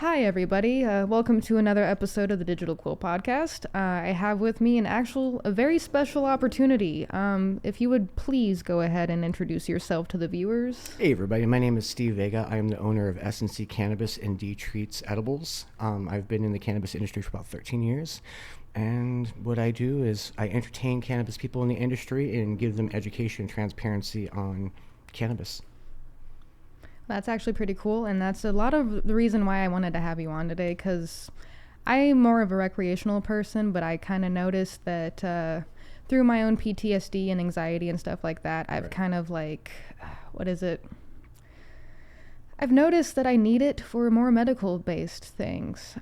Hi, everybody. Welcome to another episode of the Digital Quill Podcast. I have with me a very special opportunity. If you would please go ahead and introduce yourself to the viewers. Hey everybody, my name is Steve Vega. I am the owner of SC Cannabis and Treats Edibles. I've been in the cannabis industry for about 13 years. And what I do is I entertain cannabis people in the industry and give them education and transparency on cannabis. That's actually pretty cool, and that's a lot of the reason why I wanted to have you on today, because I'm more of a recreational person, but I kind of noticed that through my own PTSD and anxiety and stuff like that, I've kind of I've noticed that I need it for more medical-based things.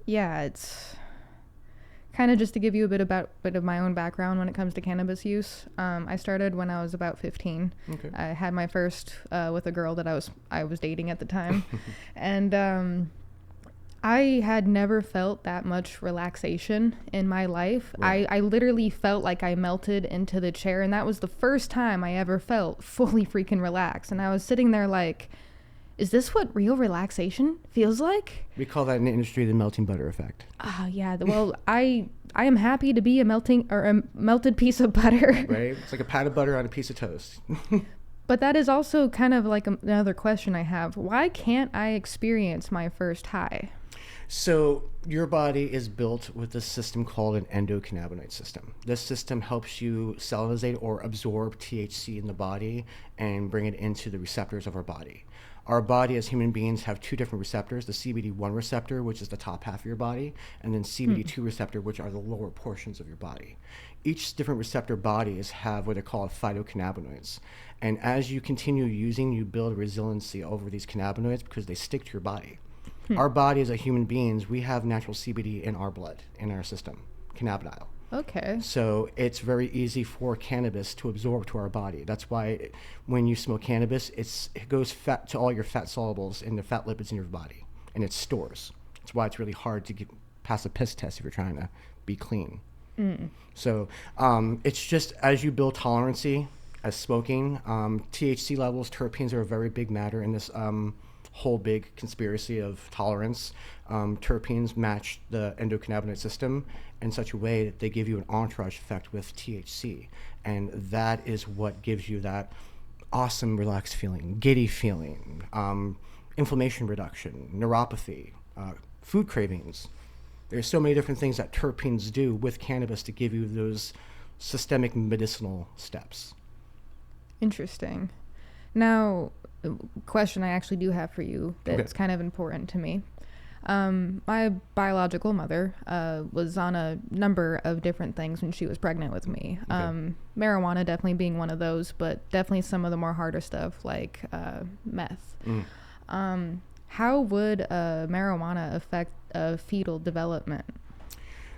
It's kind of just to give you a bit of my own background when it comes to cannabis use. I started when I was about 15. Okay. I had my first with a girl that I was dating at the time, and I had never felt that much relaxation in my life. Right. I literally felt like I melted into the chair, and that was the first time I ever felt fully freaking relaxed. And I was sitting there like, is this what real relaxation feels like? We call that in the industry the melting butter effect. Yeah. Well, I am happy to be a melted piece of butter. Right? It's like a pat of butter on a piece of toast. But that is also kind of like another question I have. Why can't I experience my first high? So your body is built with a system called an endocannabinoid system. This system helps you cellulose or absorb THC in the body and bring it into the receptors of our body. Our body as human beings have two different receptors, the CBD1 receptor, which is the top half of your body, and then CBD2 receptor, which are the lower portions of your body. Each different receptor bodies have what are called phytocannabinoids. And as you continue using, you build resiliency over these cannabinoids because they stick to your body. Our body as a human beings, we have natural CBD in our blood, in our system, cannabidiol. Okay. So it's very easy for cannabis to absorb to our body. That's why when you smoke cannabis, it goes fat to all your fat solubles and the fat lipids in your body, and it stores. That's why it's really hard to pass a piss test if you're trying to be clean. So it's just as you build tolerancy as smoking, THC levels, terpenes are a very big matter in this whole big conspiracy of tolerance. Terpenes match the endocannabinoid system in such a way that they give you an entourage effect with THC. And that is what gives you that awesome relaxed feeling, giddy feeling, inflammation reduction, neuropathy, food cravings. There's so many different things that terpenes do with cannabis to give you those systemic medicinal steps. Interesting. Now, question I actually do have for you that's kind of important to me. My biological mother was on a number of different things when she was pregnant with me. Marijuana definitely being one of those, but definitely some of the more harder stuff like meth. How would marijuana affect fetal development?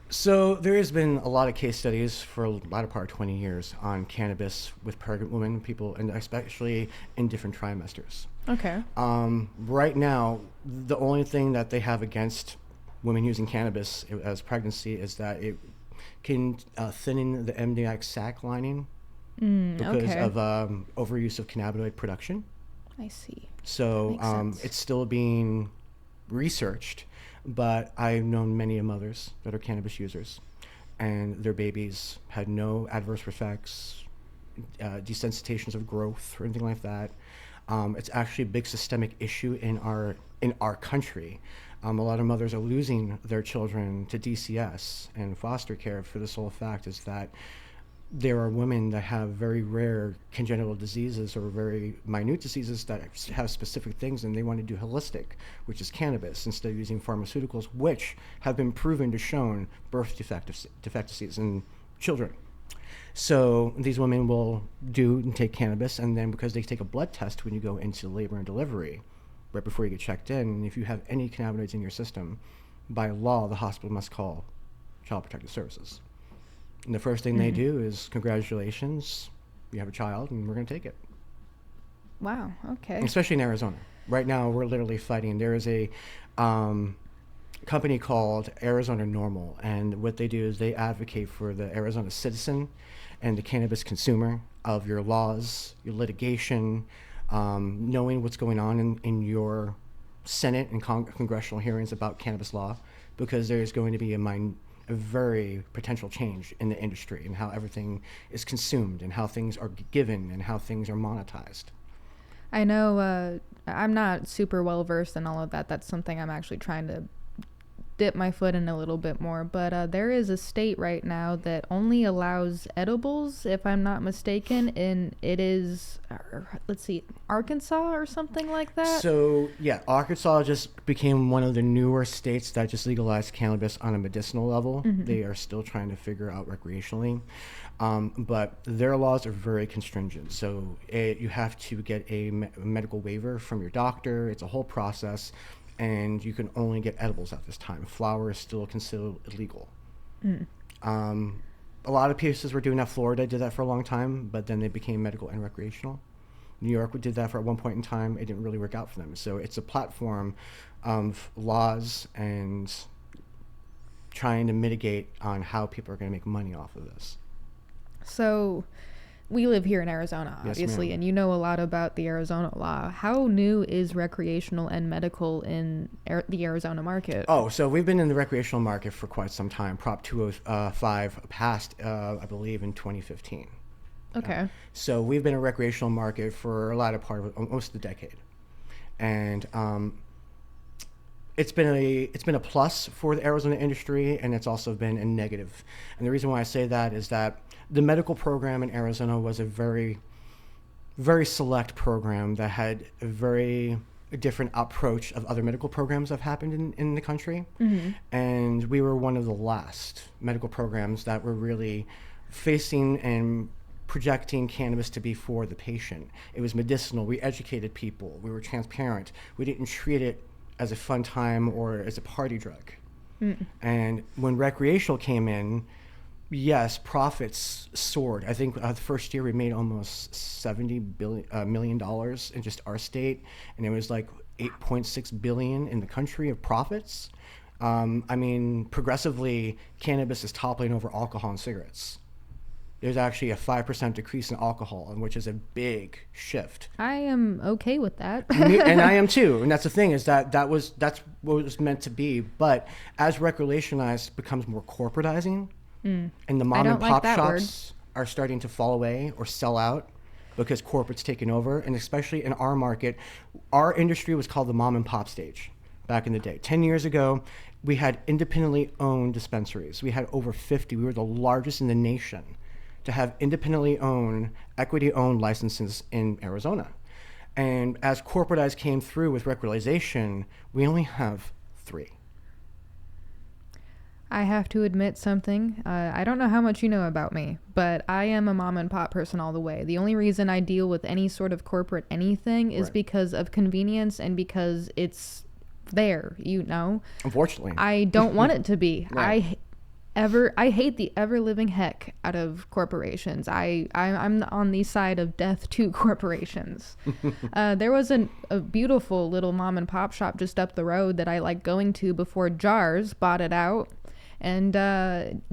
So there has been a lot of case studies for a latter part of 20 years on cannabis with pregnant women, people, and especially in different trimesters. Okay. Right now, the only thing that they have against women using cannabis as pregnancy is that it can thin the amniotic sac lining because of overuse of cannabinoid production. I see. So it's still being researched. But I've known many mothers that are cannabis users, and their babies had no adverse effects, desensitizations of growth or anything like that. It's actually a big systemic issue in our country. A lot of mothers are losing their children to DCS and foster care for the sole fact is that there are women that have very rare congenital diseases or very minute diseases that have specific things, and they want to do holistic, which is cannabis, instead of using pharmaceuticals, which have been proven to show birth defects in children. So these women will do and take cannabis, and then because they take a blood test when you go into labor and delivery, right before you get checked in, and if you have any cannabinoids in your system, by law, the hospital must call Child Protective Services. And the first thing they do is, congratulations, you have a child, and we're going to take it. Wow, okay. Especially in Arizona. Right now, we're literally fighting. There is a company called Arizona Normal, and what they do is they advocate for the Arizona citizen and the cannabis consumer of your laws, your litigation, knowing what's going on in your Senate and congressional hearings about cannabis law, because there's going to be a very potential change in the industry and how everything is consumed and how things are given and how things are monetized. I know I'm not super well versed in all of that. That's something I'm actually trying to dip my foot in a little bit more, but there is a state right now that only allows edibles, if I'm not mistaken, and it is let's see, Arkansas or something like that. So yeah, Arkansas just became one of the newer states that just legalized cannabis on a medicinal level. They are still trying to figure out recreationally, but their laws are very constringent. So you have to get a medical waiver from your doctor. It's a whole process. And you can only get edibles at this time. Flower is still considered illegal. A lot of places were doing that. Florida did that for a long time, but then they became medical and recreational. New York did that for at one point in time. It didn't really work out for them. So it's a platform of laws and trying to mitigate on how people are going to make money off of this. So we live here in Arizona, obviously, yes, and you know a lot about the Arizona law. How new is recreational and medical in the Arizona market? Oh, so we've been in the recreational market for quite some time. Prop 205 passed, I believe, in 2015. Okay. So we've been in a recreational market for a latter part of almost a decade. And it's been a plus for the Arizona industry, and it's also been a negative. And the reason why I say that is that the medical program in Arizona was a very, very select program that had a very different approach of other medical programs that have happened in the country. And we were one of the last medical programs that were really facing and projecting cannabis to be for the patient. It was medicinal. We educated people. We were transparent. We didn't treat it as a fun time or as a party drug. And when recreational came in, yes, profits soared. I think the first year we made almost $70 million in just our state, and it was like $8.6 billion in the country of profits. I mean, progressively, cannabis is toppling over alcohol and cigarettes. There's actually a 5% decrease in alcohol, which is a big shift. I am okay with that. And I am too. And that's the thing, is that's what it was meant to be. But as recreationalized becomes more corporatizing, and the mom and pop shops are starting to fall away or sell out because corporate's taken over. And especially in our market, our industry was called the mom and pop stage back in the day. 10 years ago, we had independently owned dispensaries. We had over 50. We were the largest in the nation to have independently owned, equity-owned licenses in Arizona. And as corporatized came through with recrealization, we only have 3. I have to admit something. I don't know how much you know about me, but I am a mom and pop person all the way. The only reason I deal with any sort of corporate anything is because of convenience and because it's there, you know? Unfortunately. I don't want it to be. Right. I hate the ever-living heck out of corporations. I'm on the side of death to corporations. There was a beautiful little mom and pop shop just up the road that I like going to before Jars bought it out. And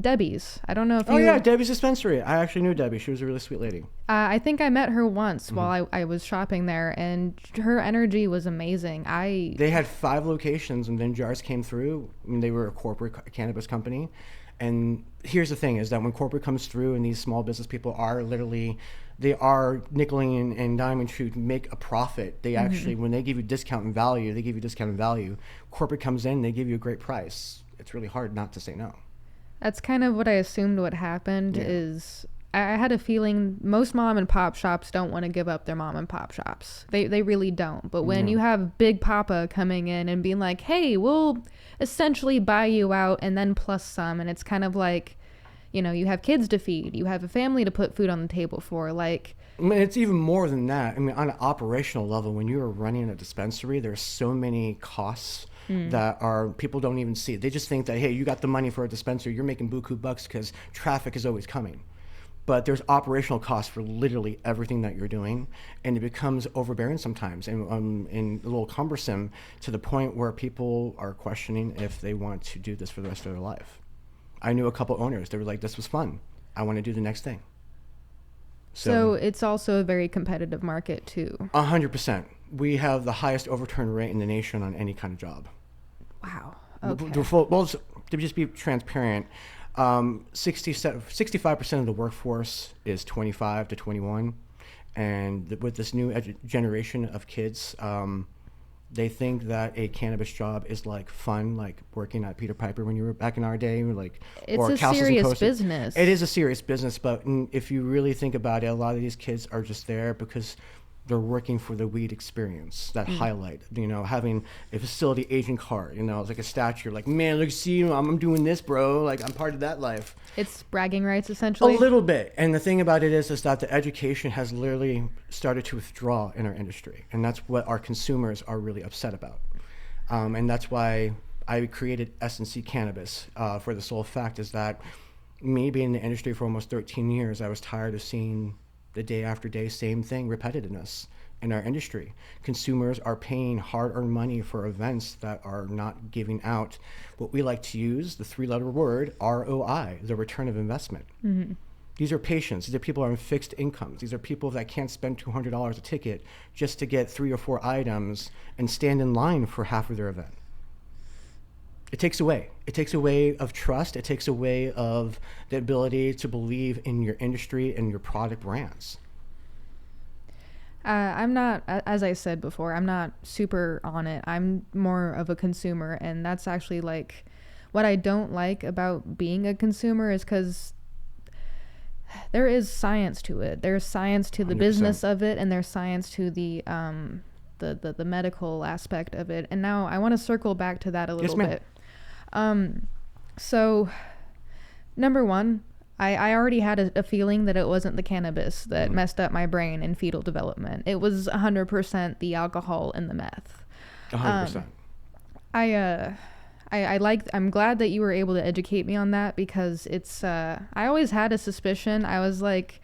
Debbie's. I don't know if you... Oh, yeah, Debbie's Dispensary. I actually knew Debbie. She was a really sweet lady. I think I met her once while I was shopping there, and her energy was amazing. They had 5 locations, and then Jars came through. And they were a corporate cannabis company. And here's the thing, is that when corporate comes through and these small business people are literally, they are nickeling and diming to make a profit. They actually, when they give you discount and value, they give you discount and value. Corporate comes in, they give you a great price. It's really hard not to say no. That's kind of what I assumed would happen. Is I had a feeling most mom and pop shops don't want to give up their mom and pop shops. They really don't. But when you have Big Papa coming in and being like, hey, we'll essentially buy you out and then plus some, and it's kind of like, you know, you have kids to feed, you have a family to put food on the table for, like... I mean, it's even more than that. I mean, on an operational level, when you are running a dispensary, there's so many costs that people don't even see. They just think that, hey, you got the money for a dispensary, you're making buku bucks because traffic is always coming. But there's operational costs for literally everything that you're doing, and it becomes overbearing sometimes and a little cumbersome to the point where people are questioning if they want to do this for the rest of their life. I knew a couple owners. They were like, this was fun. I want to do the next thing. So it's also a very competitive market too. 100%. We have the highest overturn rate in the nation on any kind of job. Wow. Okay. Well, to just be transparent, 65% of the workforce is 25 to 21. And with this new generation of kids, they think that a cannabis job is like fun, like working at Peter Piper when you were back in our day, like it's a serious business. It is a serious business, but if you really think about it, a lot of these kids are just there because they're working for the weed experience, that highlight, having a facility agent card, it's like a statue, like, man, look, see, I'm doing this, bro. Like, I'm part of that life. It's bragging rights, essentially. A little bit. And the thing about it is that the education has literally started to withdraw in our industry. And that's what our consumers are really upset about. And that's why I created SC Cannabis for the sole fact is that me being in the industry for almost 13 years, I was tired of seeing the day after day, same thing, repetitiveness in our industry. Consumers are paying hard-earned money for events that are not giving out what we like to use, the three-letter word, ROI, the return of investment. Mm-hmm. These are patients. These are people who are on fixed incomes. These are people that can't spend $200 a ticket just to get 3 or 4 items and stand in line for half of their event. It takes away. It takes away of trust. It takes away of the ability to believe in your industry and your product brands. I'm not, as I said before, I'm not super on it. I'm more of a consumer, and that's actually like what I don't like about being a consumer is because there is science to it. There's science to the 100%. Business of it, and there's science to the medical aspect of it. And now I want to circle back to that a little bit. So number one, I already had a feeling that it wasn't the cannabis that messed up my brain in fetal development. It was 100% the alcohol and the meth. 100%. I'm glad that you were able to educate me on that because it's, I always had a suspicion. I was like,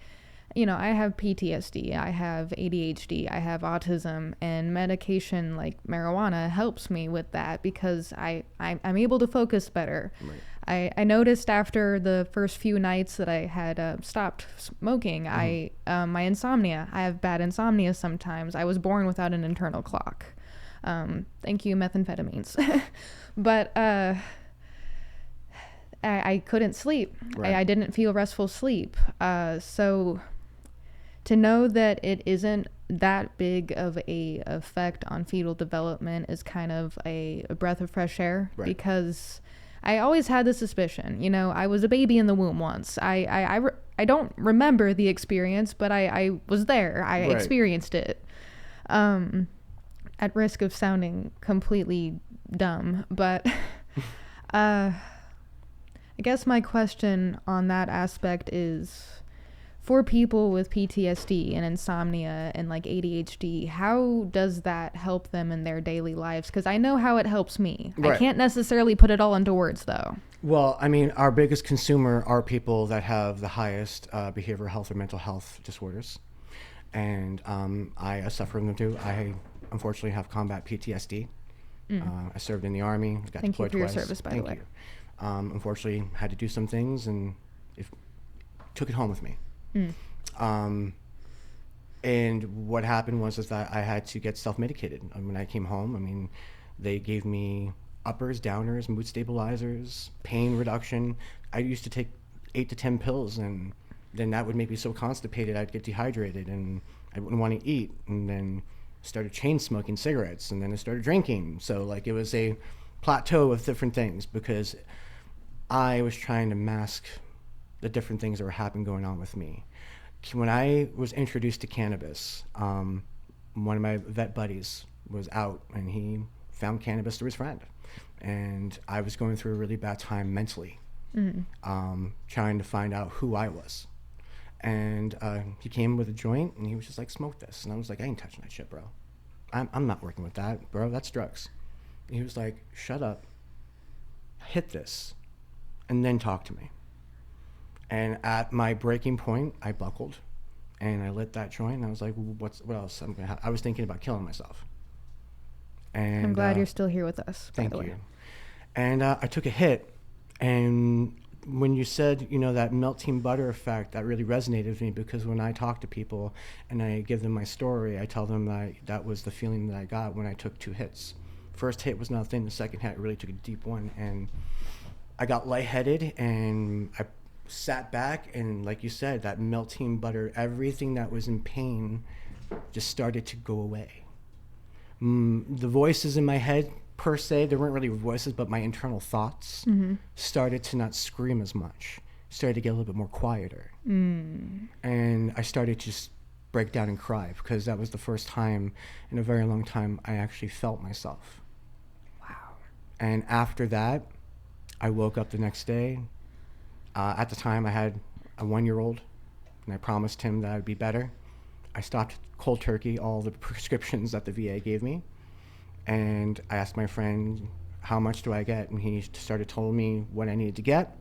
I have PTSD, I have ADHD, I have autism, and medication like marijuana helps me with that because I'm able to focus better. Right. I noticed after the first few nights that I had stopped smoking, my insomnia, I have bad insomnia sometimes. I was born without an internal clock. Thank you, methamphetamines. But I couldn't sleep. Right. I didn't feel restful sleep. So to know that it isn't that big of a effect on fetal development is kind of a breath of fresh air. Right. Because I always had the suspicion, I was a baby in the womb once. I don't remember the experience, but I was there. I right. experienced it. At risk of sounding completely dumb, but I guess my question on that aspect is, for people with PTSD and insomnia and like ADHD, how does that help them in their daily lives? Because I know how it helps me. Right. I can't necessarily put it all into words, though. Well, I mean, our biggest consumer are people that have the highest behavioral health or mental health disorders. And I suffer from them too. I unfortunately have combat PTSD. I served in the Army. Got Thank deployed you for twice. Your service, by the way. Thank you. Unfortunately, had to do some things and took it home with me. And what happened was that I had to get self-medicated. When I came home, they gave me uppers, downers, mood stabilizers, pain reduction. I used to take 8 to 10 pills, and then that would make me so constipated I'd get dehydrated and I wouldn't want to eat. And then started chain smoking cigarettes, and then I started drinking. So it was a plateau of different things because I was trying to mask the different things that were happening going on with me. When I was introduced to cannabis, one of my vet buddies was out and he found cannabis through his friend. And I was going through a really bad time mentally, trying to find out who I was. And he came with a joint and he was just like, smoke this. And I was like, I ain't touching that shit, bro. I'm not working with that, bro. That's drugs. And he was like, shut up, hit this, and then talk to me. And at my breaking point, I buckled and I lit that joint and I was like, what else? I was thinking about killing myself. And I'm glad you're still here with us. Thank you. And I took a hit, and when you said, that melting butter effect, that really resonated with me, because when I talk to people and I give them my story, I tell them that was the feeling that I got when I took 2 hits. First hit was nothing. The second hit, I really took a deep one, and I got lightheaded, and I sat back, and like you said, that melting butter, everything that was in pain just started to go away. The voices in my head, per se, there weren't really voices, but my internal thoughts started to not scream as much, started to get a little bit more quieter. And I started to just break down and cry, because that was the first time in a very long time I actually felt myself. Wow. And after that, I woke up the next day. At the time, I had a 1-year-old, and I promised him that I'd be better. I stopped cold turkey all the prescriptions that the VA gave me. And I asked my friend, how much do I get? And he started telling me what I needed to get.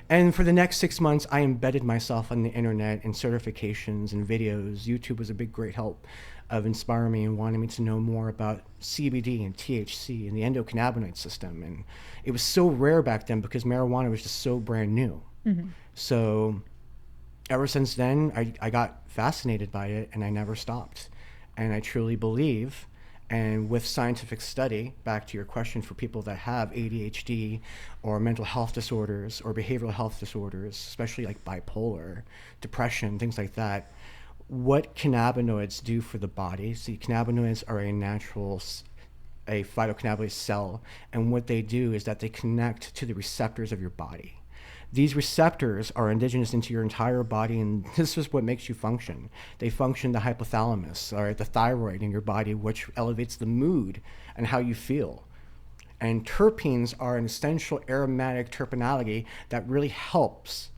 And for the next 6 months, I embedded myself on the internet in certifications and videos. YouTube was a big, great help of inspiring me and wanting me to know more about CBD and THC and the endocannabinoid system. And it was so rare back then because marijuana was just so brand new. So ever since then, I got fascinated by it, and I never stopped. And I truly believe, and with scientific study, back to your question, for people that have ADHD or mental health disorders or behavioral health disorders, especially like bipolar, depression, things like that, what cannabinoids do for the body. See, cannabinoids are a phytocannabinoid cell, and what they do is that they connect to the receptors of your body. These receptors are indigenous into your entire body, and this is what makes you function. They function the hypothalamus, or the thyroid in your body, which elevates the mood and how you feel. And terpenes are an essential aromatic terpenoid that really helps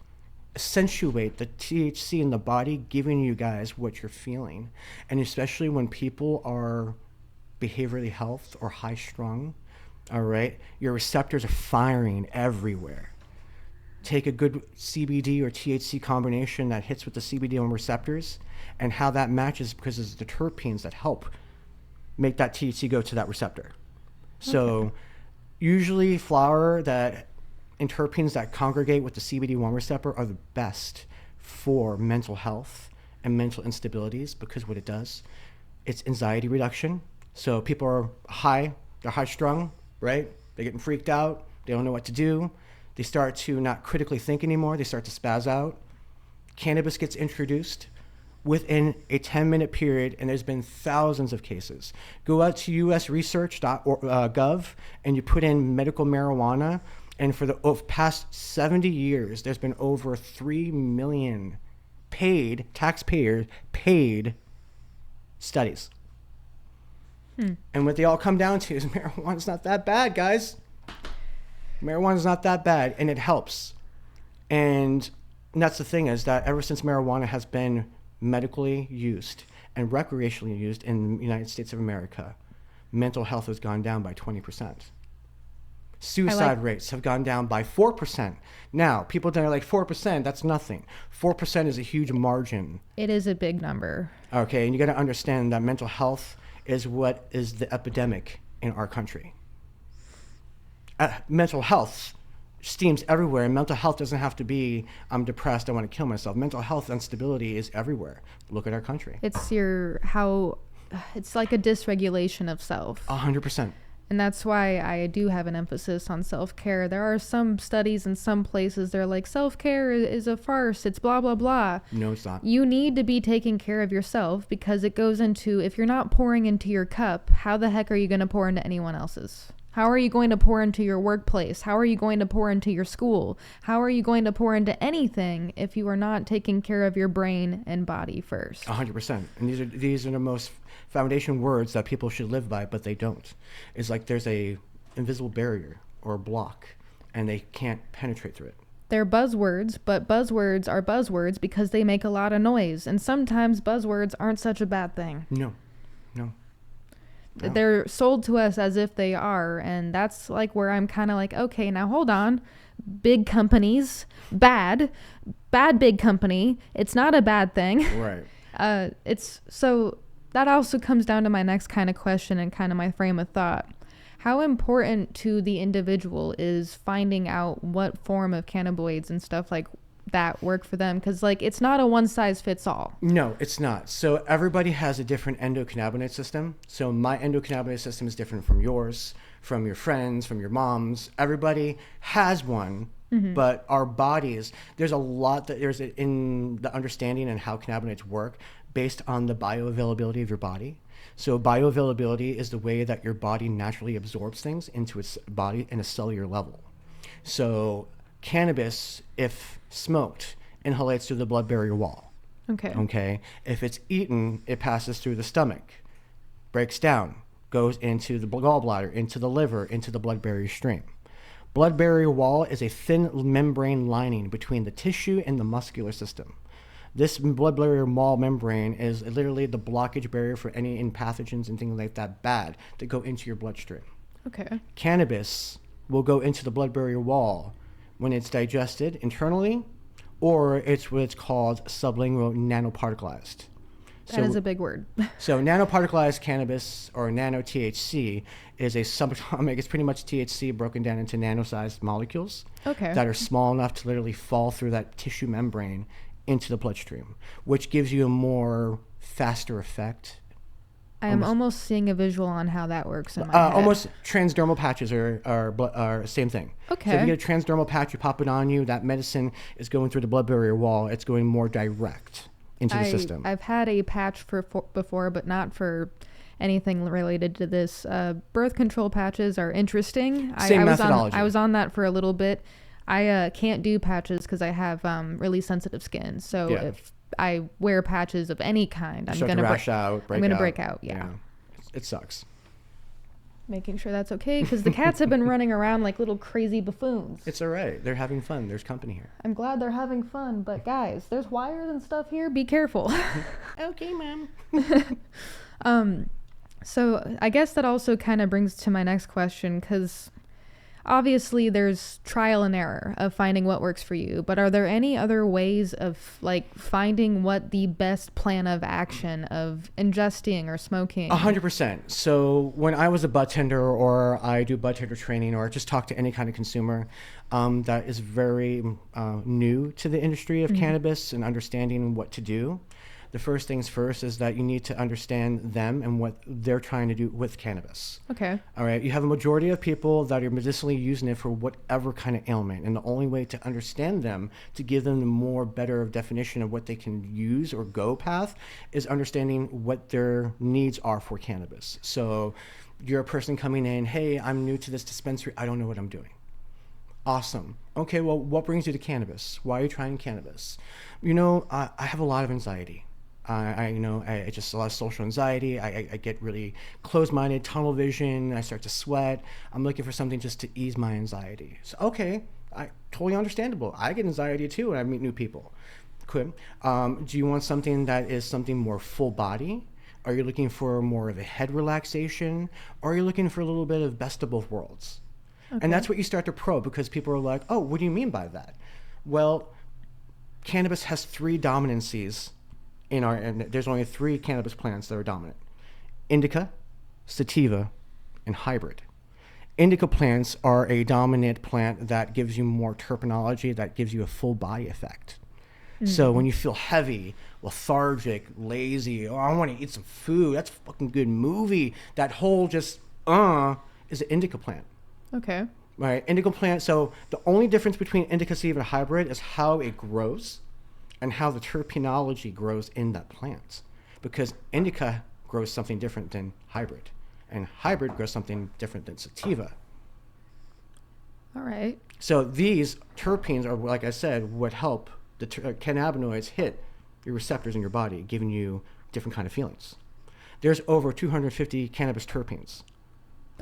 accentuate the THC in the body, giving you guys what you're feeling. And especially when people are behaviorally health or high strung, all right, your receptors are firing everywhere. Take a good CBD or THC combination that hits with the CBD1 receptors, and how that matches, because it's the terpenes that help make that THC go to that receptor. So usually flower and terpenes that congregate with the CBD1 receptor are the best for mental health and mental instabilities, because what it does, it's anxiety reduction. So people are they're high strung, right? They're getting freaked out. They don't know what to do. They start to not critically think anymore. They start to spaz out. Cannabis gets introduced within a 10-minute period, and there's been thousands of cases. Go out to usresearch.gov and you put in medical marijuana, and for the past 70 years, there's been over 3 million taxpayer-paid studies. And what they all come down to is marijuana's not that bad, guys. Marijuana is not that bad, and it helps. And that's the thing, is that ever since marijuana has been medically used and recreationally used in the United States of America, mental health has gone down by 20%. Suicide rates have gone down by 4%. Now, people that are like, 4%, that's nothing. 4% is a huge margin. It is a big number. Okay, and you got to understand that mental health is what is the epidemic in our country. Mental health steams everywhere, and mental health doesn't have to be, I'm depressed, I want to kill myself. Mental health instability is everywhere. Look at our country. It's it's like a dysregulation of self. 100%. And that's why I do have an emphasis on self-care. There are some studies in some places, they're like, self-care is a farce, it's blah, blah, blah. No, it's not. You need to be taking care of yourself, because it goes into, if you're not pouring into your cup, how the heck are you going to pour into anyone else's? How are you going to pour into your workplace? How are you going to pour into your school? How are you going to pour into anything if you are not taking care of your brain and body first? 100%. And these are the most foundation words that people should live by, but they don't. It's like there's a invisible barrier or a block, and they can't penetrate through it. They're buzzwords, but buzzwords are buzzwords because they make a lot of noise. And sometimes buzzwords aren't such a bad thing. No. They're sold to us as if they are, and that's like where I'm kind of like, okay, now hold on. Big companies, bad big company. It's not a bad thing. Right. It's so that also comes down to my next kind of question and kind of my frame of thought. how important to the individual is finding out what form of cannabinoids and stuff like that work for them? Because like it's not a one size fits all. No, it's not. So everybody has a different endocannabinoid system. So my endocannabinoid system is different from yours, from your friends, from your mom's. Everybody has one, but our bodies, there's a lot that there's in the understanding and how cannabinoids work based on the bioavailability of your body. So bioavailability is the way that your body naturally absorbs things into its body in a cellular level. So cannabis, if smoked, inhalates through the blood-barrier wall. Okay. If it's eaten, it passes through the stomach, breaks down, goes into the gallbladder, into the liver, into the blood-barrier stream. Blood-barrier wall is a thin membrane lining between the tissue and the muscular system. This blood-barrier wall membrane is literally the blockage barrier for any pathogens and things like that bad to go into your bloodstream. Okay. Cannabis will go into the blood-barrier wall when it's digested internally, or it's what's called sublingual nanoparticleized. That is a big word. So nanoparticleized cannabis, or nano THC, is a subatomic. It's pretty much THC broken down into nano-sized molecules that are small enough to literally fall through that tissue membrane into the bloodstream, which gives you a more faster effect. I am almost seeing a visual on how that works in my head. Almost transdermal patches are same thing. Okay. So if you get a transdermal patch, you pop it on you, that medicine is going through the blood-barrier wall. It's going more direct into the system. I've had a patch before, but not for anything related to this. Birth control patches are interesting. Same methodology. I was on that for a little bit. I can't do patches because I have really sensitive skin. So if I wear patches of any kind, I'm gonna break out. Yeah. It sucks. Making sure that's okay because the cats have been running around like little crazy buffoons. It's all right. They're having fun. There's company here. I'm glad they're having fun, but guys, there's wires and stuff here. Be careful. Okay, ma'am. So I guess that also kind of brings to my next question, because obviously there's trial and error of finding what works for you, but are there any other ways of like finding what the best plan of action of ingesting or smoking? 100%. So when I was a bud tender, or I do bud tender training, or just talk to any kind of consumer that is very new to the industry of cannabis and understanding what to do, the first things first is that you need to understand them and what they're trying to do with cannabis. Okay. All right. You have a majority of people that are medicinally using it for whatever kind of ailment. And the only way to understand them, to give them the more better definition of what they can use or go path, is understanding what their needs are for cannabis. So you're a person coming in, hey, I'm new to this dispensary. I don't know what I'm doing. Awesome. Okay, well, what brings you to cannabis? Why are you trying cannabis? You know, I have a lot of anxiety. I just a lot of social anxiety. I get really closed-minded, tunnel vision. I start to sweat. I'm looking for something just to ease my anxiety. So, okay, totally understandable. I get anxiety too when I meet new people. Cool. Do you want something that is something more full body? Are you looking for more of a head relaxation? Or are you looking for a little bit of best of both worlds? Okay. And that's what you start to probe, because people are like, oh, what do you mean by that? Well, cannabis has 3 dominancies. And there's only 3 cannabis plants that are dominant: indica, sativa, and hybrid. Indica plants are a dominant plant that gives you more terpenology, that gives you a full body effect. Mm-hmm. So when you feel heavy, lethargic, lazy, I want to eat some food, that's a fucking good movie, that whole just is an indica plant. Okay. Right, indica plant. So the only difference between indica, sativa, and hybrid is how it grows and how the terpenology grows in that plant. Because indica grows something different than hybrid, and hybrid grows something different than sativa. All right. So these terpenes are, like I said, what help the cannabinoids hit your receptors in your body, giving you different kind of feelings. There's over 250 cannabis terpenes.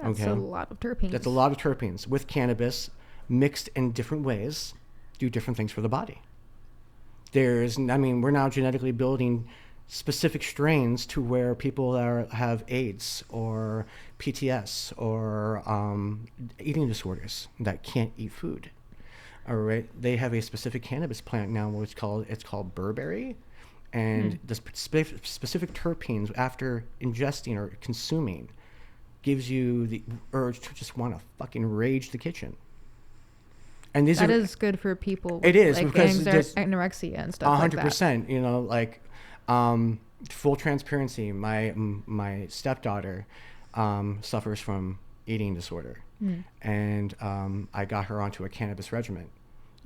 That's a lot of terpenes. That's a lot of terpenes with cannabis mixed in different ways, do different things for the body. We're now genetically building specific strains to where people have AIDS or PTS or eating disorders that can't eat food. All right, they have a specific cannabis plant now, which it's called Burberry, and the specific terpenes after ingesting or consuming gives you the urge to just want to fucking rage the kitchen. And that is good for people with, it is, like, because anorexia and stuff 100%, like that. You know, like, full transparency, my stepdaughter suffers from eating disorder. And I got her onto a cannabis regimen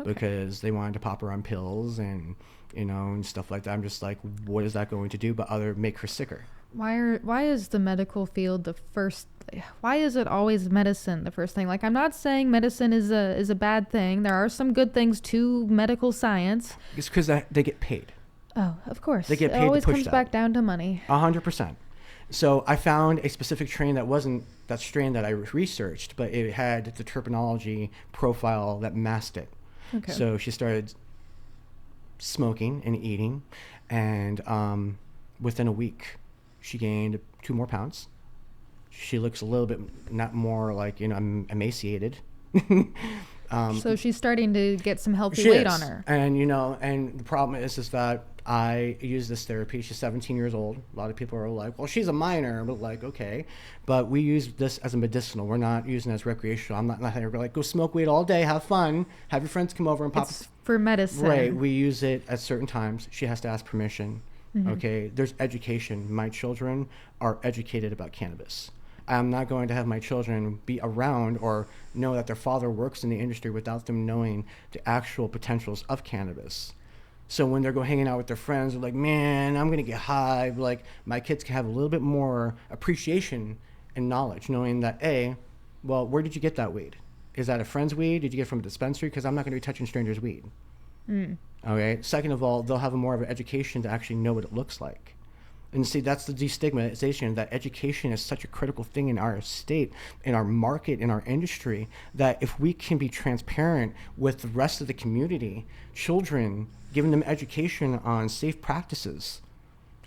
because they wanted to pop her on pills and, you know, and stuff like that. I'm just like, what is that going to do but make her sicker? Why is the medical field the first? Why is it always medicine the first thing? Like, I'm not saying medicine is a bad thing. There are some good things to medical science. It's because they get paid. Oh, of course. They get paid. It always to push comes that. back down to money. 100%. So I found a specific strain that wasn't that strain that I researched, but it had the terpenology profile that masked it. Okay. So she started smoking and eating, and within a week, she gained 2 more pounds. She looks a little bit not more like, you know, emaciated. So she's starting to get some healthy weight on her. And, you know, and the problem is that I use this therapy. She's 17 years old. A lot of people are like, well, she's a minor. But like, okay. But we use this as a medicinal. We're not using it as recreational. I'm not like, go smoke weed all day, have fun, have your friends come over and pop. It's for medicine. Right. We use it at certain times. She has to ask permission. Okay. There's education. My children are educated about cannabis. I'm not going to have my children be around or know that their father works in the industry without them knowing the actual potentials of cannabis. So when they're hanging out with their friends, they're like, man, I'm going to get high. Like, my kids can have a little bit more appreciation and knowledge, knowing that, well, where did you get that weed? Is that a friend's weed? Did you get it from a dispensary? Because I'm not going to be touching strangers' weed. Okay. Second of all, they'll have more of an education to actually know what it looks like. And see, that's the destigmatization, that education is such a critical thing in our state, in our market, in our industry, that if we can be transparent with the rest of the community, children, giving them education on safe practices,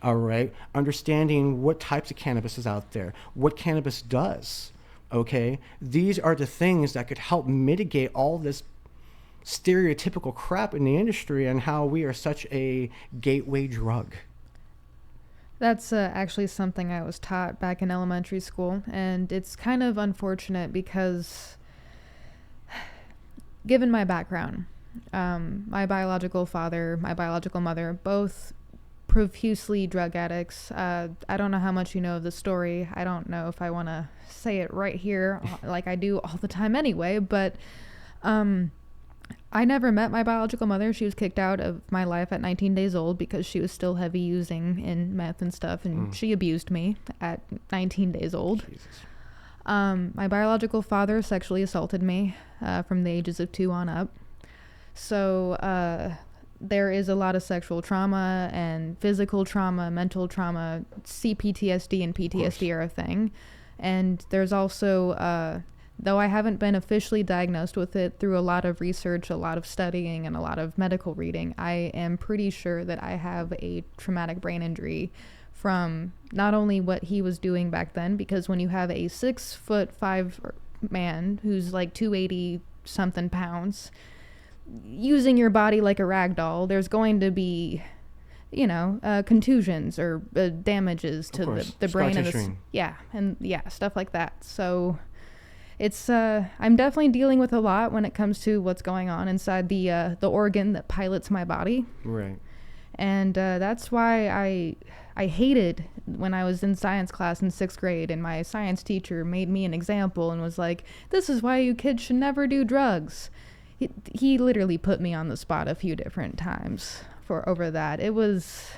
all right, understanding what types of cannabis is out there, what cannabis does, okay, these are the things that could help mitigate all this stereotypical crap in the industry and how we are such a gateway drug. That's actually something I was taught back in elementary school, and it's kind of unfortunate because, given my background, my biological father, my biological mother, both profusely drug addicts. I don't know how much you know of the story. I don't know if I want to say it right here like I do all the time anyway, but I never met my biological mother. She was kicked out of my life at 19 days old because she was still heavy using in meth and stuff, and she abused me at 19 days old. Jesus. My biological father sexually assaulted me from the ages of 2 on up. So there is a lot of sexual trauma and physical trauma, mental trauma. CPTSD and PTSD are a thing. And there's also... though I haven't been officially diagnosed with it, through a lot of research, a lot of studying, and a lot of medical reading, I am pretty sure that I have a traumatic brain injury from not only what he was doing back then, because when you have a 6'5" man who's like 280 something pounds using your body like a rag doll, there's going to be, you know, contusions or damages to the brain and stuff like that. So it's I'm definitely dealing with a lot when it comes to what's going on inside the organ that pilots my body. Right. And that's why I hated when I was in science class in 6th grade and my science teacher made me an example and was like, "This is why you kids should never do drugs." He literally put me on the spot a few different times over that. It was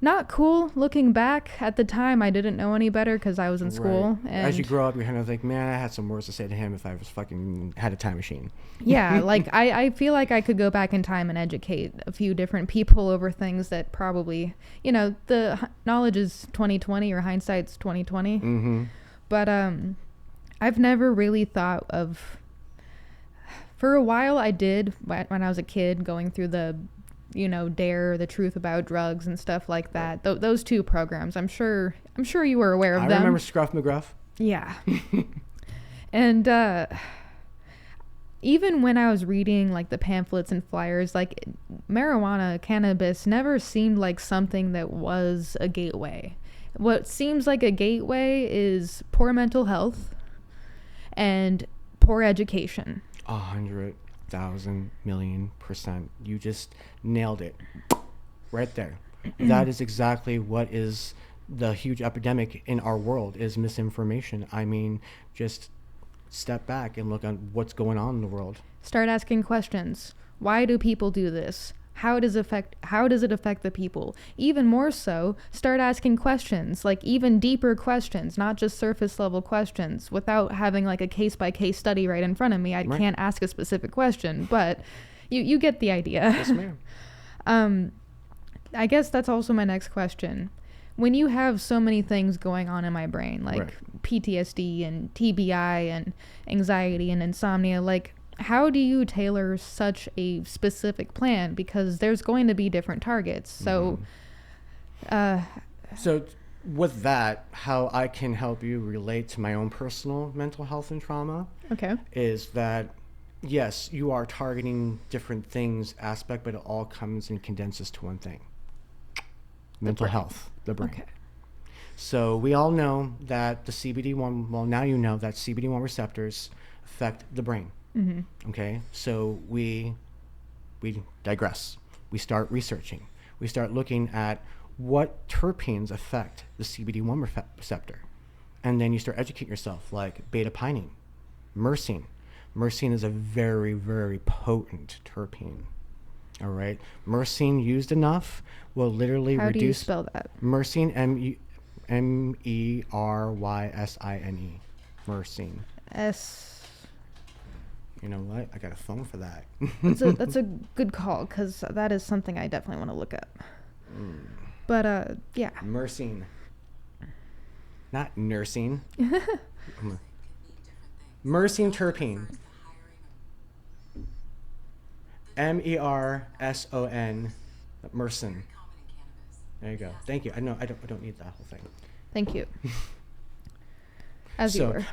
not cool looking back. At the time, I didn't know any better because I was in school. Right. And as you grow up, you're kind of like, man, I had some words to say to him if I was fucking had a time machine. Yeah, like I feel like I could go back in time and educate a few different people over things that probably, you know, the knowledge is 20/20 or hindsight's 20/20. Mm-hmm. But I've never really thought of. For a while, I did when I was a kid, going through the, you know, DARE, the Truth About Drugs and stuff like that. Those 2 programs, I'm sure you were aware of them. I remember Scruff McGruff. Yeah. And even when I was reading like the pamphlets and flyers, like marijuana, cannabis never seemed like something that was a gateway. what seems like a gateway is poor mental health and poor education. 100,000,000,000%. You just nailed it right there. That is exactly what is the huge epidemic in our world, is misinformation. I mean, just step back and look at what's going on in the world. Start asking questions. Why do people do this? How does it affect the people? Even more so, start asking questions, like even deeper questions, not just surface level questions. Without having like a case by case study right in front of me, I can't ask a specific question, but you get the idea. Yes, ma'am. I guess that's also my next question. When you have so many things going on in my brain, like PTSD and TBI and anxiety and insomnia, like how do you tailor such a specific plan? Because there's going to be different targets. So, So with that, how I can help you relate to my own personal mental health and trauma is that, yes, you are targeting different things aspect, but it all comes and condenses to one thing. Mental health, the brain. Okay. So we all know that the CBD1, well, now you know that CBD1 receptors affect the brain. Mm-hmm. Okay, so we digress. We start researching. We start looking at what terpenes affect the CBD1 receptor. And then you start educating yourself, like beta-pinene, myrcene. Myrcene is a very, very potent terpene. All right. Myrcene used enough will literally reduce. How do you spell that? Myrcene, MERYSINE. Myrcene. You know what? I got a phone for that. That's a good call, because that is something I definitely want to look up. But yeah. Myrcene. Not nursing. Myrcene terpene. MERSON. Myrcene. There you go. Thank you. I know I don't need that whole thing. Thank you. As you were.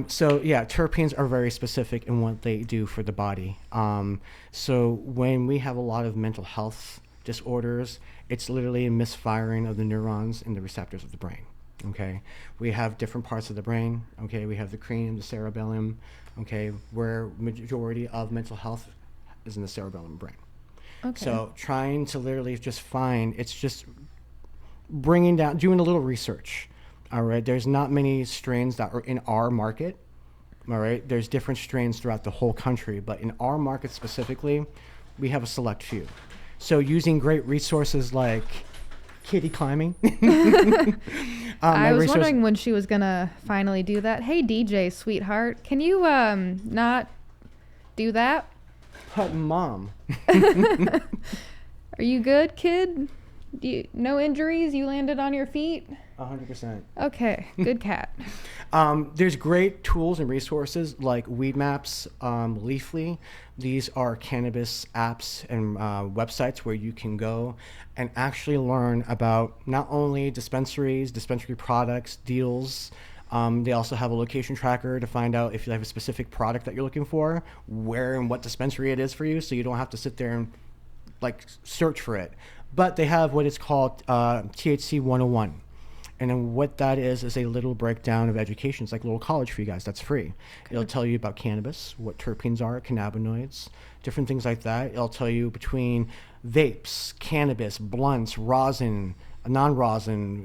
So yeah, terpenes are very specific in what they do for the body. So when we have a lot of mental health disorders, it's literally a misfiring of the neurons in the receptors of the brain. Okay, we have different parts of the brain. Okay, we have the cranium, the cerebellum. Okay, where majority of mental health is in the cerebellum brain. Okay. So trying to literally just find, it's just bringing down, doing a little research. All right, there's not many strains that are in our market. All right, there's different strains throughout the whole country, but in our market specifically, we have a select few. So using great resources like kitty climbing. I was wondering when she was gonna finally do that. Hey DJ, sweetheart, can you not do that? But Mom. Are you good, kid? No injuries? You landed on your feet? 100%. Okay, good cat. There's great tools and resources like Weed Maps, Leafly. These are cannabis apps and websites where you can go and actually learn about not only dispensaries, dispensary products, deals. They also have a location tracker to find out if you have a specific product that you're looking for, where and what dispensary it is for you, so you don't have to sit there and like search for it. But they have what is called THC 101. And then what that is a little breakdown of education. It's like a little college for you guys. That's free. Okay. It'll tell you about cannabis, what terpenes are, cannabinoids, different things like that. It'll tell you between vapes, cannabis, blunts, rosin, non-rosin,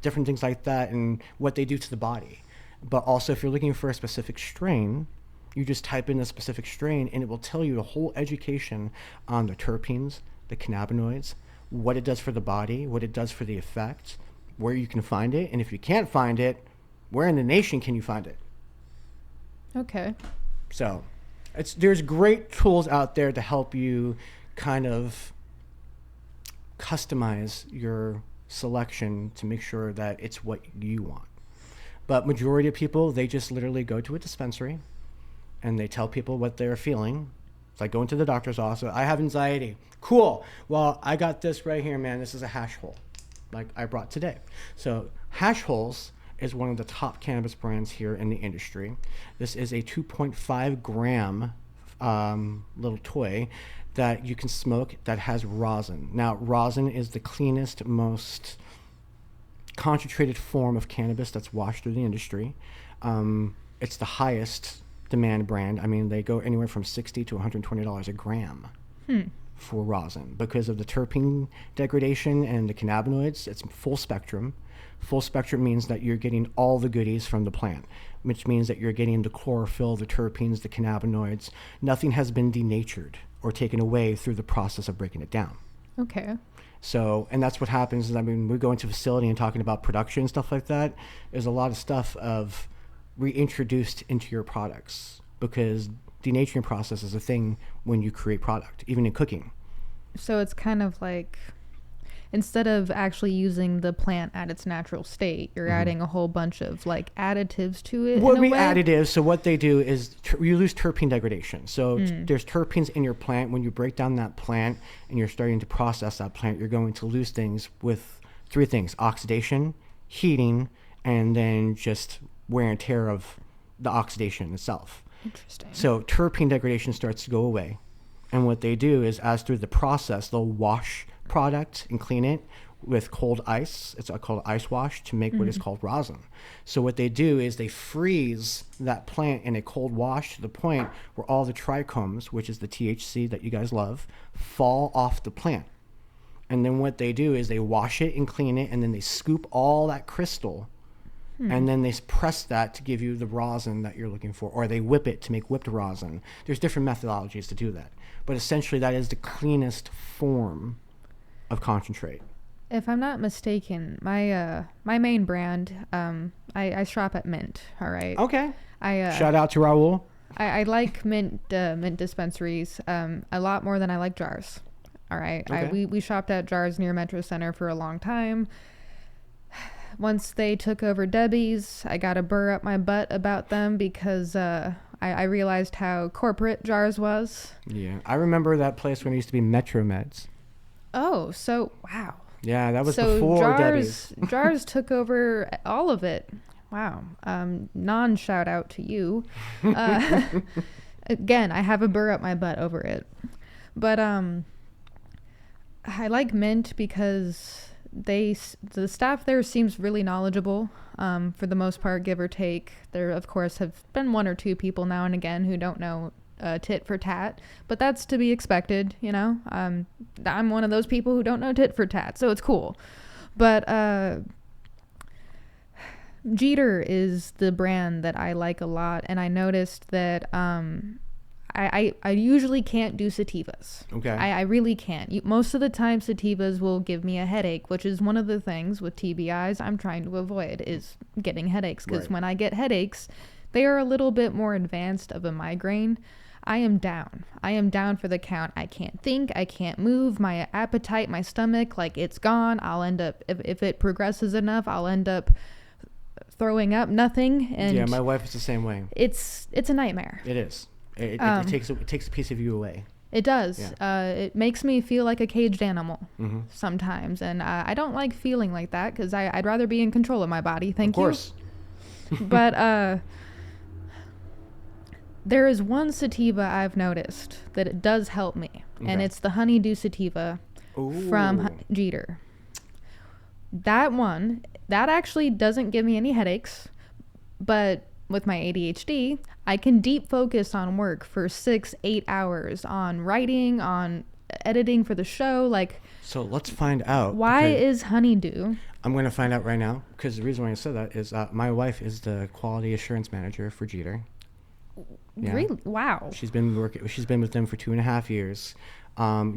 different things like that, and what they do to the body. But also, if you're looking for a specific strain, you just type in a specific strain, and it will tell you the whole education on the terpenes, the cannabinoids, what it does for the body, what it does for the effect, where you can find it, and if you can't find it, where in the nation can you find it? Okay. So there's great tools out there to help you kind of customize your selection to make sure that it's what you want. But majority of people, they just literally go to a dispensary and they tell people what they're feeling. It's like going to the doctor's office. I have anxiety. Cool. Well, I got this right here, man. This is a hash hole, like I brought today. So Hash Holes is one of the top cannabis brands here in the industry. This is a 2.5 gram little toy that you can smoke that has rosin. Now, rosin is the cleanest, most concentrated form of cannabis that's washed through the industry. It's the highest demand brand. I mean, they go anywhere from $60 to $120 a gram for rosin because of the terpene degradation and the cannabinoids. It's full spectrum. Full spectrum means that you're getting all the goodies from the plant, which means that you're getting the chlorophyll, the terpenes, the cannabinoids. Nothing has been denatured or taken away through the process of breaking it down. Okay. So, and that's what happens is, I mean, we go into a facility and talking about production and stuff like that. There's a lot of stuff of reintroduced into your products because denaturing process is a thing when you create product, even in cooking. So it's kind of like, instead of actually using the plant at its natural state, you're adding a whole bunch of like additives to it. What we additives? So what they do is you lose terpene degradation. So there's terpenes in your plant. When you break down that plant and you're starting to process that plant, you're going to lose things with 3 things: oxidation, heating, and then just wear and tear of the oxidation itself. Interesting. So terpene degradation starts to go away. And what they do is, as through the process, they'll wash product and clean it with cold ice. It's called ice wash to make what is called rosin. So what they do is they freeze that plant in a cold wash to the point where all the trichomes, which is the THC that you guys love, fall off the plant. And then what they do is they wash it and clean it, and then they scoop all that crystal, and then they press that to give you the rosin that you're looking for, or they whip it to make whipped rosin. There's different methodologies to do that. But essentially that is the cleanest form of concentrate. If I'm not mistaken, my main brand, I shop at Mint. All right. Okay. Shout out to Raul. I like Mint dispensaries a lot more than I like jars. All right. Okay. We shopped at jars near Metro Center for a long time. Once they took over Debbie's, I got a burr up my butt about them because I realized how corporate jars was. Yeah, I remember that place when it used to be Metro Meds. Oh, so wow. Yeah, that was before Debbie's. Jars took over all of it. Wow. Non-shout out to you. Again, I have a burr up my butt over it. But I like Mint because the staff there seems really knowledgeable, for the most part, give or take. There, of course, have been 1 or 2 people now and again who don't know tit for tat, but that's to be expected, you know. I'm one of those people who don't know tit for tat, so it's cool. But Jeter is the brand that I like a lot, and I noticed that I usually can't do sativas. Okay. I really can't. Most of the time sativas will give me a headache, which is one of the things with TBIs I'm trying to avoid, is getting headaches. Because when I get headaches, they are a little bit more advanced of a migraine. I am down. I am down for the count. I can't think. I can't move. My appetite, my stomach, like, it's gone. I'll end up, if it progresses enough, I'll end up throwing up nothing. And yeah, my wife is the same way. It's a nightmare. It is. It takes a piece of you away. It does. Yeah. It makes me feel like a caged animal sometimes. And I don't like feeling like that because I'd rather be in control of my body. Thank you. Of course. But there is one sativa I've noticed that it does help me. Okay. And it's the honeydew sativa from Jeter. That one, that actually doesn't give me any headaches. But with my ADHD, I can deep focus on work for 6-8 hours on writing, on editing for the show. Like, so let's find out. Why is honeydew? I'm going to find out right now, because the reason why I said that is my wife is the quality assurance manager for Jeter. Yeah. Really? Wow. She's been with them for 2.5 years.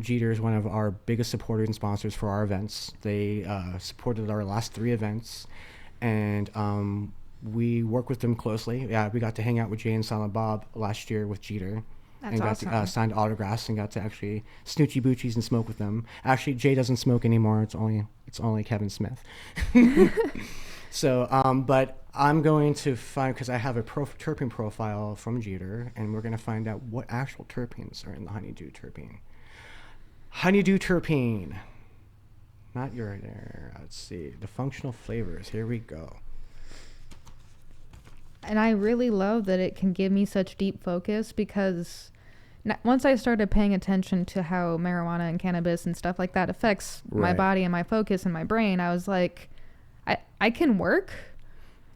Jeter is one of our biggest supporters and sponsors for our events. They supported our last 3 events, and we work with them closely. Yeah, we got to hang out with Jay and Silent Bob last year with Jeter. That's awesome. Got to sign autographs and got to actually snoochie boochies and smoke with them. Actually, Jay doesn't smoke anymore. It's only Kevin Smith. So, but I'm going to find, because I have a terpene profile from Jeter, and we're going to find out what actual terpenes are in the honeydew terpene. Honeydew terpene. Not your there. Let's see. The functional flavors. Here we go. And I really love that it can give me such deep focus, because once I started paying attention to how marijuana and cannabis and stuff like that affects my body and my focus and my brain, I was like, I can work.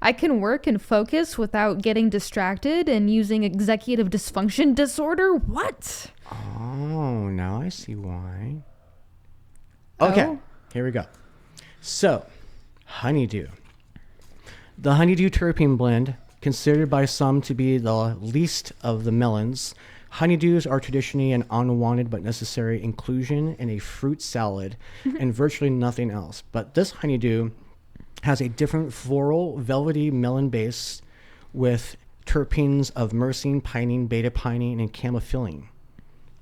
I can work and focus without getting distracted and using executive dysfunction disorder. What? Oh, now I see why. Okay, Here we go. So, honeydew. The honeydew terpene blend, considered by some to be the least of the melons, honeydews are traditionally an unwanted but necessary inclusion in a fruit salad and virtually nothing else. But this honeydew has a different floral, velvety melon base with terpenes of myrcene, pinene, beta pinene, and camophylline.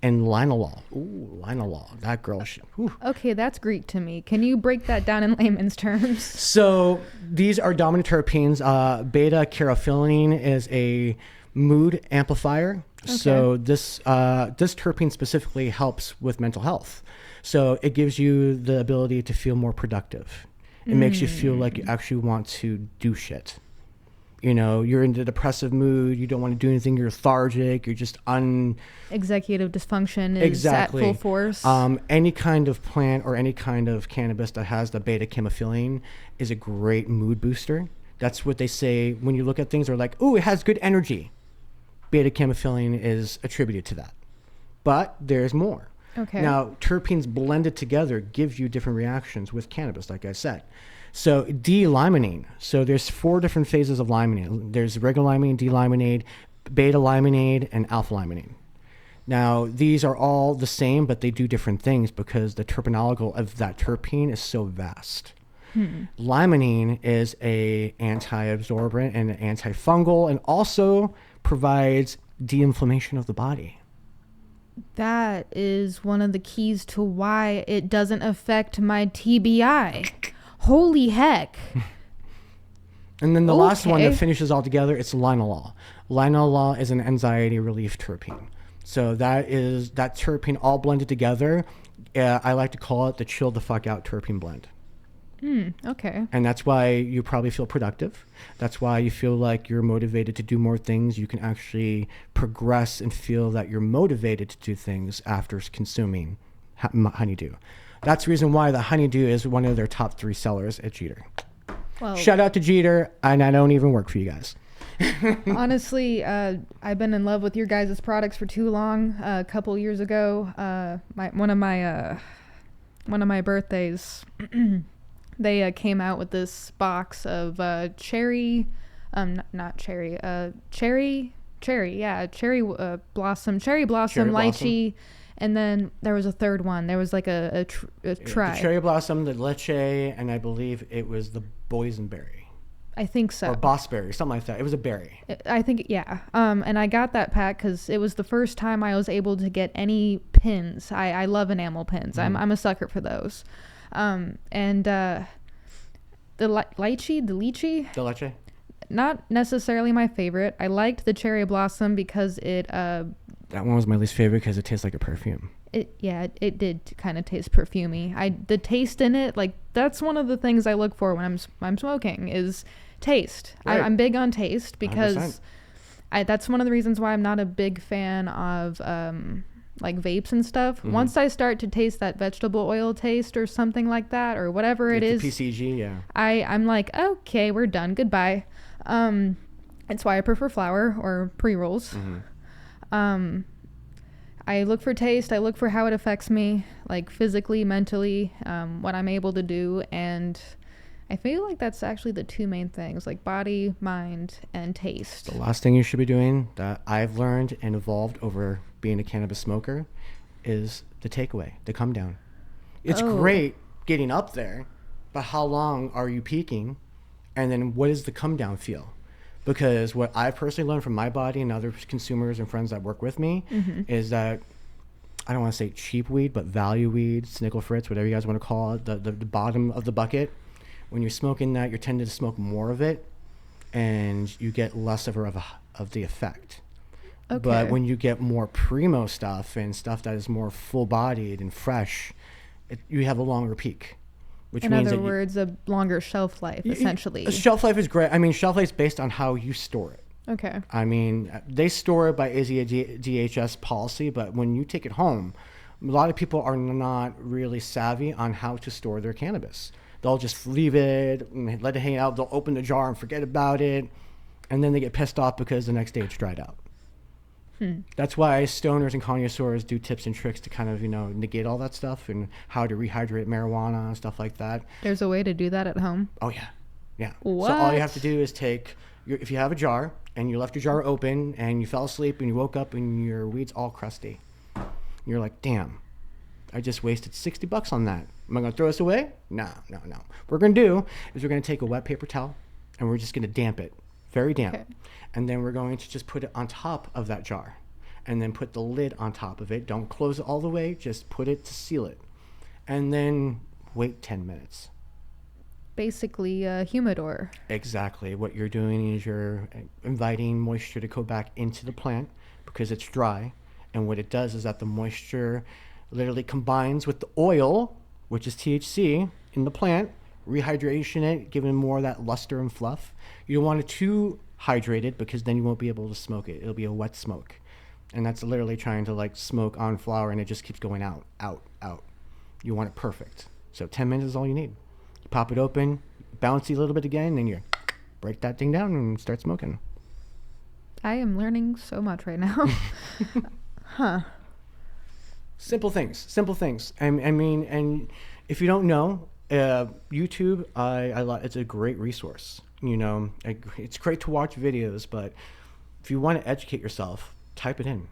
And linalool. Ooh, linalool. That girl. Okay, that's Greek to me. Can you break that down in layman's terms? So these are dominant terpenes. Beta carophylline is a mood amplifier. Okay. So this terpene specifically helps with mental health. So it gives you the ability to feel more productive. It makes you feel like you actually want to do shit. You know, you're in a depressive mood. You don't want to do anything. You're lethargic. You're just executive dysfunction is at full force. Any kind of plant or any kind of cannabis that has the beta camophylline is a great mood booster. That's what they say when you look at things. They're like, "Ooh, it has good energy." Beta camophylline is attributed to that, but there's more. Okay. Now, terpenes blended together gives you different reactions with cannabis, like I said. So D-limonene. So there's 4 different phases of limonene. There's regular limonene, D-limonene, beta limonene, and alpha limonene. Now, these are all the same, but they do different things because the terpenology of that terpene is so vast. Limonene is a anti-absorbent and an antifungal, and also provides de-inflammation of the body. That is one of the keys to why it doesn't affect my TBI. Holy heck. And then the last one that finishes all together, it's linalool. Linalool is an anxiety relief terpene. So that is that terpene all blended together. I like to call it the chill the fuck out terpene blend. Okay. And that's why you probably feel productive. That's why you feel like you're motivated to do more things. You can actually progress and feel that you're motivated to do things after consuming honeydew. That's the reason why the honeydew is one of their top 3 sellers at Jeter. Well, shout out to Jeter, and I don't even work for you guys. Honestly, I've been in love with your guys' products for too long. A couple years ago, one of my birthdays, they came out with this box of cherry blossom, lychee. And then there was a third one. There was like a try. The cherry blossom, the leche, and I believe it was the boysenberry. I think so. Or bossberry, something like that. It was a berry. I think, yeah. And I got that pack because it was the first time I was able to get any pins. I love enamel pins. I'm a sucker for those. And the lychee, the leche. The leche? Not necessarily my favorite. I liked the cherry blossom because it... that one was my least favorite because it tastes like a perfume. It did kind of taste perfumey. The taste in it, like that's one of the things I look for when I'm smoking is taste. Right. I'm big on taste because that's one of the reasons why I'm not a big fan of like vapes and stuff. Once I start to taste that vegetable oil taste or something like that or whatever it is, PCG, yeah. I'm like, okay, we're done. Goodbye. It's why I prefer flower or pre-rolls. I look for taste. I look for how it affects me, like physically, mentally, what I'm able to do. And I feel like that's actually the 2 main things, like body, mind, and taste. The last thing you should be doing that I've learned and evolved over being a cannabis smoker is the takeaway, the come down. It's great getting up there, but how long are you peaking? And then what does the come down feel? Because what I personally learned from my body and other consumers and friends that work with me is that, I don't want to say cheap weed, but value weed, snickle fritz, whatever you guys want to call it, the bottom of the bucket, when you're smoking that, you're tending to smoke more of it and you get less of the effect. Okay. But when you get more primo stuff and stuff that is more full-bodied and fresh, you have a longer peak. Which in means other words, a longer shelf life, essentially. Shelf life is great. I mean, shelf life is based on how you store it. Okay. I mean, they store it by DHS policy, but when you take it home, a lot of people are not really savvy on how to store their cannabis. They'll just leave it and let it hang out. They'll open the jar and forget about it. And then they get pissed off because the next day it's dried out. That's why stoners and connoisseurs do tips and tricks to kind of, negate all that stuff and how to rehydrate marijuana and stuff like that. There's a way to do that at home? Oh, yeah. Yeah. What? So all you have to do is if you have a jar and you left your jar open and you fell asleep and you woke up and your weed's all crusty. You're like, damn, I just wasted $60 on that. Am I going to throw this away? No. What we're going to do is we're going to take a wet paper towel and we're just going to damp it. Very damp. Okay. And then we're going to just put it on top of that jar and then put the lid on top of it. Don't close it all the way. Just put it to seal it. And then wait 10 minutes. Basically a humidor. Exactly. What you're doing is you're inviting moisture to go back into the plant because it's dry. And what it does is that the moisture literally combines with the oil, which is THC, in the plant, rehydration it, giving more of that luster and fluff. You don't want it too hydrated because then you won't be able to smoke it. It'll be a wet smoke. And that's literally trying to like smoke on flower and it just keeps going out. You want it perfect. So 10 minutes is all you need. You pop it open, bounce it a little bit again, and then you break that thing down and start smoking. I am learning so much right now. Huh. Simple things. I mean, and if you don't know, YouTube, it's a great resource. It's great to watch videos, but if you want to educate yourself, type it in.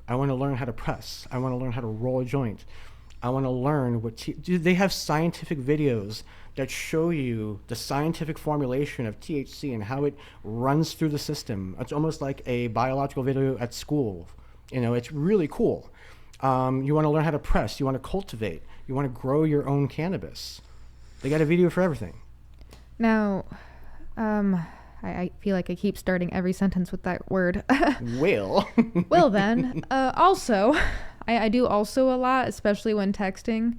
I want to learn how to press. I want to learn how to roll a joint. I want to learn they have scientific videos that show you the scientific formulation of THC and how it runs through the system. It's almost like a biological video at school. It's really cool. You want to learn how to press. You want to cultivate. You want to grow your own cannabis. They got a video for everything. Now, I feel like I keep starting every sentence with that word. Well. Well then, also, I do also a lot, especially when texting.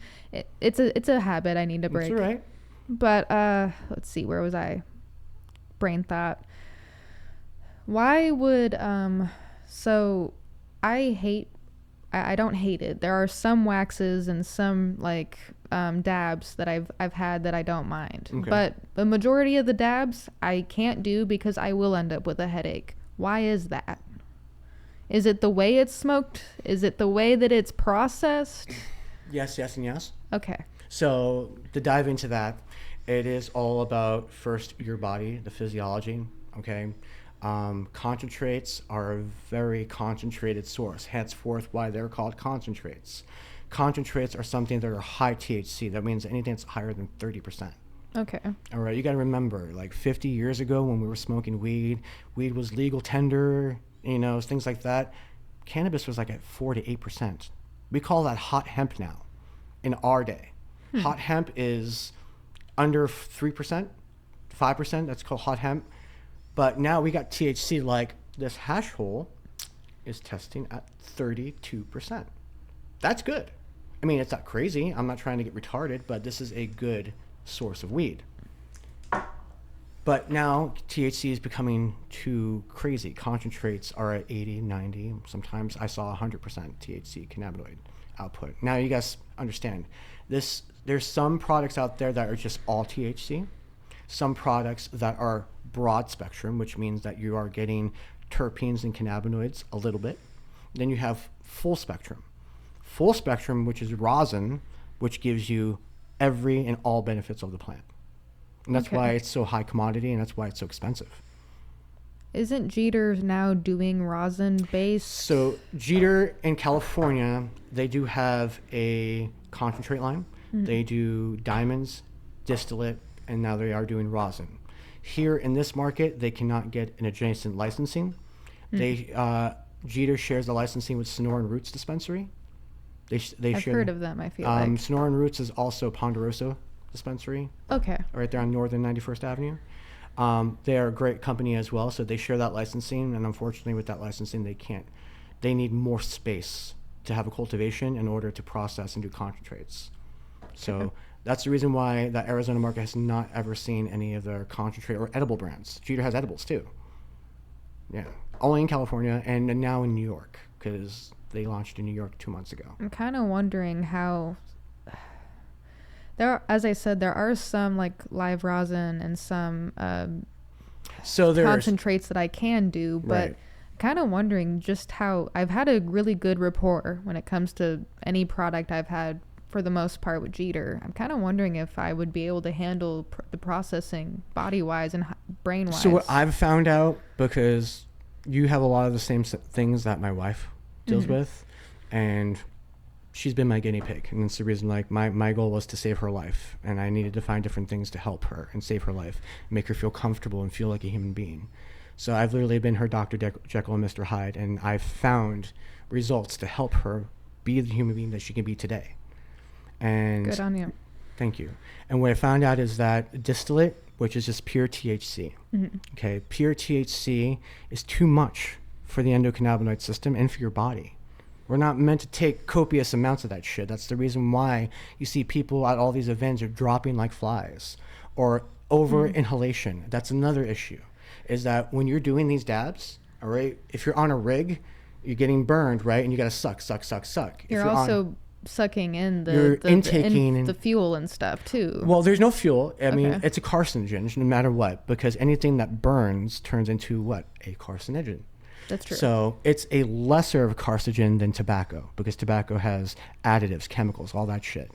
It's a habit I need to break. That's all right. But let's see, where was I? Brain thought. Why would so I don't hate it. There are some waxes and some like dabs that I've had that I don't mind. Okay. But the majority of the dabs I can't do because I will end up with a headache. Why is that? Is it the way it's smoked? Is it the way that it's processed? Yes, and yes. Okay. So to dive into that, it is all about first your body, the physiology, okay? Concentrates are a very concentrated source, henceforth why they're called concentrates. Concentrates are something that are high THC. That means anything that's higher than 30%. Okay. All right, you got to remember, like 50 years ago when we were smoking weed was legal tender, things like that. Cannabis was like at 4 to 8%. We call that hot hemp now in our day. Hot hemp is under 3%, 5%. That's called hot hemp. But now we got THC, like this hash hole is testing at 32%. That's good. I mean, it's not crazy. I'm not trying to get retarded, but this is a good source of weed. But now THC is becoming too crazy. Concentrates are at 80, 90. Sometimes I saw 100% THC cannabinoid output. Now you guys understand this. There's some products out there that are just all THC. Some products that are broad spectrum, which means that you are getting terpenes and cannabinoids a little bit. Then you have full spectrum. Full spectrum, which is rosin, which gives you every and all benefits of the plant. And that's why it's so high commodity, and that's why it's so expensive. Isn't Jeter now doing rosin-based? So Jeter in California, they do have a concentrate line. Mm-hmm. They do diamonds, distillate, and now they are doing rosin. Here in this market, they cannot get an adjacent licensing. Mm-hmm. Jeter shares the licensing with Sonoran Roots Dispensary. I've heard of them, I feel like. Sonoran Roots is also Ponderosa Dispensary. Okay. Right there on Northern 91st Avenue. They are a great company as well, so they share that licensing, and unfortunately with that licensing, they need more space to have a cultivation in order to process and do concentrates. So that's the reason why the Arizona market has not ever seen any of their concentrate or edible brands. Jeter has edibles too. Yeah, only in California and now in New York, because they launched in New York 2 months ago. I'm kind of wondering how As I said, there are some like live rosin and some so there's concentrates that I can do, but right. kind of wondering just how I've had a really good rapport when it comes to any product I've had for the most part with Jeter. I'm kind of wondering if I would be able to handle the processing body-wise and brain-wise. So what I've found out, because you have a lot of the same things that my wife deals with, and she's been my guinea pig, and it's the reason, like, my goal was to save her life, and I needed to find different things to help her and save her life, make her feel comfortable and feel like a human being. So I've literally been her Dr. Jekyll and Mr. Hyde, and I've found results to help her be the human being that she can be today. And good on you. Thank you. And what I found out is that distillate, which is just pure THC, okay, pure THC is too much for the endocannabinoid system and for your body. We're not meant to take copious amounts of that shit. That's the reason why you see people at all these events are dropping like flies, or over inhalation. That's another issue, is that when you're doing these dabs, all right, if you're on a rig, you're getting burned, right? And you got to suck. You're also sucking in the fuel and stuff too. Well, there's no fuel. I mean, it's a carcinogen no matter what, because anything that burns turns into what? A carcinogen. That's true. So it's a lesser of a carcinogen than tobacco, because tobacco has additives, chemicals, all that shit.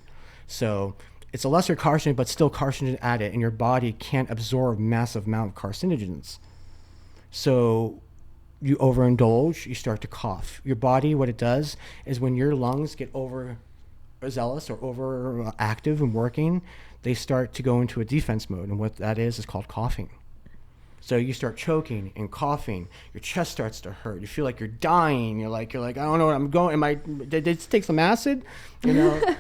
So it's a lesser carcinogen, but still carcinogen added, and your body can't absorb massive amount of carcinogens. So you overindulge, you start to cough. Your body, what it does is when your lungs get overzealous or overactive and working, they start to go into a defense mode, and what that is called coughing. So you start choking and coughing. Your chest starts to hurt. You feel like you're dying. You're like, I don't know where I'm going. Did I take some acid? You know?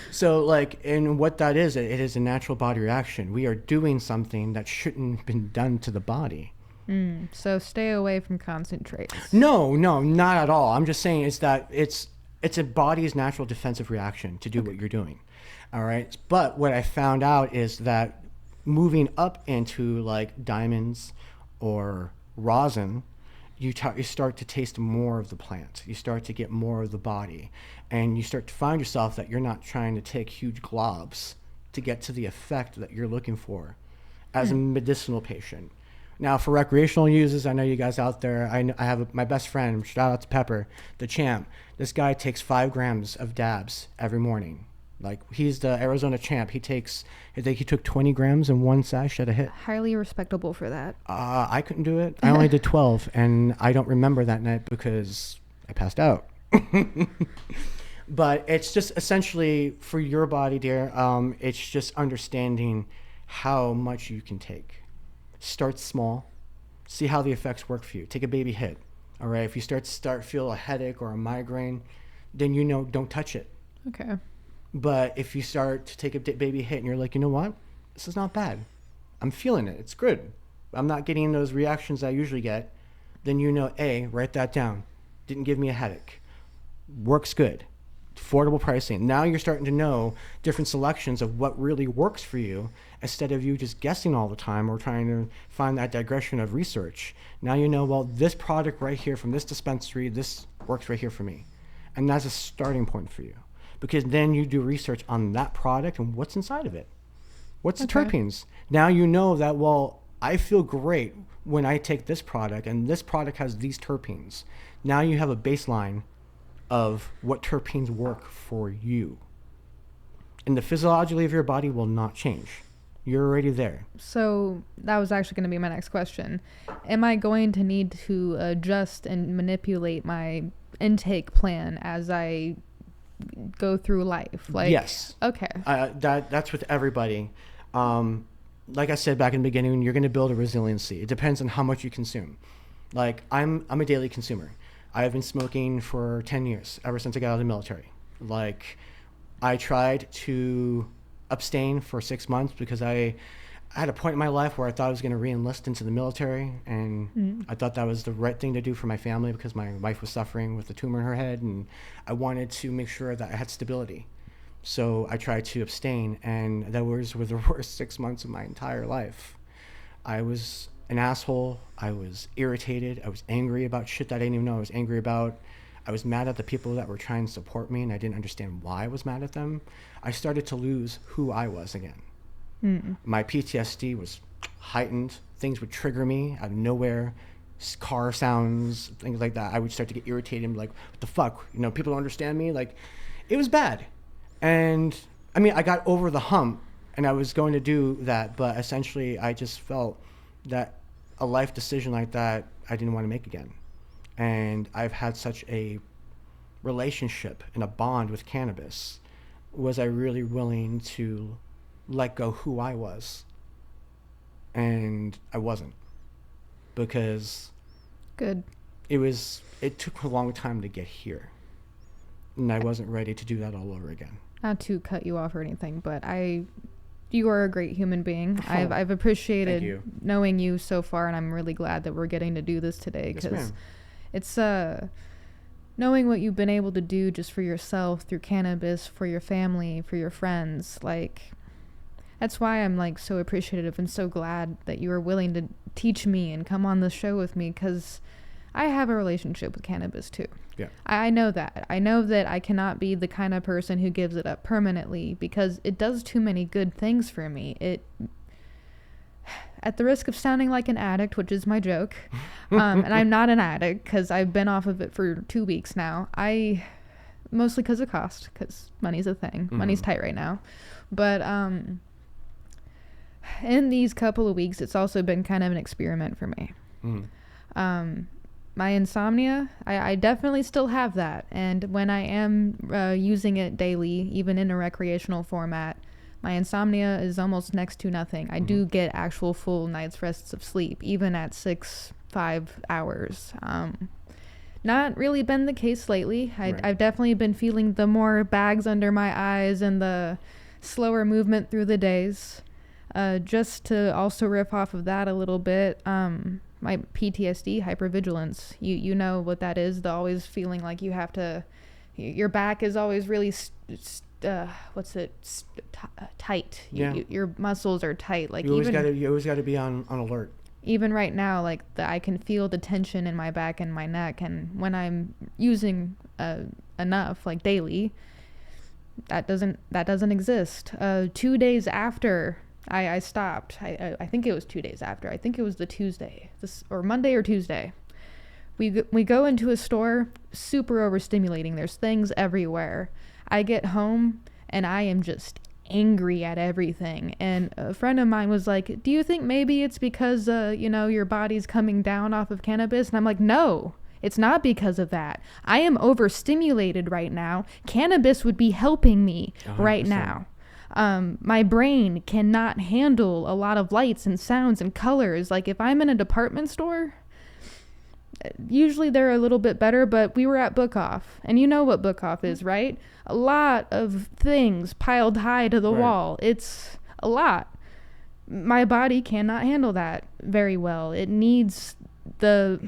So like, and what that is, it is a natural body reaction. We are doing something that shouldn't have been done to the body. So stay away from concentrates. No, not at all. I'm just saying is that it's a body's natural defensive reaction to do what you're doing. All right. But what I found out is that moving up into like diamonds or rosin, you start to taste more of the plant. You start to get more of the body, and you start to find yourself that you're not trying to take huge globs to get to the effect that you're looking for as a medicinal patient. Now, for recreational users, I know you guys out there, I have my best friend, shout out to Pepper, the champ. This guy takes 5 grams of dabs every morning. Like, he's the Arizona champ. I think he took 20 grams in one sash at a hit. Highly respectable for that. I couldn't do it. I only did 12, and I don't remember that night because I passed out. But it's just essentially for your body, dear, it's just understanding how much you can take. Start small. See how the effects work for you. Take a baby hit. All right. If you feel a headache or a migraine, then don't touch it. Okay. But if you start to take a baby hit and you're like, you know what? This is not bad. I'm feeling it. It's good. I'm not getting those reactions I usually get. Then write that down. Didn't give me a headache. Works good. Affordable pricing. Now you're starting to know different selections of what really works for you, instead of you just guessing all the time or trying to find that digression of research. Now well, this product right here from this dispensary, this works right here for me. And that's a starting point for you. Because then you do research on that product and what's inside of it. What's the terpenes? Now you know that, well, I feel great when I take this product, and this product has these terpenes. Now you have a baseline of what terpenes work for you. And the physiology of your body will not change. You're already there. So that was actually going to be my next question. Am I going to need to adjust and manipulate my intake plan as I go through life? Like, yes. Okay. That's with everybody. Like I said back in the beginning, you're going to build a resiliency. It depends on how much you consume. Like, I'm a daily consumer. I have been smoking for 10 years, ever since I got out of the military. Like, I tried to abstain for 6 months because I had a point in my life where I thought I was going to re-enlist into the military, and I thought that was the right thing to do for my family because my wife was suffering with a tumor in her head, and I wanted to make sure that I had stability. So I tried to abstain, and those were the worst 6 months of my entire life. I was an asshole. I was irritated. I was angry about shit that I didn't even know I was angry about. I was mad at the people that were trying to support me, and I didn't understand why I was mad at them. I started to lose who I was again. My PTSD was heightened. Things would trigger me out of nowhere. Car sounds, things like that. I would start to get irritated and be like, what the fuck? You know, people don't understand me. Like, it was bad. And I mean, I got over the hump and I was going to do that, but essentially I just felt that a life decision like that I didn't want to make again. And I've had such a relationship and a bond with cannabis. Was I really willing to let go who I was? And I wasn't, because Good. It took a long time to get here, and I wasn't ready to do that all over again. Not to cut you off or anything, but you are a great human being. I've appreciated knowing you so far, and I'm really glad that we're getting to do this today, because it's knowing what you've been able to do just for yourself through cannabis, for your family, for your friends. Like, that's why I'm like so appreciative and so glad that you were willing to teach me and come on the show with me, because I have a relationship with cannabis too. Yeah. I know that. I know that I cannot be the kind of person who gives it up permanently, because it does too many good things for me. At the risk of sounding like an addict, which is my joke, and I'm not an addict because I've been off of it for 2 weeks now. Mostly because of cost, because money's a thing. Money's tight right now. But in these couple of weeks, it's also been kind of an experiment for me. My insomnia, I definitely still have that. And when I am using it daily, even in a recreational format, my insomnia is almost next to nothing. I do get actual full night's rests of sleep, even at 6-5 hours. Not really been the case lately. I've definitely been feeling the more bags under my eyes and the slower movement through the days. Just to also riff off of that a little bit, my PTSD, hypervigilance, you know what that is, the always feeling like you have to, your back is always really, tight. Yeah. Your muscles are tight. Like, you always got to be on alert. Even right now, like, I can feel the tension in my back and my neck, and when I'm using enough, like daily, that doesn't exist. 2 days after I stopped. I think it was 2 days after. I think it was the Tuesday, or Monday or Tuesday. We go into a store, super overstimulating. There's things everywhere. I get home and I am just angry at everything. And a friend of mine was like, "Do you think maybe it's because your body's coming down off of cannabis?" And I'm like, "No. It's not because of that. I am overstimulated right now. Cannabis would be helping me 100%. Right now. My brain cannot handle a lot of lights and sounds and colors. Like, if I'm in a department store, usually they're a little bit better, but we were at Book Off, and you know what Book Off is, right? A lot of things piled high to the wall. It's a lot. My body cannot handle that very well. It needs the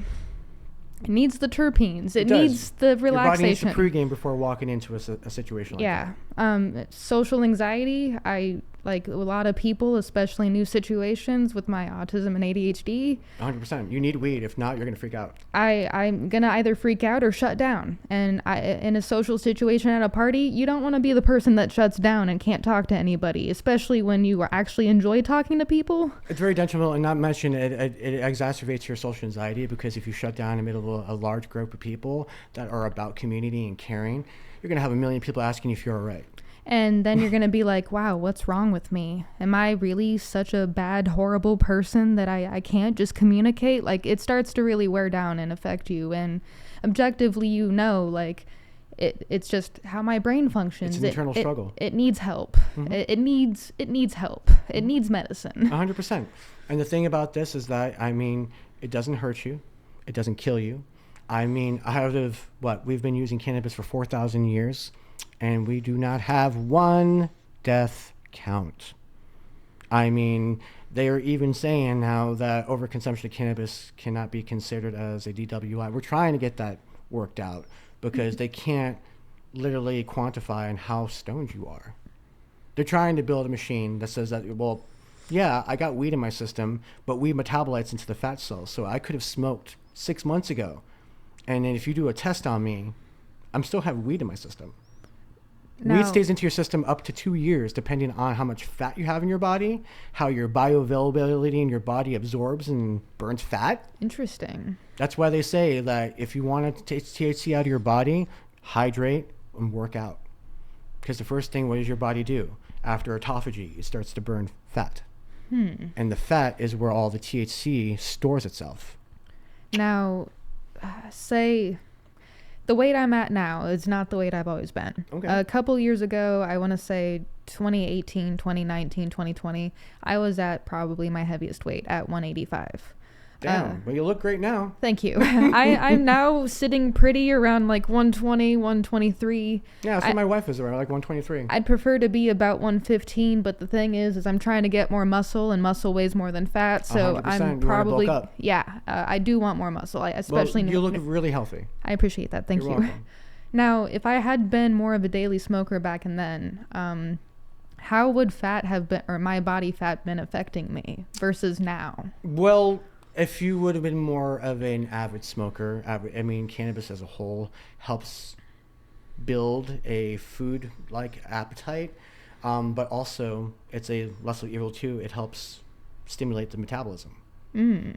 terpenes. It needs the relaxation. Your body needs to pregame before walking into a situation like that. Social anxiety. I like a lot of people, especially new situations with my autism and ADHD. 100%. You need weed. If not, you're going to freak out. I'm going to either freak out or shut down. And in a social situation at a party, you don't want to be the person that shuts down and can't talk to anybody, especially when you actually enjoy talking to people. It's very detrimental, and not mention it exacerbates your social anxiety, because if you shut down in the middle of a large group of people that are about community and caring, you're going to have a million people asking you if you're all right. And then you're going to be like, wow, what's wrong with me? Am I really such a bad, horrible person that I can't just communicate? Like, it starts to really wear down and affect you. And objectively, like, it's just how my brain functions. It's an internal struggle. It needs help. It needs help. It needs medicine. 100%. And the thing about this is that, it doesn't hurt you. It doesn't kill you. Out of we've been using cannabis for 4,000 years. And we do not have one death count. They are even saying now that overconsumption of cannabis cannot be considered as a DWI. We're trying to get that worked out, because they can't literally quantify on how stoned you are. They're trying to build a machine that says that, well, yeah, I got weed in my system, but weed metabolites into the fat cells. So I could have smoked 6 months ago. And then if you do a test on me, I'm still have weed in my system. Now, weed stays into your system up to 2 years, depending on how much fat you have in your body, how your bioavailability in your body absorbs and burns fat. Interesting. That's why they say that if you want to take THC out of your body, hydrate and work out. Because the first thing, what does your body do? After autophagy, it starts to burn fat. And the fat is where all the THC stores itself. Now, say the weight I'm at now is not the weight I've always been. Okay. A couple years ago, I want to say 2018, 2019, 2020, I was at probably my heaviest weight at 185. Damn, well, you look great now. Thank you. I'm now sitting pretty around like 120, 123. Yeah, that's what my wife is around, like 123. I'd prefer to be about 115, but the thing is I'm trying to get more muscle, and muscle weighs more than fat. So 100%. I'm You probably, wanna bulk up. I do want more muscle. Especially you look really healthy. I appreciate that. Thank You're you. welcome. Now, if I had been more of a daily smoker back and then, how would fat have been, or my body fat been affecting me versus now? Well, if you would have been more of an avid smoker, cannabis as a whole helps build a food-like appetite, but also it's a lesser evil too. It helps stimulate the metabolism.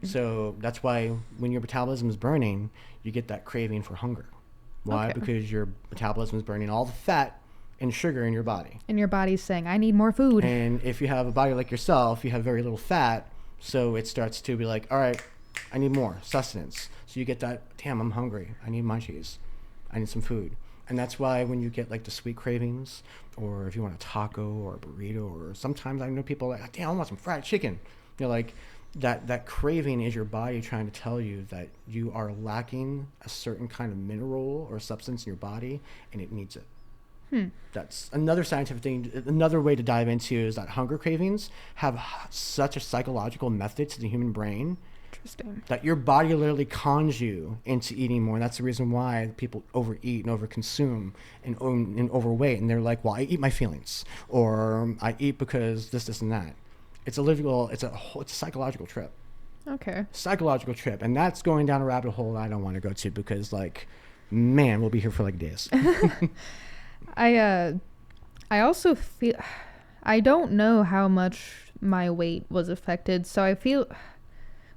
So that's why when your metabolism is burning, you get that craving for hunger. Why? Okay. Because your metabolism is burning all the fat and sugar in your body. And your body's saying, I need more food. And if you have a body like yourself, you have very little fat. So it starts to be like, all right, I need more sustenance. So you get that, damn, I'm hungry. I need munchies. I need some food. And that's why when you get like the sweet cravings, or if you want a taco or a burrito, or sometimes I know people like, damn, I want some fried chicken. Like that craving is your body trying to tell you that you are lacking a certain kind of mineral or substance in your body, and it needs it. That's another scientific thing. Another way to dive into is that hunger cravings have such a psychological method to the human brain. Interesting. That your body literally cons you into eating more. And that's the reason why people overeat and overconsume and overweight. And they're like, well, I eat my feelings, or I eat because this, and that. It's a psychological trip. Okay. Psychological trip. And that's going down a rabbit hole that I don't want to go to because, like, man, we'll be here for like days. I also feel, I don't know how much my weight was affected. So I feel,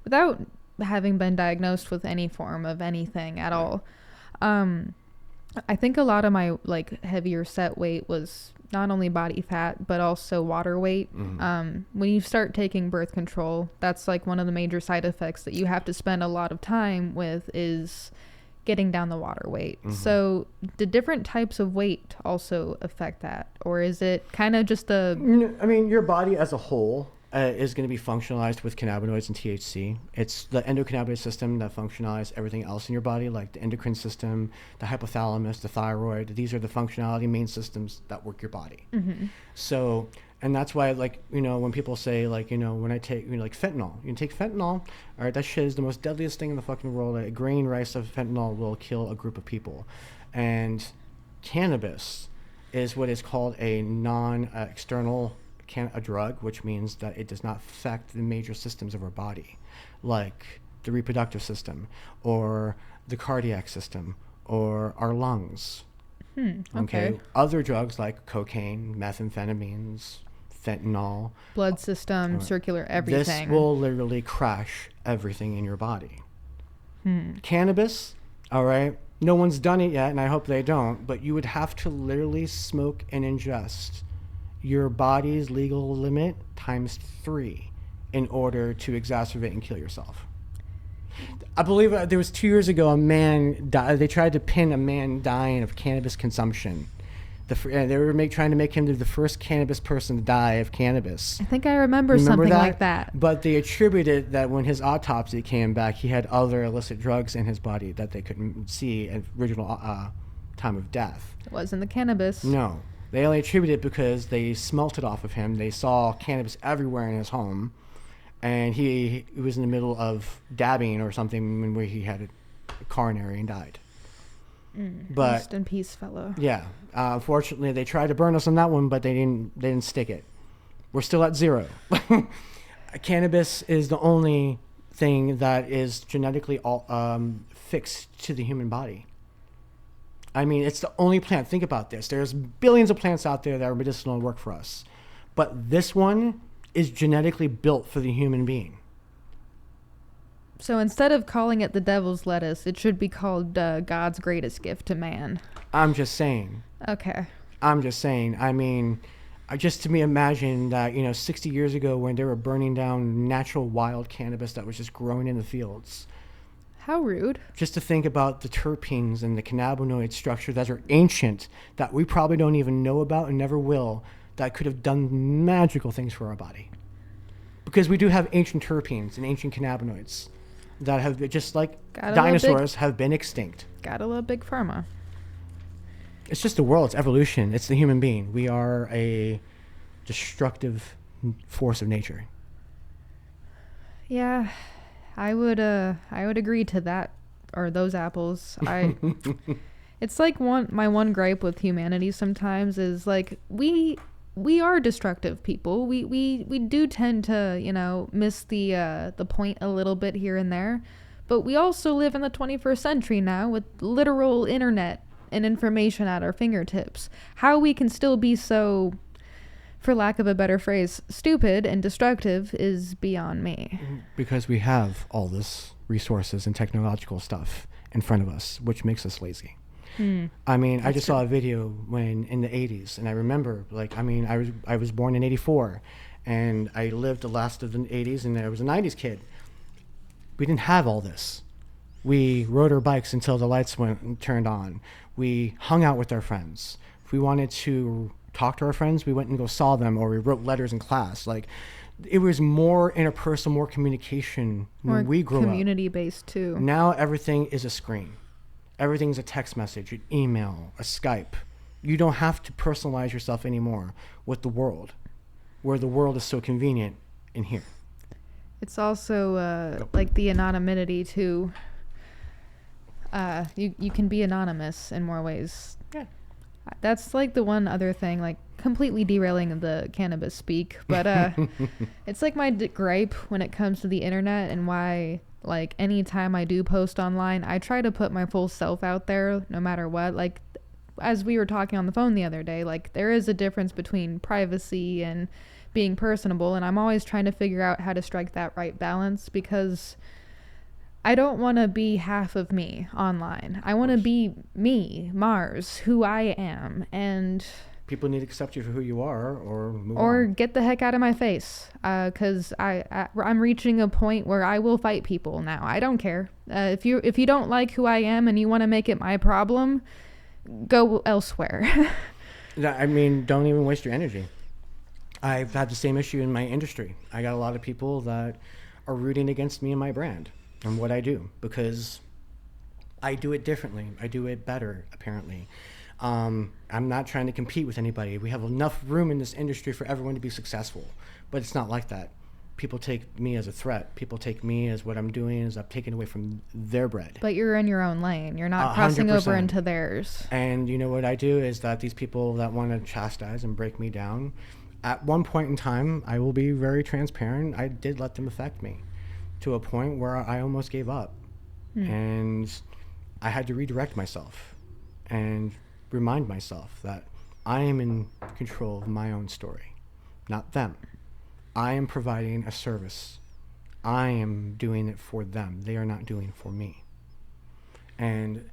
without having been diagnosed with any form of anything at all, I think a lot of my like heavier set weight was not only body fat, but also water weight. When you start taking birth control, that's like one of the major side effects that you have to spend a lot of time with is getting down the water weight. So do different types of weight also affect that? Or is it kind of just your body as a whole is going to be functionalized with cannabinoids and THC. It's the endocannabinoid system that functionalizes everything else in your body, like the endocrine system, the hypothalamus, the thyroid. These are the functionality main systems that work your body. So, and that's why, like, when people say, like, when I take, like fentanyl, you can take fentanyl, all right, that shit is the most deadliest thing in the fucking world. A grain rice of fentanyl will kill a group of people. And cannabis is what is called a non-external a drug, which means that it does not affect the major systems of our body, like the reproductive system or the cardiac system or our lungs. Okay. Other drugs like cocaine, methamphetamines, fentanyl, blood system, circular everything. This will literally crash everything in your body. Cannabis, all right, no one's done it yet, and I hope they don't, but you would have to literally smoke and ingest your body's legal limit times 3 in order to exacerbate and kill yourself. I believe there was 2 years ago, a man died. They tried to pin a man dying of cannabis consumption. They were trying to make him the first cannabis person to die of cannabis. I think I remember something like that. But they attributed that when his autopsy came back, he had other illicit drugs in his body that they couldn't see at original time of death. It wasn't the cannabis. No. They only attributed it because they smelt it off of him. They saw cannabis everywhere in his home. And he was in the middle of dabbing or something where he had a coronary and died. But rest in peace, fellow. Yeah. Unfortunately, they tried to burn us on that one, but they didn't stick it. We're still at 0. Cannabis is the only thing that is genetically fixed to the human body. I mean, it's the only plant. Think about this. There's billions of plants out there that are medicinal and work for us. But this one is genetically built for the human being. So instead of calling it the devil's lettuce, it should be called God's greatest gift to man. I'm just saying. Okay. I'm just saying. I mean, just to me imagine that, 60 years ago when they were burning down natural wild cannabis that was just growing in the fields. How rude. Just to think about the terpenes and the cannabinoid structure that are ancient, that we probably don't even know about and never will, that could have done magical things for our body. Because we do have ancient terpenes and ancient cannabinoids that have, just like dinosaurs, have been extinct. Gotta love Big Pharma. It's just the world. It's evolution. It's the human being. We are a destructive force of nature. Yeah. I would agree to that, or those apples. It's like my one gripe with humanity sometimes is like we are destructive people. We do tend to, miss the point a little bit here and there, but we also live in the 21st century now with literal internet and information at our fingertips. How we can still be so, for lack of a better phrase, stupid and destructive is beyond me. Because we have all this resources and technological stuff in front of us, which makes us lazy. I mean, I just saw a video when in the 80s, and I remember, I was born in 84, and I lived the last of the 80s, and I was a 90s kid. We didn't have all this. We rode our bikes until the lights turned on. We hung out with our friends. If we wanted to talk to our friends, we went and saw them, or we wrote letters in class. Like, it was more interpersonal, more communication when we grew up. Community-based too. Now everything is a screen. Everything's a text message, an email, a Skype. You don't have to personalize yourself anymore with the world, where the world is so convenient in here. It's also like the anonymity too. You can be anonymous in more ways. Yeah. That's like the one other thing, like completely derailing the cannabis speak, but it's like my gripe when it comes to the internet and why, like, anytime I do post online, I try to put my full self out there no matter what. Like, as we were talking on the phone the other day, like, there is a difference between privacy and being personable, and I'm always trying to figure out how to strike that right balance, because I don't want to be half of me online. I want to be me, Mars, who I am, and people need to accept you for who you are, or move or on. Get the heck out of my face, because I'm reaching a point where I will fight people now. I don't care. If you don't like who I am and you want to make it my problem, go elsewhere. I mean, don't even waste your energy. I've had the same issue in my industry. I got a lot of people that are rooting against me and my brand and what I do, because I do it differently. I do it better, apparently. I'm not trying to compete with anybody. We have enough room in this industry for everyone to be successful, but it's not like that. People take me as a threat. People take me as what I'm doing is I'm taking away from their bread. But you're in your own lane. You're not crossing 100%. Over into theirs. And you know what I do is that these people that want to chastise and break me down, at one point in time, I will be very transparent. I did let them affect me to a point where I almost gave up. And I had to redirect myself and remind myself that I am in control of my own story, not them. I am providing a service. I am doing it for them. They are not doing it for me. And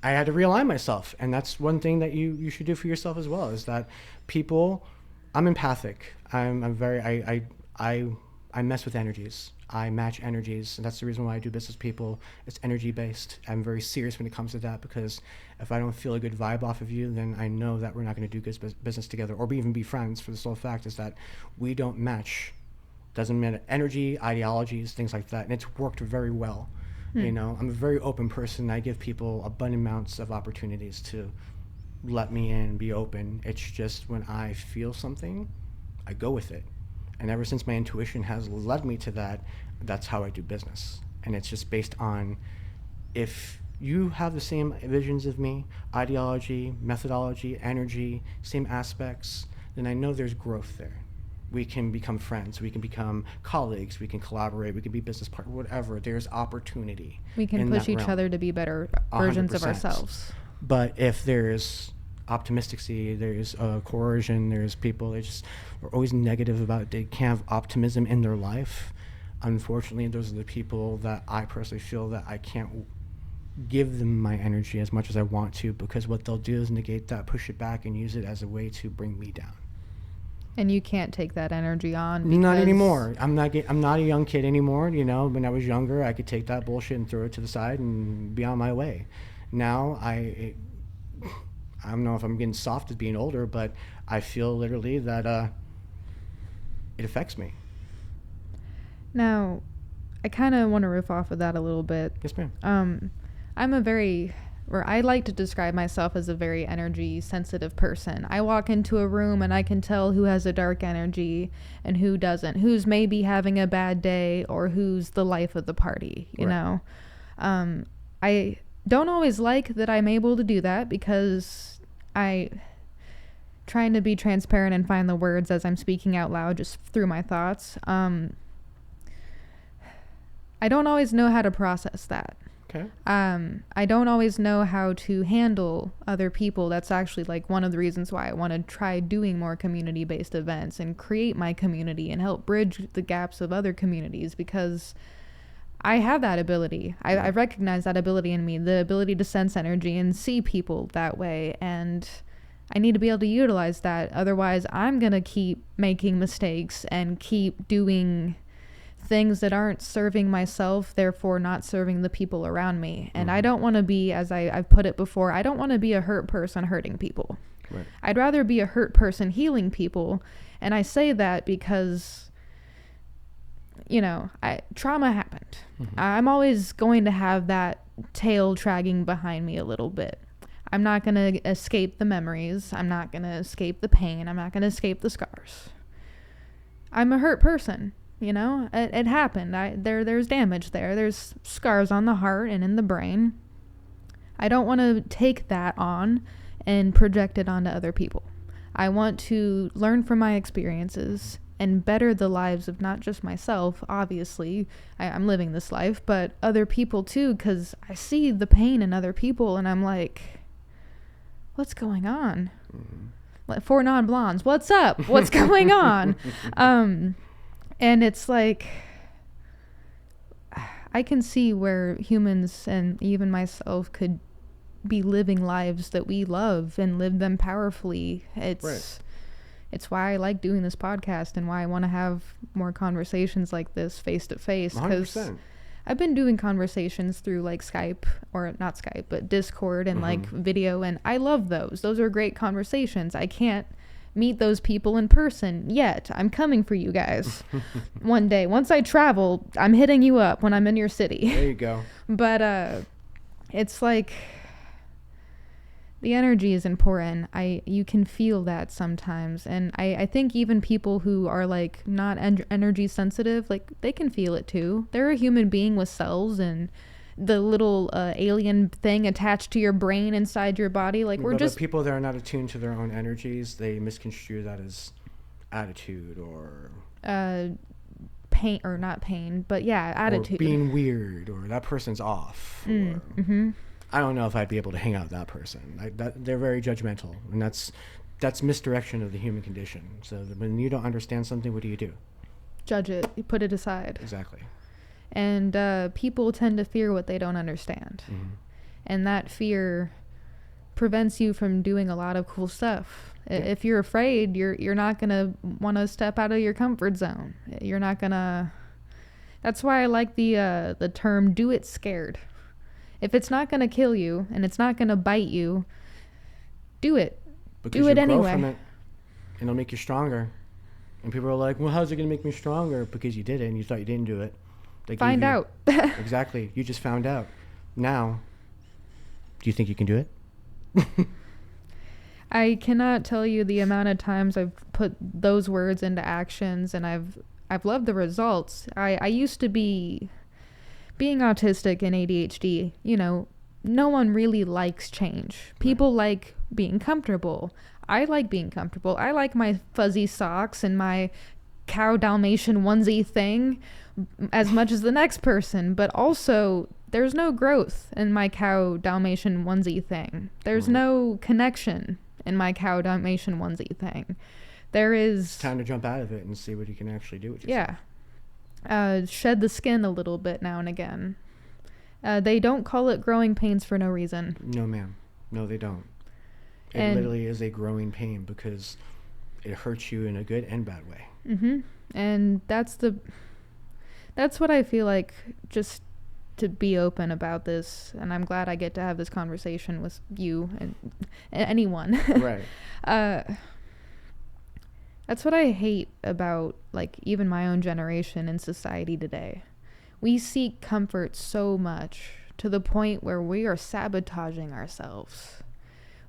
I had to realign myself. And that's one thing that you should do for yourself as well, is that people, I'm empathic. I'm very, I mess with energies. I match energies, and that's the reason why I do business with people. It's energy based. I'm very serious when it comes to that, because if I don't feel a good vibe off of you, then I know that we're not going to do good business together, or even be friends, for the sole fact is that we don't match. Doesn't matter, energy, ideologies, things like that, and it's worked very well. You know, I'm a very open person. I give people abundant amounts of opportunities to let me in, be open. It's just when I feel something, I go with it. And ever since my intuition has led me to that, that's how I do business. And it's just based on, if you have the same visions of me, ideology, methodology, energy, same aspects, then I know there's growth there. We can become friends, we can become colleagues, we can collaborate, we can be business partners, whatever. There's opportunity. We can push each other to be better versions of 100%. ourselves. But if there's optimistic-y, there's coercion, there's people that just are always negative about it. They can't have optimism in their life. Unfortunately, those are the people that I personally feel that I can't give them my energy as much as I want to, because what they'll do is negate that, push it back, and use it as a way to bring me down. And you can't take that energy on. Not anymore. I'm not a young kid anymore. You know, when I was younger, I could take that bullshit and throw it to the side and be on my way. Now, I don't know if I'm getting soft as being older, but I feel literally that it affects me. Now, I kind of want to riff off of that a little bit. Yes, ma'am. I like to describe myself as a very energy sensitive person. I walk into a room and I can tell who has a dark energy and who doesn't, who's maybe having a bad day or who's the life of the party, you know? I don't always like that I'm able to do that, because trying to be transparent and find the words as I'm speaking out loud just through my thoughts. I don't always know how to process that. Okay. I don't always know how to handle other people. That's actually like one of the reasons why I want to try doing more community-based events and create my community and help bridge the gaps of other communities, because I have that ability. I recognize that ability in me, the ability to sense energy and see people that way. And I need to be able to utilize that. Otherwise, I'm going to keep making mistakes and keep doing things that aren't serving myself, therefore not serving the people around me. And I don't want to be, as I've put it before, I don't want to be a hurt person hurting people. Right. I'd rather be a hurt person healing people. And I say that because, you know, trauma happened. I'm always going to have that tail dragging behind me a little bit. I'm not going to escape the memories. I'm not going to escape the pain. I'm not going to escape the scars. I'm a hurt person. You know, it happened. There's damage there. There's scars on the heart and in the brain. I don't want to take that on and project it onto other people. I want to learn from my experiences and better the lives of not just myself, obviously. I'm living this life, but other people too, because I see the pain in other people and I'm like, what's going on? Like, for non-blondes, what's up? What's going on? And it's like, I can see where humans and even myself could be living lives that we love and live them powerfully. It's why I like doing this podcast and why I want to have more conversations like this face to face. Because I've been doing conversations through like Skype, or not Skype, but Discord and like video. And I love those. Those are great conversations. I can't meet those people in person yet. I'm coming for you guys one day. Once I travel, I'm hitting you up when I'm in your city. There you go. But it's like the energy is important. You can feel that sometimes, and I think even people who are like not energy sensitive, like they can feel it too. They're a human being with cells and the little alien thing attached to your brain inside your body. Like we're just people that are not attuned to their own energies. They misconstrue that as attitude or pain, or not pain, but yeah, attitude. Or being weird, or that person's off. Or, I don't know if I'd be able to hang out with that person. They're very judgmental, and that's misdirection of the human condition. So when you don't understand something, what do? Judge it. You put it aside. Exactly. And people tend to fear what they don't understand. And that fear prevents you from doing a lot of cool stuff. If you're afraid, you're not going to want to step out of your comfort zone. You're not going to... That's why I like the term do it scared. If it's not going to kill you and it's not going to bite you, do it. Because do it anyway. Grow from it, and it'll make you stronger. And people are like, well, how's it going to make me stronger? Because you did it and you thought you didn't do it. Find out. Exactly. You just found out. Now, do you think you can do it? I cannot tell you the amount of times I've put those words into actions, and I've loved the results. I used to being autistic and ADHD, you know, no one really likes change. People like being comfortable. I like being comfortable. I like my fuzzy socks and my cow Dalmatian onesie thing as much as the next person, but also there's no growth in my cow Dalmatian onesie thing. There's no connection in my cow Dalmatian onesie thing. There is... It's time to jump out of it and see what you can actually do with yourself. Yeah. Shed the skin a little bit now and again. They don't call it growing pains for no reason. No, ma'am. No, they don't. It literally is a growing pain because it hurts you in a good and bad way. Mm-hmm. And that's what I feel like, just to be open about this. And I'm glad I get to have this conversation with you and anyone. Right. That's what I hate about, like, even my own generation in society today. We seek comfort so much to the point where we are sabotaging ourselves.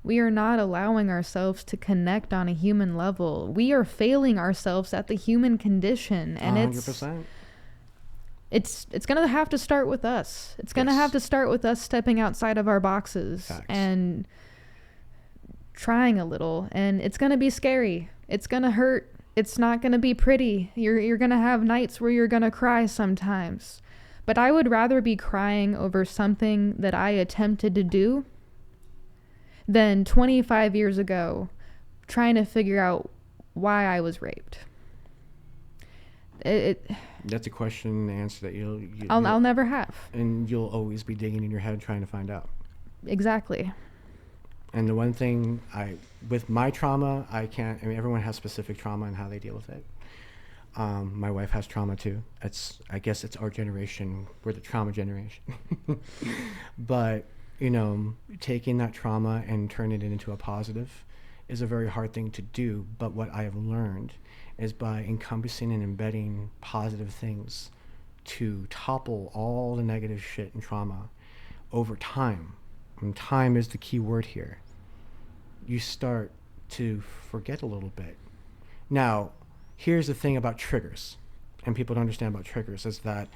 We are not allowing ourselves to connect on a human level. We are failing ourselves at the human condition, and 100%. It's going to have to start with us. It's going to have to start with us stepping outside of our boxes. Facts. And trying a little, and it's going to be scary. It's going to hurt. It's not going to be pretty. You're going to have nights where you're going to cry sometimes. But I would rather be crying over something that I attempted to do than 25 years ago trying to figure out why I was raped. That's a question and answer that I'll never have. And you'll always be digging in your head trying to find out. Exactly. And the one thing with my trauma, everyone has specific trauma and how they deal with it. My wife has trauma too. I guess it's our generation. We're the trauma generation. But, taking that trauma and turning it into a positive is a very hard thing to do. But what I have learned is by encompassing and embedding positive things to topple all the negative shit and trauma over time. And time is the key word here. You start to forget a little bit. Now, here's the thing about triggers, and people don't understand about triggers, is that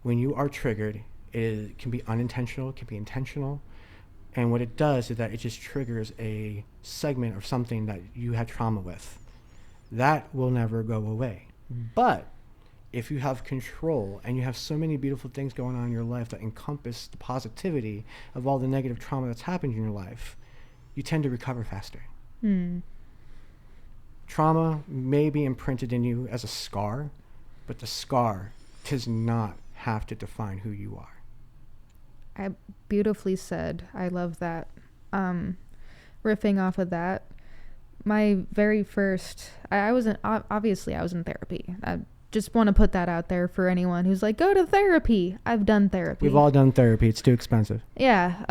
when you are triggered, it can be unintentional, it can be intentional. And what it does is that it just triggers a segment of something that you had trauma with. That will never go away. But if you have control and you have so many beautiful things going on in your life that encompass the positivity of all the negative trauma that's happened in your life, you tend to recover faster. Trauma may be imprinted in you as a scar, but the scar does not have to define who you are. Beautifully said. I love that. Riffing off of that, my very first, I was in therapy. I just want to put that out there for anyone who's like, go to therapy. I've done therapy. We've all done therapy. It's too expensive. Yeah.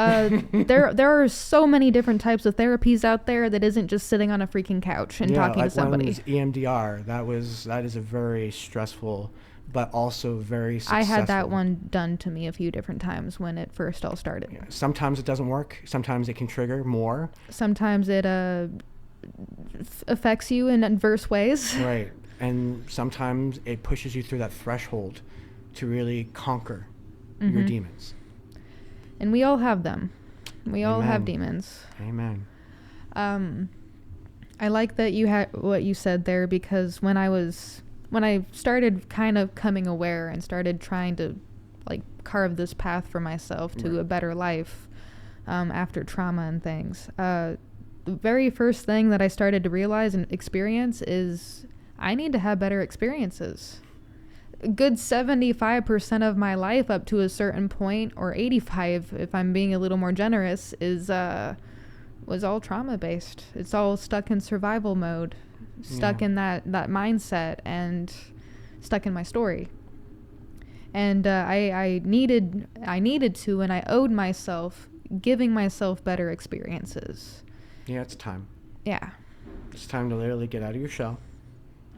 There are so many different types of therapies out there that isn't just sitting on a freaking couch and talking to somebody. One was EMDR. That is a very stressful, but also very successful. I had that one done to me a few different times when it first all started. Yeah. Sometimes it doesn't work. Sometimes it can trigger more. Sometimes it affects you in adverse ways. Right. And sometimes it pushes you through that threshold to really conquer your demons. And we all have them. We Amen. all have demons. Amen. I like that you had what you said there, because when I started kind of coming aware and started trying to like carve this path for myself to a better life after trauma and things, the very first thing that I started to realize and experience is I need to have better experiences. A good 75% of my life up to a certain point, or 85 if I'm being a little more generous, was all trauma based. It's all stuck in survival mode, stuck in that mindset, and stuck in my story. And I needed to, and I owed myself giving myself better experiences. Yeah, it's time. Yeah. It's time to literally get out of your shell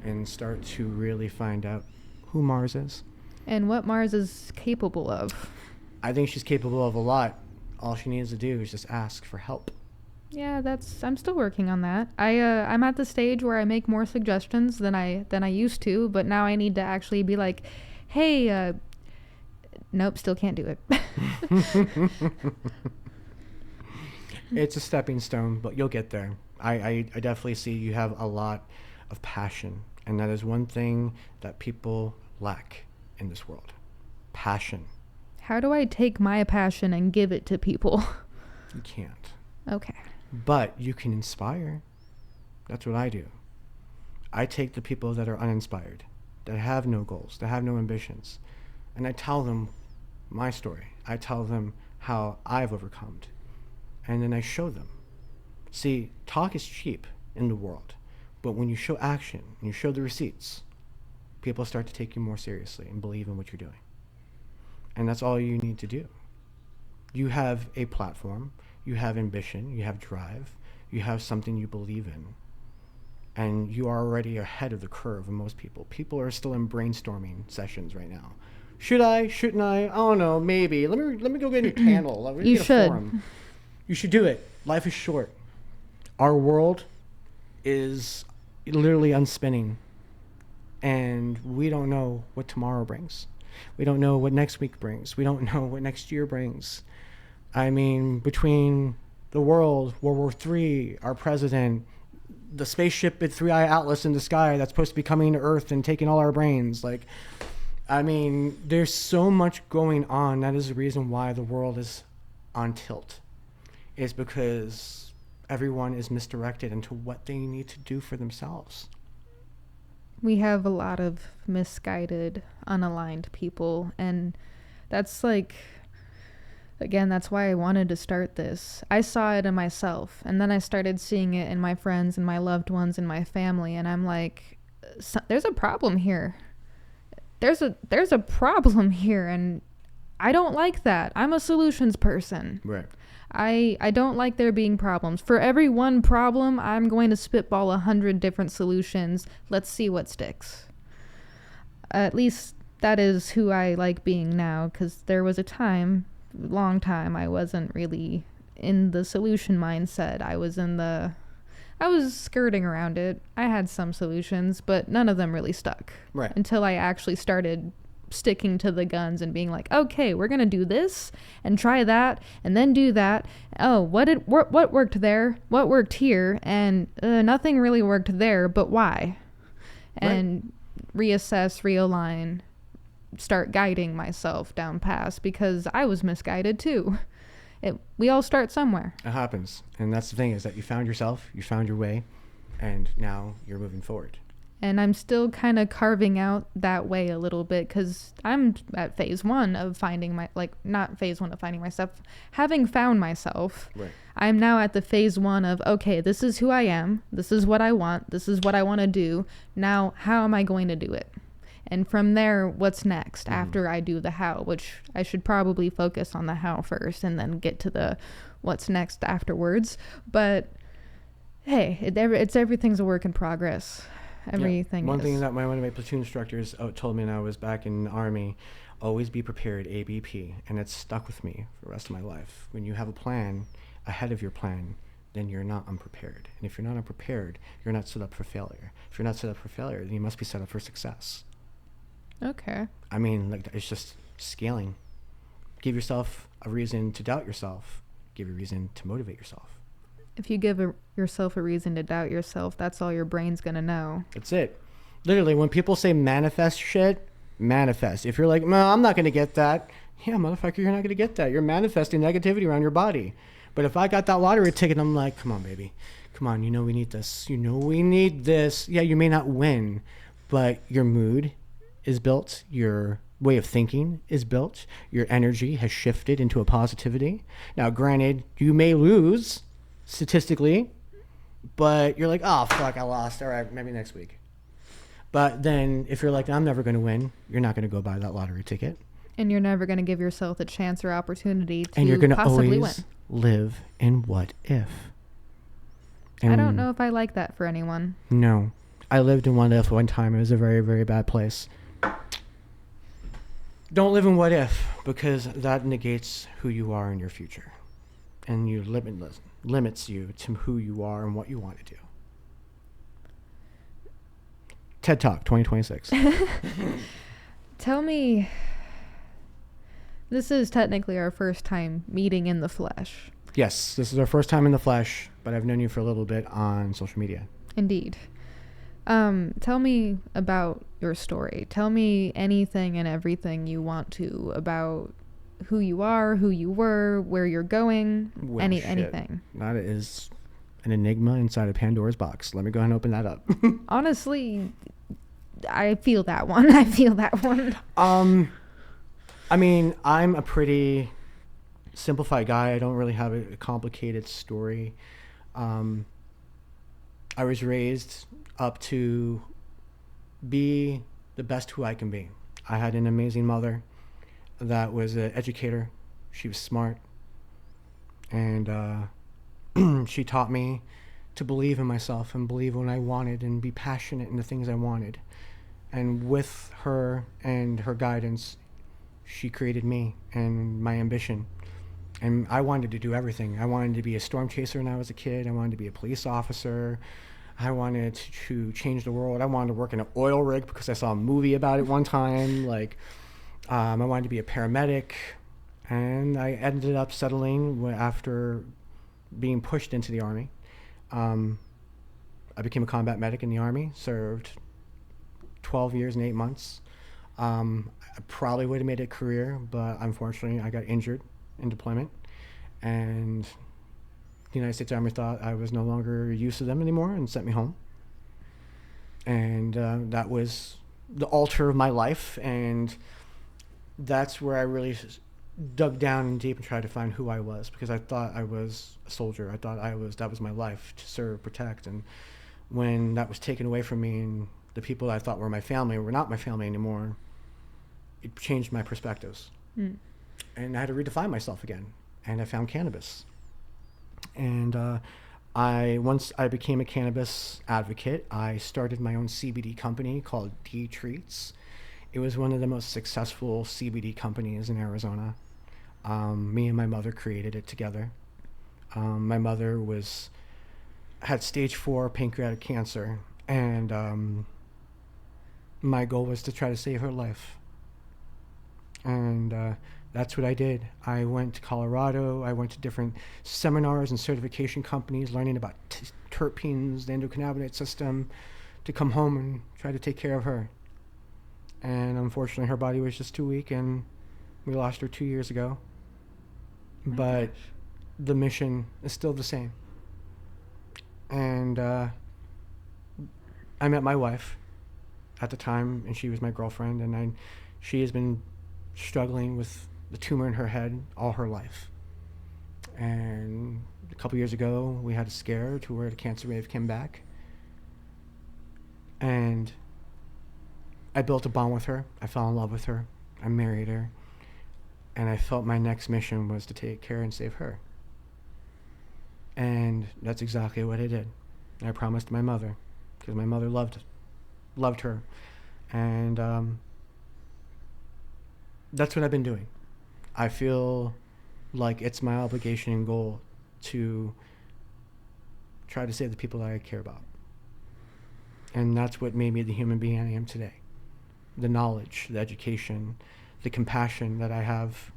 and start to really find out who Mars is. And what Mars is capable of. I think she's capable of a lot. All she needs to do is just ask for help. Yeah, I'm still working on that. I'm at the stage where I make more suggestions than I used to, but now I need to actually be like, hey, nope, still can't do it. It's a stepping stone, but you'll get there. I definitely see you have a lot of passion, and that is one thing that people lack in this world. Passion. How do I take my passion and give it to people? You can't. Okay. But you can inspire. That's what I do. I take the people that are uninspired, that have no goals, that have no ambitions, and I tell them my story. I tell them how I've overcome. And then I show them. See, talk is cheap in the world, but when you show action, and you show the receipts, people start to take you more seriously and believe in what you're doing. And that's all you need to do. You have a platform, you have ambition, you have drive, you have something you believe in, and you are already ahead of the curve of most people. People are still in brainstorming sessions right now. Should I? Shouldn't I? I don't know. Maybe. Let me go get a panel. You should. Forum. You should do it. Life is short. Our world is literally unspinning, and we don't know what tomorrow brings. We don't know what next week brings. We don't know what next year brings. I mean, between the world, World War III, our president, the spaceship at 3i Atlas in the sky that's supposed to be coming to Earth and taking all our brains. Like, I mean, there's so much going on. That is the reason why the world is on tilt. Is because everyone is misdirected into what they need to do for themselves. We have a lot of misguided, unaligned people, and that's like, again, that's why I wanted to start this. I saw it in myself, and then I started seeing it in my friends and my loved ones and my family, and I'm like, there's a problem here. There's a problem here, and I don't like that. I'm a solutions person. Right. I don't like there being problems. For every one problem, I'm going to spitball 100 different solutions. Let's see what sticks. At least that is who I like being now, because there was a time, long time, I wasn't really in the solution mindset. I was skirting around it. I had some solutions, but none of them really stuck. Right. Until I actually started sticking to the guns and being like, okay, we're going to do this and try that and then do that. Oh, what worked there? What worked here? And nothing really worked there, but why? And reassess, realign, start guiding myself down paths, because I was misguided too. We all start somewhere. It happens. And that's the thing, is that you found yourself, you found your way, and now you're moving forward. And I'm still kind of carving out that way a little bit, because I'm at phase one of finding not phase one of finding myself, having found myself. Right. I'm now at the phase one of, okay, this is who I am. This is what I want. This is what I want to do. Now, how am I going to do it? And from there, what's next after I do the how, which I should probably focus on the how first and then get to the what's next afterwards. But hey, everything's a work in progress. Everything. One thing that one of my platoon instructors told me when I was back in the Army, always be prepared, ABP, and it's stuck with me for the rest of my life. When you have a plan ahead of your plan, then you're not unprepared. And if you're not unprepared, you're not set up for failure. If you're not set up for failure, then you must be set up for success. Okay. I mean, it's just scaling. Give yourself a reason to doubt yourself. Give you a reason to motivate yourself. If you give yourself a reason to doubt yourself, that's all your brain's going to know. That's it. Literally, when people say manifest shit, manifest. If you're like, no, I'm not going to get that. Yeah, motherfucker, you're not going to get that. You're manifesting negativity around your body. But if I got that lottery ticket, I'm like, come on, baby. Come on, we need this. We need this. Yeah, you may not win, but your mood is built. Your way of thinking is built. Your energy has shifted into a positivity. Now, granted, you may lose statistically, but you're like, oh fuck, I lost. All right, maybe next week. But then if you're like, I'm never going to win, you're not going to go buy that lottery ticket, and you're never going to give yourself a chance or opportunity to and you're going to possibly always win. Live in what if. And I don't know if I like that for anyone. No, I lived in what if one time. It was a very, very bad place. Don't live in what if, because that negates who you are in your future, and you limits you to who you are and what you want to do. TED Talk 2026. Tell me, this is technically our first time meeting in the flesh. Yes, this is our first time in the flesh, but I've known you for a little bit on social media. Indeed. Tell me about your story. Tell me anything and everything you want to about who you are, who you were, where you're going, Well, anything. That is an enigma inside of Pandora's box. Let me go ahead and open that up. Honestly, I feel that one. I feel that one. I mean, I'm a pretty simplified guy. I don't really have a complicated story. I was raised up to be the best who I can be. I had an amazing mother that was an educator. She was smart. And she taught me to believe in myself and believe what I wanted and be passionate in the things I wanted. And with her and her guidance, she created me and my ambition. And I wanted to do everything. I wanted to be a storm chaser when I was a kid. I wanted to be a police officer. I wanted to change the world. I wanted to work in an oil rig because I saw a movie about it one time. Like, I wanted to be a paramedic. And I ended up settling after being pushed into the Army. I became a combat medic in the Army, served 12 years and 8 months. I probably would have made a career, but unfortunately I got injured in deployment, and the United States Army thought I was no longer use to them anymore and sent me home. And that was the altar of my life, and that's where I really dug down and deep and tried to find who I was, because I thought I was a soldier. I thought that was my life, to serve, protect. And when that was taken away from me and the people I thought were my family were not my family anymore, it changed my perspectives. And I had to redefine myself again, and I found cannabis. And once I became a cannabis advocate, I started my own CBD company called D Treats. It was one of the most successful CBD companies in Arizona. Me and my mother created it together. My mother had stage 4 pancreatic cancer, and my goal was to try to save her life. And that's what I did. I went to Colorado. I went to different seminars and certification companies, learning about terpenes, the endocannabinoid system, to come home and try to take care of her. And unfortunately, her body was just too weak, and we lost her 2 years ago. But the mission is still the same. And I met my wife at the time, and she was my girlfriend, and she has been struggling with the tumor in her head all her life. And a couple years ago, we had a scare to where the cancer wave came back. And I built a bond with her. I fell in love with her. I married her. And I felt my next mission was to take care and save her. And that's exactly what I did. I promised my mother, because my mother loved her. And that's what I've been doing. I feel like it's my obligation and goal to try to save the people that I care about. And that's what made me the human being I am today. The knowledge, the education, the compassion that I have.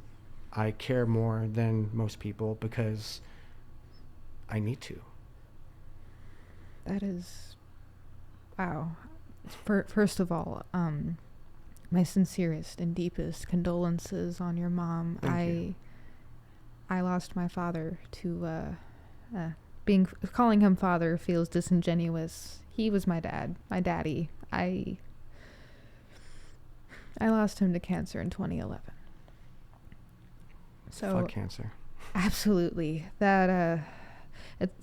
I care more than most people because I need to. That is, wow. First of all, my sincerest and deepest condolences on your mom. Thank you. I lost my father to calling him father feels disingenuous. He was my daddy. I lost him to cancer in 2011. So fuck cancer. Absolutely.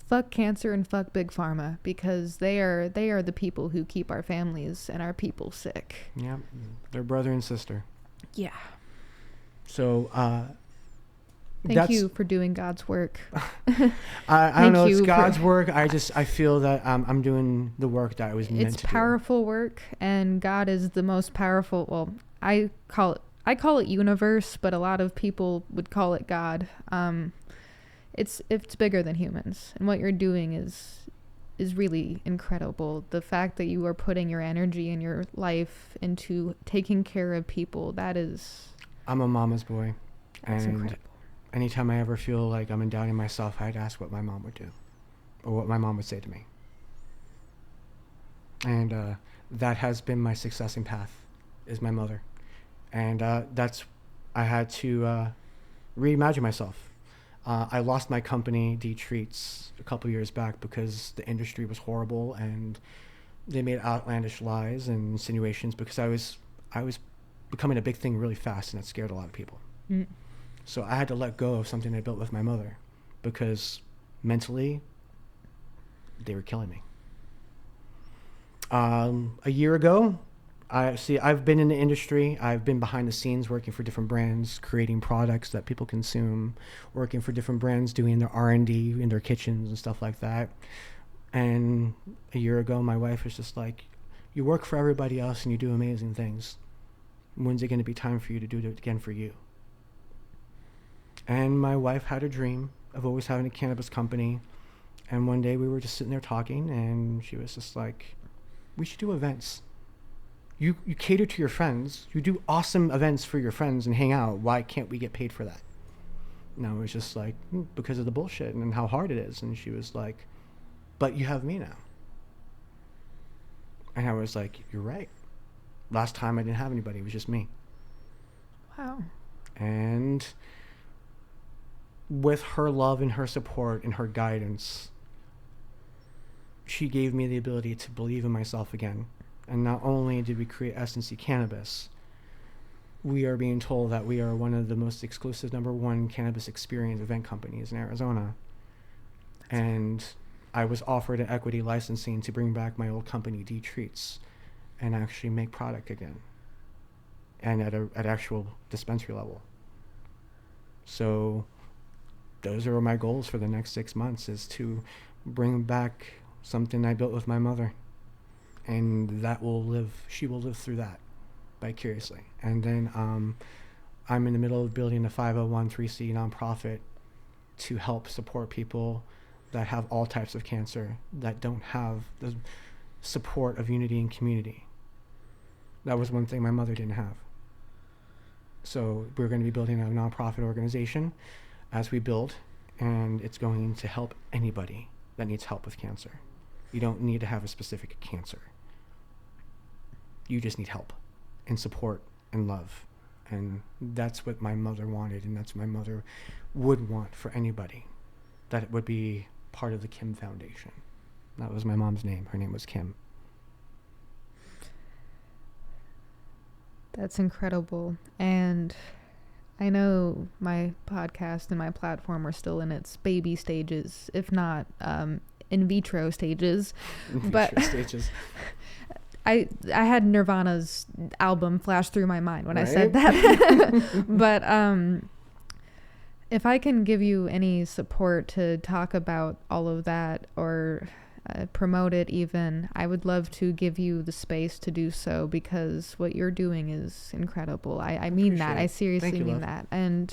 Fuck cancer and fuck big pharma, because they are the people who keep our families and our people sick. Yeah, they're brother and sister. Yeah. So Thank you for doing God's work. I don't know, it's God's work. I feel that I'm doing the work that I was meant to do. It's powerful work, and God is the most powerful. Well, I call it universe, but a lot of people would call it God. It's bigger than humans, and what you're doing is really incredible. The fact that you are putting your energy and your life into taking care of people, that is... I'm a mama's boy. That's and incredible. Anytime I ever feel like I'm doubting myself, I'd ask what my mom would do, or what my mom would say to me. And that has been my success and path, is my mother. And I had to reimagine myself. I lost my company, D Treats, a couple years back because the industry was horrible and they made outlandish lies and insinuations because I was becoming a big thing really fast, and it scared a lot of people. Mm. So I had to let go of something I built with my mother because mentally they were killing me. A year ago, I've been in the industry. I've been behind the scenes working for different brands, creating products that people consume, working for different brands, doing their R&D in their kitchens and stuff like that. And a year ago, my wife was just like, you work for everybody else and you do amazing things. When's it going to be time for you to do it again for you? And my wife had a dream of always having a cannabis company. And one day we were just sitting there talking, and she was just like, we should do events. You cater to your friends. You do awesome events for your friends and hang out. Why can't we get paid for that? And I was just like, because of the bullshit and how hard it is. And she was like, but you have me now. And I was like, you're right. Last time I didn't have anybody. It was just me. Wow. And with her love and her support and her guidance, she gave me the ability to believe in myself again. And not only did we create SC Cannabis, we are being told that we are one of the most exclusive #1 cannabis experience event companies in Arizona. And I was offered an equity licensing to bring back my old company, D Treats, and actually make product again, and at actual dispensary level. So those are my goals for the next 6 months, is to bring back something I built with my mother. And that will live, she will live through that vicariously. And then I'm in the middle of building a 501(c) nonprofit to help support people that have all types of cancer that don't have the support of unity and community. That was one thing my mother didn't have. So we're going to be building a nonprofit organization as we build, and it's going to help anybody that needs help with cancer. You don't need to have a specific cancer. You just need help and support and love. And that's what my mother wanted, and that's what my mother would want for anybody that would be part of the Kim Foundation. That was my mom's name. Her name was Kim. That's incredible. And I know my podcast and my platform are still in its baby stages, if not in vitro stages. I had Nirvana's album flash through my mind when I said that. But if I can give you any support to talk about all of that or promote it even, I would love to give you the space to do so, because what you're doing is incredible. I mean that. I seriously mean that. And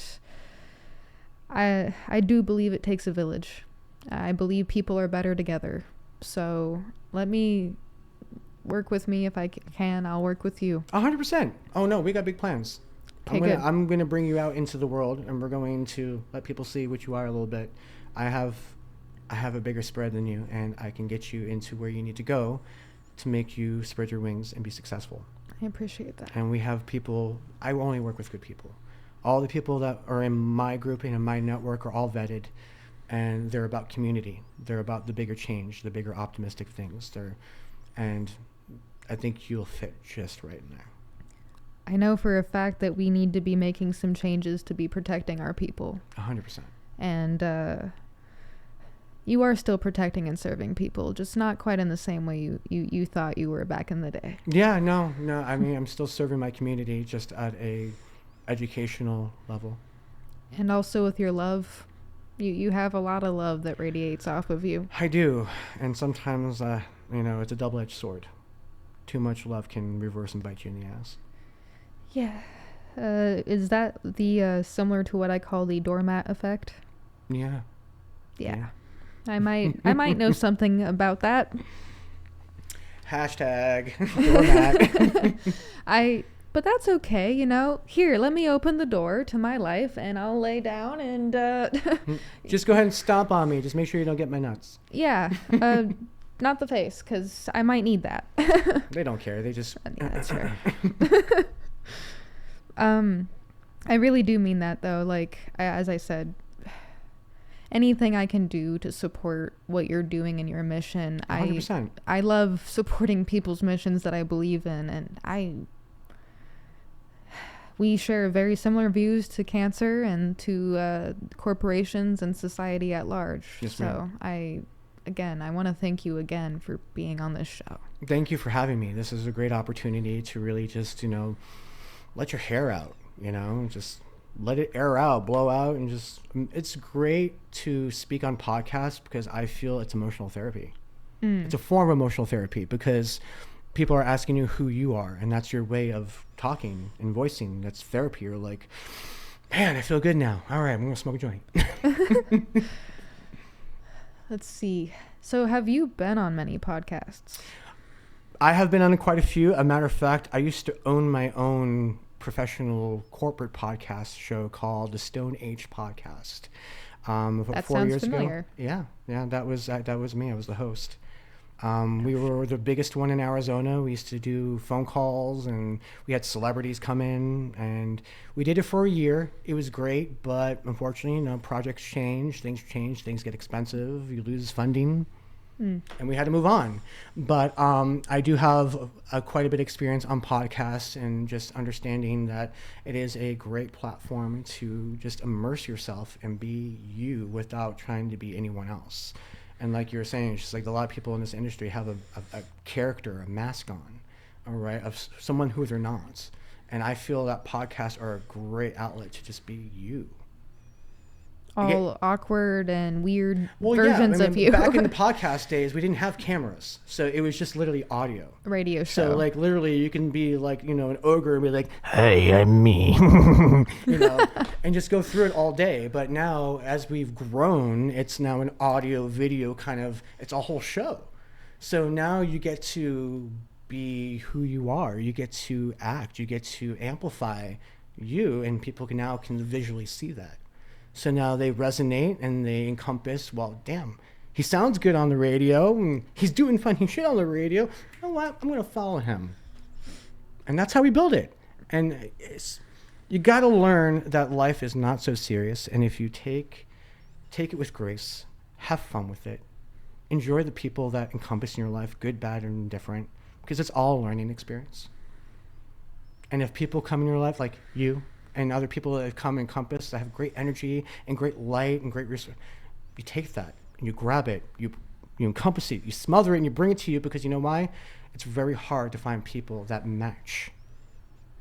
I do believe it takes a village. I believe people are better together. So let me work with me if I can. I'll work with you. 100%. Oh no, we got big plans. Okay, I'm gonna bring you out into the world, and we're going to let people see what you are a little bit. I have a bigger spread than you, and I can get you into where you need to go to make you spread your wings and be successful. I appreciate that. And we have people. I only work with good people. All the people that are in my group and in my network are all vetted, and they're about community. They're about the bigger change, the bigger optimistic things. And I think you'll fit just right in there. I know for a fact that we need to be making some changes to be protecting our people. 100%. And you are still protecting and serving people, just not quite in the same way you thought you were back in the day. Yeah, no. I mean, I'm still serving my community, just at a educational level. And also with your love. You have a lot of love that radiates off of you. I do. And sometimes, it's a double-edged sword. Too much love can reverse and bite you in the ass. Yeah. Is that the similar to what I call the doormat effect? Yeah. I might know something about that. Hashtag doormat. But that's okay, Here, let me open the door to my life, and I'll lay down and... Just go ahead and stomp on me. Just make sure you don't get my nuts. Yeah. Not the face, because I might need that. They don't care. They just... Yeah, that's fair. I really do mean that, though. Like, as I said, anything I can do to support what you're doing in your mission. 100%. I love supporting people's missions that I believe in, and we share very similar views to cancer and to corporations and society at large. Yes, so ma'am. I want to thank you again for being on this show. Thank you for having me. This is a great opportunity to really just, let your hair out, just let it air out, blow out, and just, it's great to speak on podcasts because I feel it's emotional therapy. It's a form of emotional therapy because people are asking you who you are, and that's your way of talking and voicing. That's therapy. You're like, man, I feel good now. All right, I'm going to smoke a joint. Let's see. So have you been on many podcasts? I have been on quite a few. A matter of fact, I used to own my own professional corporate podcast show called the Stone Age Podcast. That 4 sounds years familiar. ago. Yeah, that was me. I was the host. We were the biggest one in Arizona. We used to do phone calls, and we had celebrities come in, and we did it for a year. It was great, but unfortunately, projects change, things get expensive, you lose funding, and we had to move on. But I do have quite a bit of experience on podcasts and just understanding that it is a great platform to just immerse yourself and be you without trying to be anyone else. And like you were saying, it's just like a lot of people in this industry have a character, a mask on, all right, of someone who they're not. And I feel that podcasts are a great outlet to just be you. All awkward and weird versions of you. Back in the podcast days, we didn't have cameras. So it was just literally audio. Radio show. So like literally you can be like, an ogre and be like, hey, I'm me, and just go through it all day. But now as we've grown, it's now an audio video kind of, it's a whole show. So now you get to be who you are. You get to act. You get to amplify you, and people can visually see that. So now they resonate and they encompass, well, damn, he sounds good on the radio and he's doing funny shit on the radio. You know what? I'm going to follow him. And that's how we build it. And you got to learn that life is not so serious. And if you take it with grace, have fun with it, enjoy the people that encompass in your life, good, bad, and indifferent, because it's all a learning experience. And if people come in your life like you, and other people that have come and encompass that have great energy and great light and great resource, you take that and you grab it, you encompass it, you smother it, and you bring it to you, because you know why? It's very hard to find people that match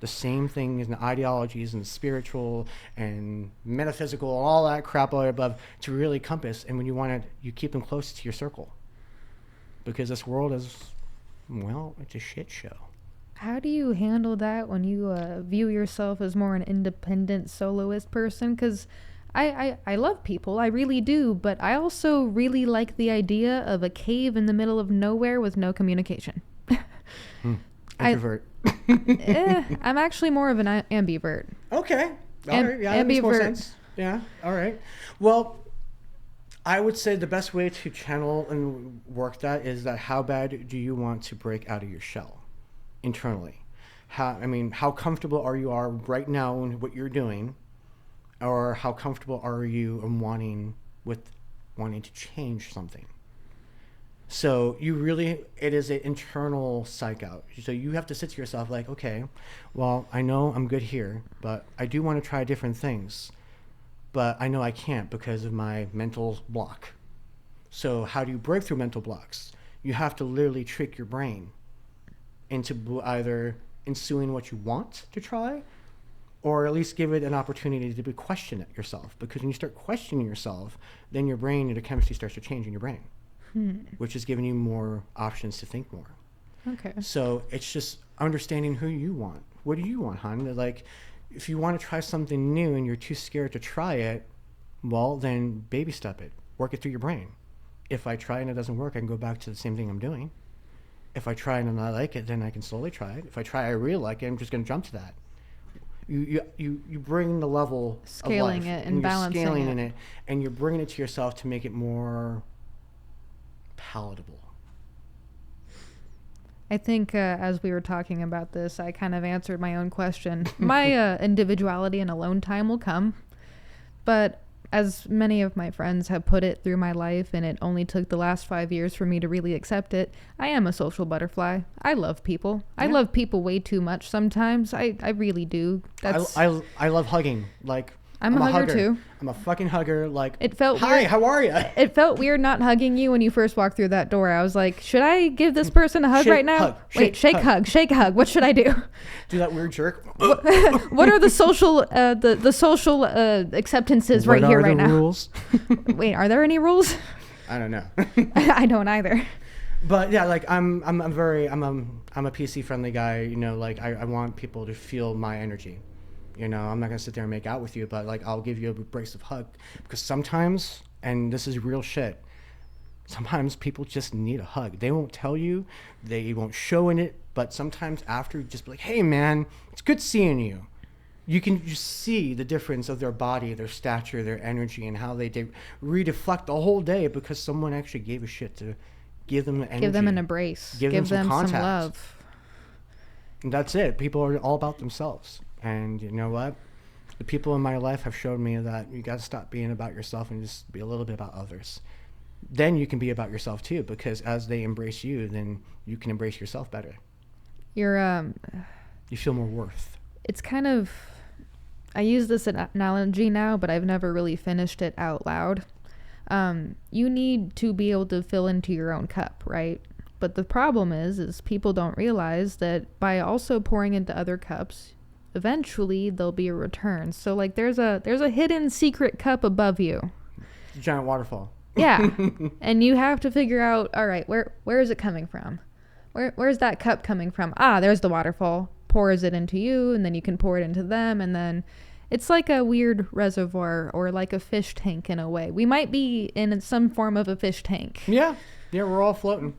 the same thing in the ideologies and spiritual and metaphysical and all that crap all above to really encompass. And when you want it, you keep them close to your circle, because this world is, well, it's a shit show. How do you handle that when you view yourself as more an independent soloist person? Because I love people, I really do, but I also really like the idea of a cave in the middle of nowhere with no communication. Introvert. I'm actually more of an ambivert. Okay. All right. Yeah, that makes more sense. Yeah. All right. Well, I would say the best way to channel and work that is that how bad do you want to break out of your shell? Internally, how comfortable are you right now in what you're doing, or how comfortable are you in wanting to change something? So it is an internal psych out. So you have to sit to yourself like, okay, well, I know I'm good here, but I do want to try different things, but I know I can't because of my mental block. So how do you break through mental blocks? You have to literally trick your brain into either ensuing what you want to try, or at least give it an opportunity to question it yourself. Because when you start questioning yourself, then your brain and the chemistry starts to change in your brain, which is giving you more options to think more. Okay. So it's just understanding who you want. What do you want, hon? Like, if you want to try something new and you're too scared to try it, well, then baby step it. Work it through your brain. If I try and it doesn't work, I can go back to the same thing I'm doing. If I try and I like it, then I can slowly try it. If I try, I really like it, I'm just going to jump to that. You bring the level scaling of life, it and balancing scaling it. in it, and you're bringing it to yourself to make it more palatable. I think as we were talking about this, I kind of answered my own question. My individuality and alone time will come, but as many of my friends have put it through my life, and it only took the last 5 years for me to really accept it, I am a social butterfly. I love people. Yeah. I love people way too much sometimes. I really do. I love hugging. Like, I'm a hugger too. I'm a fucking hugger. Like, it felt hi, weird. How are you? It felt weird not hugging you when you first walked through that door. I was like, should I give this person a hug right now? Hug, Wait, shake, hug. What should I do? Do that weird jerk. What are the social the social acceptances right here, right now? What are the rules? Wait, are there any rules? I don't know. I don't either. But yeah, like I'm a PC friendly guy. You know, like I want people to feel my energy. You know, I'm not going to sit there and make out with you, but like I'll give you a abrasive hug, because sometimes, and this is real shit, sometimes people just need a hug. They won't tell you, they won't show in it, but sometimes after, just be like, hey man, it's good seeing you. You can just see the difference of their body, their stature, their energy, and how they redeflect the whole day because someone actually gave a shit to give them the energy. Give them an embrace. Give them some love. And that's it. People are all about themselves. And you know what? The people in my life have showed me that you got to stop being about yourself and just be a little bit about others. Then you can be about yourself too, because as they embrace you, then you can embrace yourself better. You feel more worth. It's kind of, I use this analogy now, but I've never really finished it out loud. You need to be able to fill into your own cup, right? But the problem is people don't realize that by also pouring into other cups, eventually there'll be a return. So like there's a hidden secret cup above you. Giant waterfall. Yeah. And you have to figure out, all right, where is it coming from? Where's that cup coming from? Ah, there's the waterfall. Pours it into you, and then you can pour it into them, and then it's like a weird reservoir or like a fish tank in a way. We might be in some form of a fish tank. Yeah, we're all floating.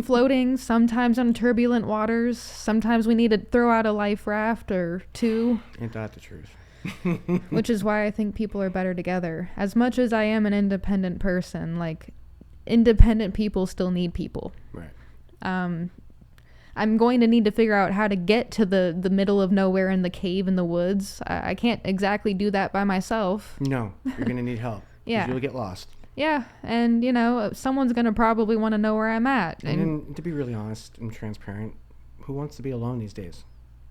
Floating, sometimes on turbulent waters. Sometimes we need to throw out a life raft or two. Ain't that the truth? Which is why I think people are better together. As much as I am an independent person, like, independent people still need people. Right. I'm going to need to figure out how to get to the middle of nowhere in the cave in the woods. I can't exactly do that by myself. No, you're going to need help. Yeah. You'll get lost. Yeah, and, you know, someone's going to probably want to know where I'm at. And to be really honest and transparent, who wants to be alone these days?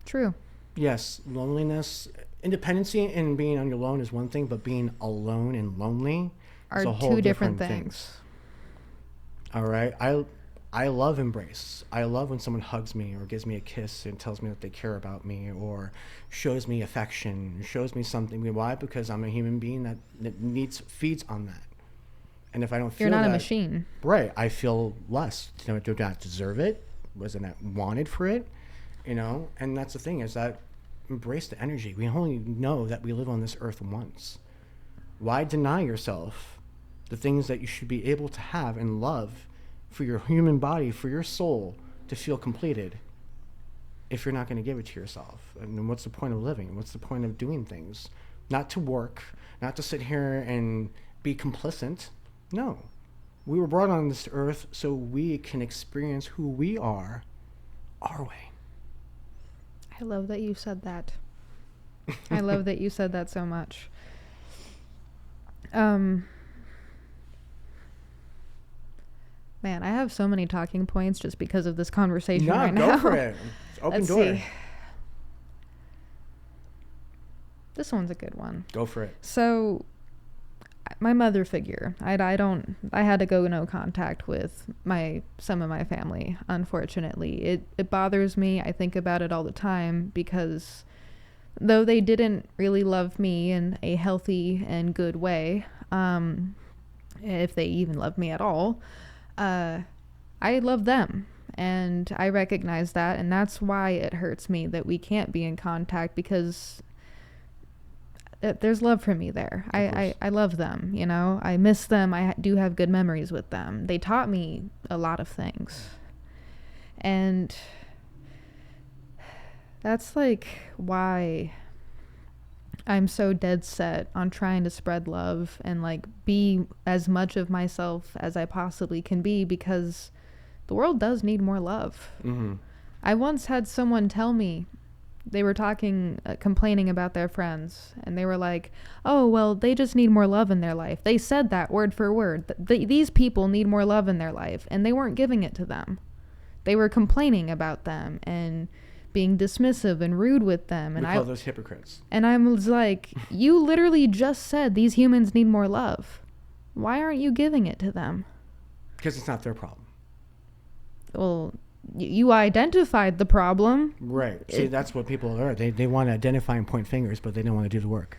True. Yes, loneliness, independency and being on your own is one thing, but being alone and lonely is a whole two different things. All right? I love embrace. I love when someone hugs me or gives me a kiss and tells me that they care about me or shows me affection, shows me something. Why? Because I'm a human being that feeds on that. And if I don't feel You're not that, a machine. Right. I feel less. You know, do not deserve it. Wasn't wanted for it. You know, and that's the thing is that embrace the energy. We only know that we live on this earth once. Why deny yourself the things that you should be able to have and love for your human body, for your soul to feel completed if you're not going to give it to yourself? And then what's the point of living? What's the point of doing things? Not to work, not to sit here and be complicit. No, we were brought on this earth so we can experience who we are our way. I love that you said that. I love that you said that so much. Man, I have so many talking points just because of this conversation right now. Go for it. It's open Let's door. See. This one's a good one. Go for it. So, my mother figure. I had to go no contact with some of my family, unfortunately. It bothers me. I think about it all the time because though they didn't really love me in a healthy and good way, if they even loved me at all, I love them. And I recognize that, and that's why it hurts me that we can't be in contact, because there's love for me there. I love them, you know. I miss them. I do have good memories with them. They taught me a lot of things. And that's like why I'm so dead set on trying to spread love and like be as much of myself as I possibly can be, because the world does need more love. Mm-hmm. I once had someone tell me, they were talking, complaining about their friends, and they were like, oh, well, they just need more love in their life. They said that word for word. These people need more love in their life, and they weren't giving it to them. They were complaining about them and being dismissive and rude with them. And we call those hypocrites. And I was like, you literally just said these humans need more love. Why aren't you giving it to them? Because it's not their problem. Well, you identified the problem. Right. See, that's what people are. They want to identify and point fingers, but they don't want to do the work.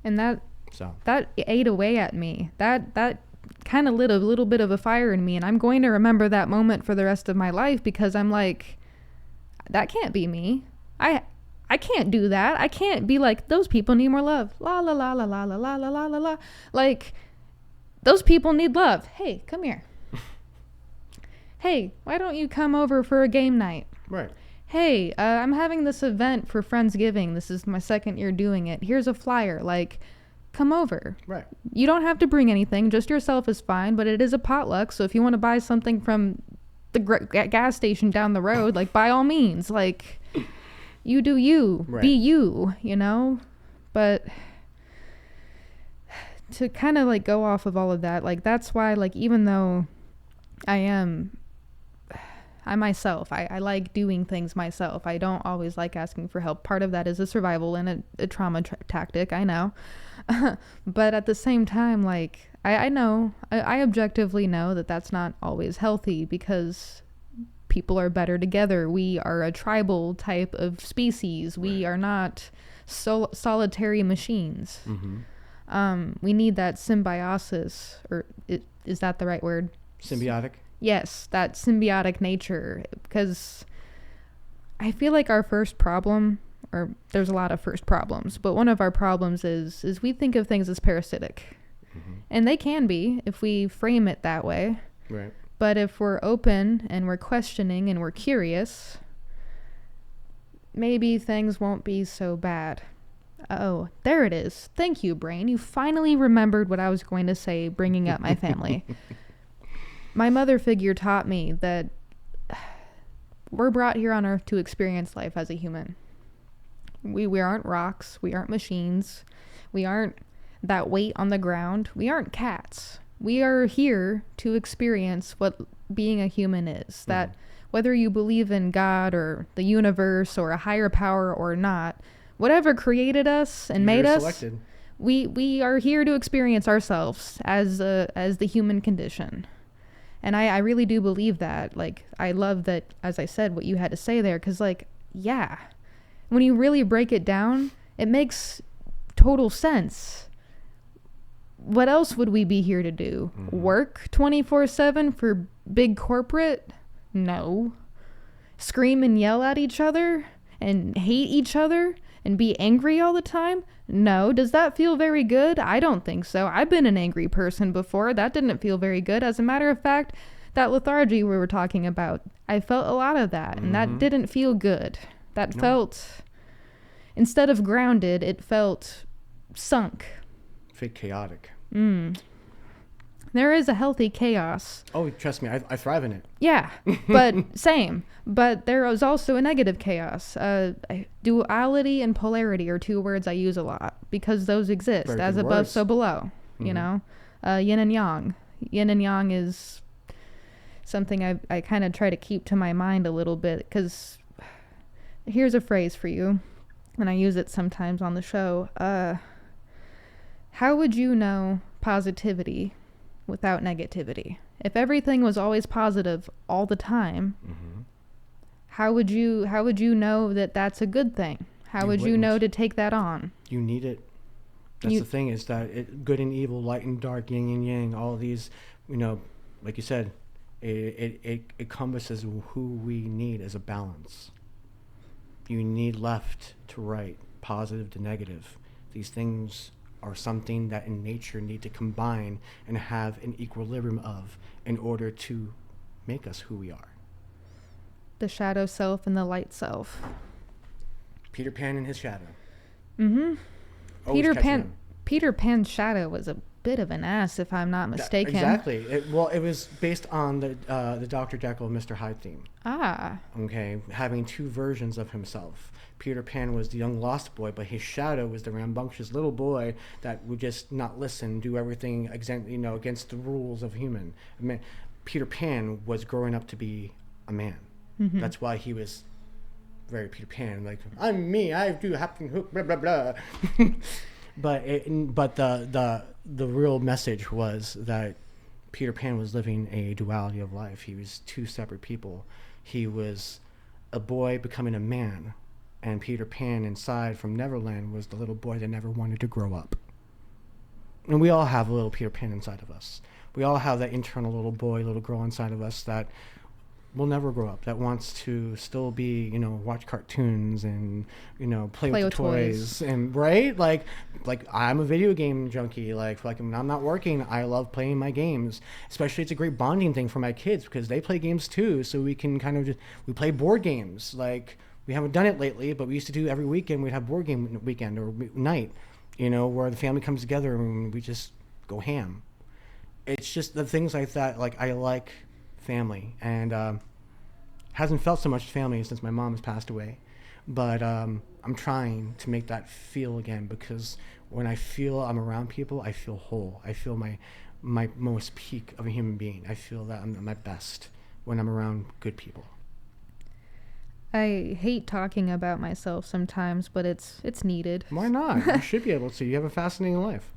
And that ate away at me. That kind of lit a little bit of a fire in me, and I'm going to remember that moment for the rest of my life, because I'm like, that can't be me. I can't do that. I can't be like, those people need more love. La la la la la la la la la la la. Like, those people need love. Hey, come here. Hey, why don't you come over for a game night? Right. Hey, I'm having this event for Friendsgiving. This is my second year doing it. Here's a flyer. Like, come over. Right. You don't have to bring anything. Just yourself is fine, but it is a potluck. So if you want to buy something from the gas station down the road, like, by all means, like, you do you. Right. Be you, you know? But to kind of, like, go off of all of that, like, that's why, like, even though I myself, I like doing things myself. I don't always like asking for help. Part of that is a survival and a trauma tactic, I know. But at the same time, like, I know, I objectively know that that's not always healthy, because people are better together. We are a tribal type of species. Right. We are not solitary machines. Mm-hmm. We need that symbiosis, or is that the right word? Symbiotic? Yes, that symbiotic nature, because I feel like our first problem, or there's a lot of first problems, but one of our problems is we think of things as parasitic. Mm-hmm. And they can be if we frame it that way. Right. But if we're open and we're questioning and we're curious, maybe things won't be so bad. Oh, there it is. Thank you, brain. You finally remembered what I was going to say, bringing up my family. My mother figure taught me that we're brought here on earth to experience life as a human. We aren't rocks. We aren't machines. We aren't that weight on the ground. We aren't cats. We are here to experience what being a human is. That whether you believe in God or the universe or a higher power or not, whatever created us and made us, selected. We are here to experience ourselves as the human condition. And I really do believe that. Like, I love that, as I said, what you had to say there, because, like, yeah, when you really break it down, it makes total sense. What else would we be here to do? Mm-hmm. Work 24/7 for big corporate? No. Scream and yell at each other and hate each other and be angry all the time? No. Does that feel very good? I don't think so. I've been an angry person before. That didn't feel very good. As a matter of fact, that lethargy we were talking about, I felt a lot of that, and that didn't feel good. That felt, instead of grounded, it felt sunk. Fake chaotic. There is a healthy chaos. Oh, trust me, I thrive in it. Yeah, but same. But there is also a negative chaos. Duality and polarity are two words I use a lot, because those exist. Very as above, words. So below. Mm-hmm. You know, yin and yang. Yin and yang is something I kind of try to keep to my mind a little bit, because here's a phrase for you, and I use it sometimes on the show. How would you know positivity without negativity? If everything was always positive all the time, how would you know that that's a good thing? How would you know to take that on? You need it. That's the thing, is that good and evil, light and dark, yin and yang, all these, you know, like you said, it encompasses who we need as a balance. You need left to right, positive to negative. These things are something that in nature need to combine and have an equilibrium of in order to make us who we are. The shadow self and the light self. Peter Pan and his shadow. Peter Pan's shadow was a bit of an ass, if I'm not mistaken. Exactly. It was based on the Dr. Jekyll and Mr. Hyde theme. Ah. Okay, having two versions of himself. Peter Pan was the young lost boy, but his shadow was the rambunctious little boy that would just not listen, do everything against the rules of human. I mean, Peter Pan was growing up to be a man. Mm-hmm. That's why he was very Peter Pan, like, I'm me, I do Captain Hook, blah blah blah. But the real message was that Peter Pan was living a duality of life. He was two separate people. He was a boy becoming a man, and Peter Pan inside from Neverland was the little boy that never wanted to grow up. And we all have a little Peter Pan inside of us. We all have that internal little boy, little girl inside of us that will never grow up, that wants to still be, watch cartoons and, play with the toys. And right? Like I'm a video game junkie. Like when I'm not working, I love playing my games. Especially it's a great bonding thing for my kids because they play games too. So we can we play board games. Like we haven't done it lately, but we used to do every weekend. We'd have board game weekend or night, where the family comes together and we just go ham. It's just the things like that. Like I like family, and hasn't felt so much family since my mom has passed away, but I'm trying to make that feel again, because when I feel I'm around people, I feel whole. I feel my most peak of a human being. I feel that I'm at my best when I'm around good people. I hate talking about myself sometimes, but it's needed. Why not? You should be able to. You have a fascinating life.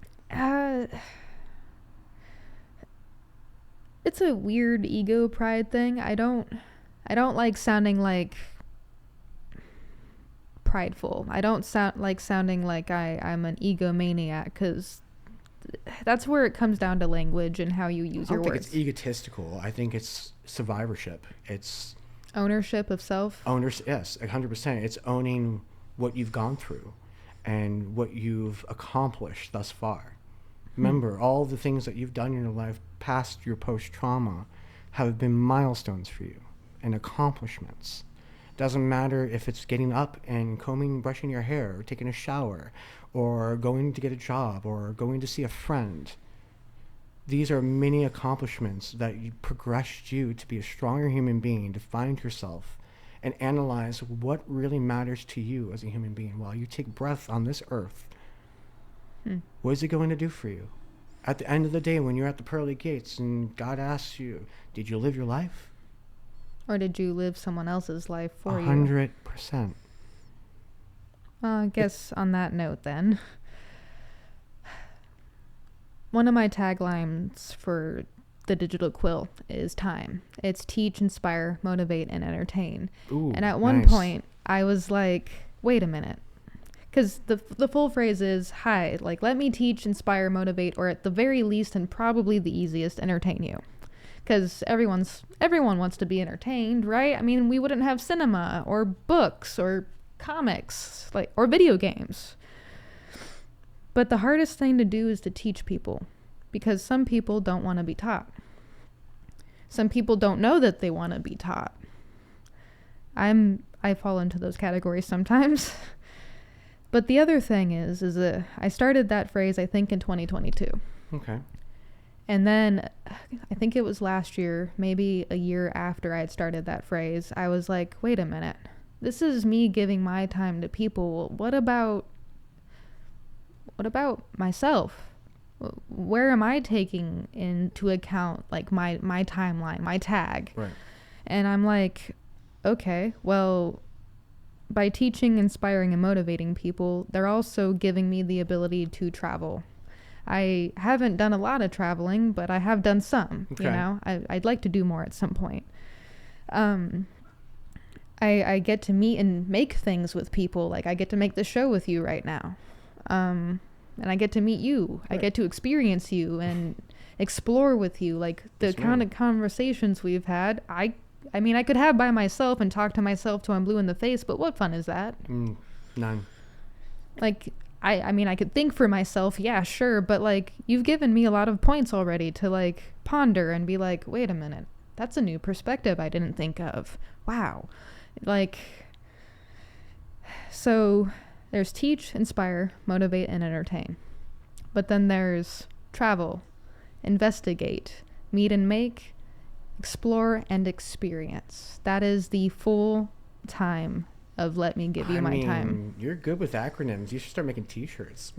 It's a weird ego pride thing. I don't like sounding like prideful. I don't sounding like I'm an egomaniac, because that's where it comes down to language and how you use your words. I don't think it's egotistical. I think it's survivorship. It's ownership of self. Yes, 100%. It's owning what you've gone through and what you've accomplished thus far. Remember, all the things that you've done in your life past your post-trauma have been milestones for you and accomplishments. Doesn't matter if it's getting up and brushing your hair, or taking a shower, or going to get a job, or going to see a friend. These are many accomplishments that progressed you to be a stronger human being, to find yourself and analyze what really matters to you as a human being while you take breath on this earth. What is it going to do for you? At the end of the day, when you're at the pearly gates and God asks you, did you live your life? Or did you live someone else's life for 100%. Well, I guess on that note then, one of my taglines for the Digital Quill is time. It's teach, inspire, motivate, and entertain. Ooh, and at one point, I was like, wait a minute. Because the full phrase is, hi, like, let me teach, inspire, motivate, or at the very least, and probably the easiest, entertain you. Because everyone wants to be entertained, right? I mean, we wouldn't have cinema or books or comics, or video games. But the hardest thing to do is to teach people, because some people don't want to be taught. Some people don't know that they want to be taught. I fall into those categories sometimes. But the other thing is that I started that phrase, I think, in 2022. Okay. And then I think it was last year, maybe a year after I had started that phrase, I was like, wait a minute. This is me giving my time to people. What about myself? Where am I taking into account, like, my timeline, my tag? Right. And I'm like, okay, well, by teaching, inspiring, and motivating people, they're also giving me the ability to travel. I haven't done a lot of traveling, but I have done some. Okay. I'd like to do more at some point. I get to meet and make things with people. Like, I get to make this show with you right now. And I get to meet you. Right. I get to experience you and explore with you. Like, the kind of conversations we've had, I mean, I could have by myself and talk to myself till I'm blue in the face, but what fun is that? None. Like, I mean, I could think for myself, yeah, sure, but, like, you've given me a lot of points already to, like, ponder and be like, wait a minute, that's a new perspective I didn't think of. Wow. Like, so there's teach, inspire, motivate, and entertain. But then there's travel, investigate, meet and make, explore, and experience. That is the full time of let me give you my time. You're good with acronyms. You should start making t-shirts.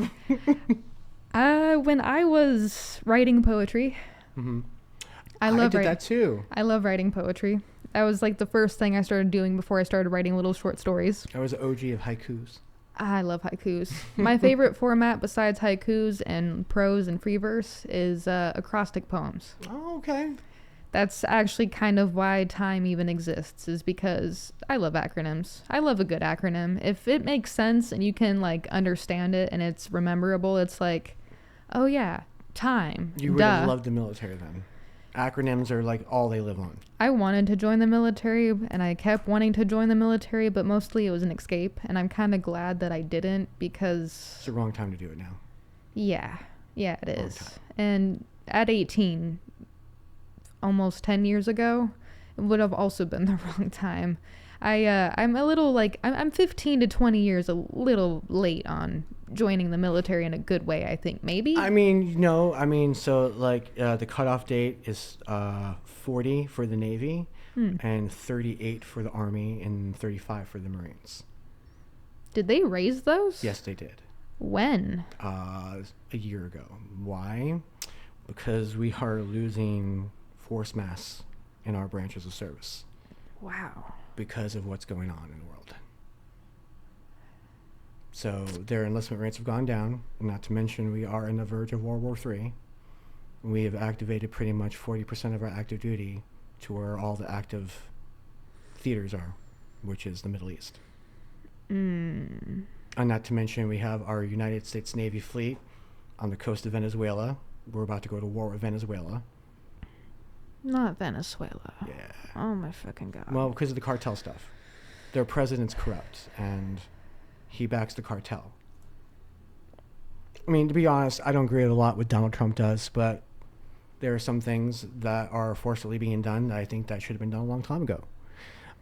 When I was writing poetry, I did that too. I love writing poetry. That was like the first thing I started doing before I started writing little short stories. I was an OG of haikus. I love haikus. My favorite format besides haikus and prose and free verse is acrostic poems. Oh, okay. That's actually kind of why time even exists, is because I love acronyms. I love a good acronym. If it makes sense and you can like understand it and it's rememberable, it's like, oh yeah, time. You would have loved the military then. Acronyms are like all they live on. I wanted to join the military and I kept wanting to join the military, but mostly it was an escape. And I'm kind of glad that I didn't, because it's the wrong time to do it now. Yeah, it is. And at 18, almost 10 years ago, it would have also been the wrong time. I'm a little like, I'm 15 to 20 years a little late on joining the military in a good way, I think, maybe. So like the cutoff date is 40 for the Navy and 38 for the Army and 35 for the Marines. Did they raise those? Yes, they did. When? A year ago. Why? Because we are losing force mass in our branches of service. Wow. Because of what's going on in the world. So their enlistment rates have gone down, not to mention we are on the verge of World War III. We have activated pretty much 40% of our active duty to where all the active theaters are, which is the Middle East. And not to mention we have our United States Navy fleet on the coast of Venezuela. We're about to go to war with Venezuela. Not Venezuela. Yeah. Oh my fucking God. Well, because of the cartel stuff. Their president's corrupt and he backs the cartel. I mean, to be honest, I don't agree with a lot what Donald Trump does, but there are some things that are forcibly being done that I think that should have been done a long time ago.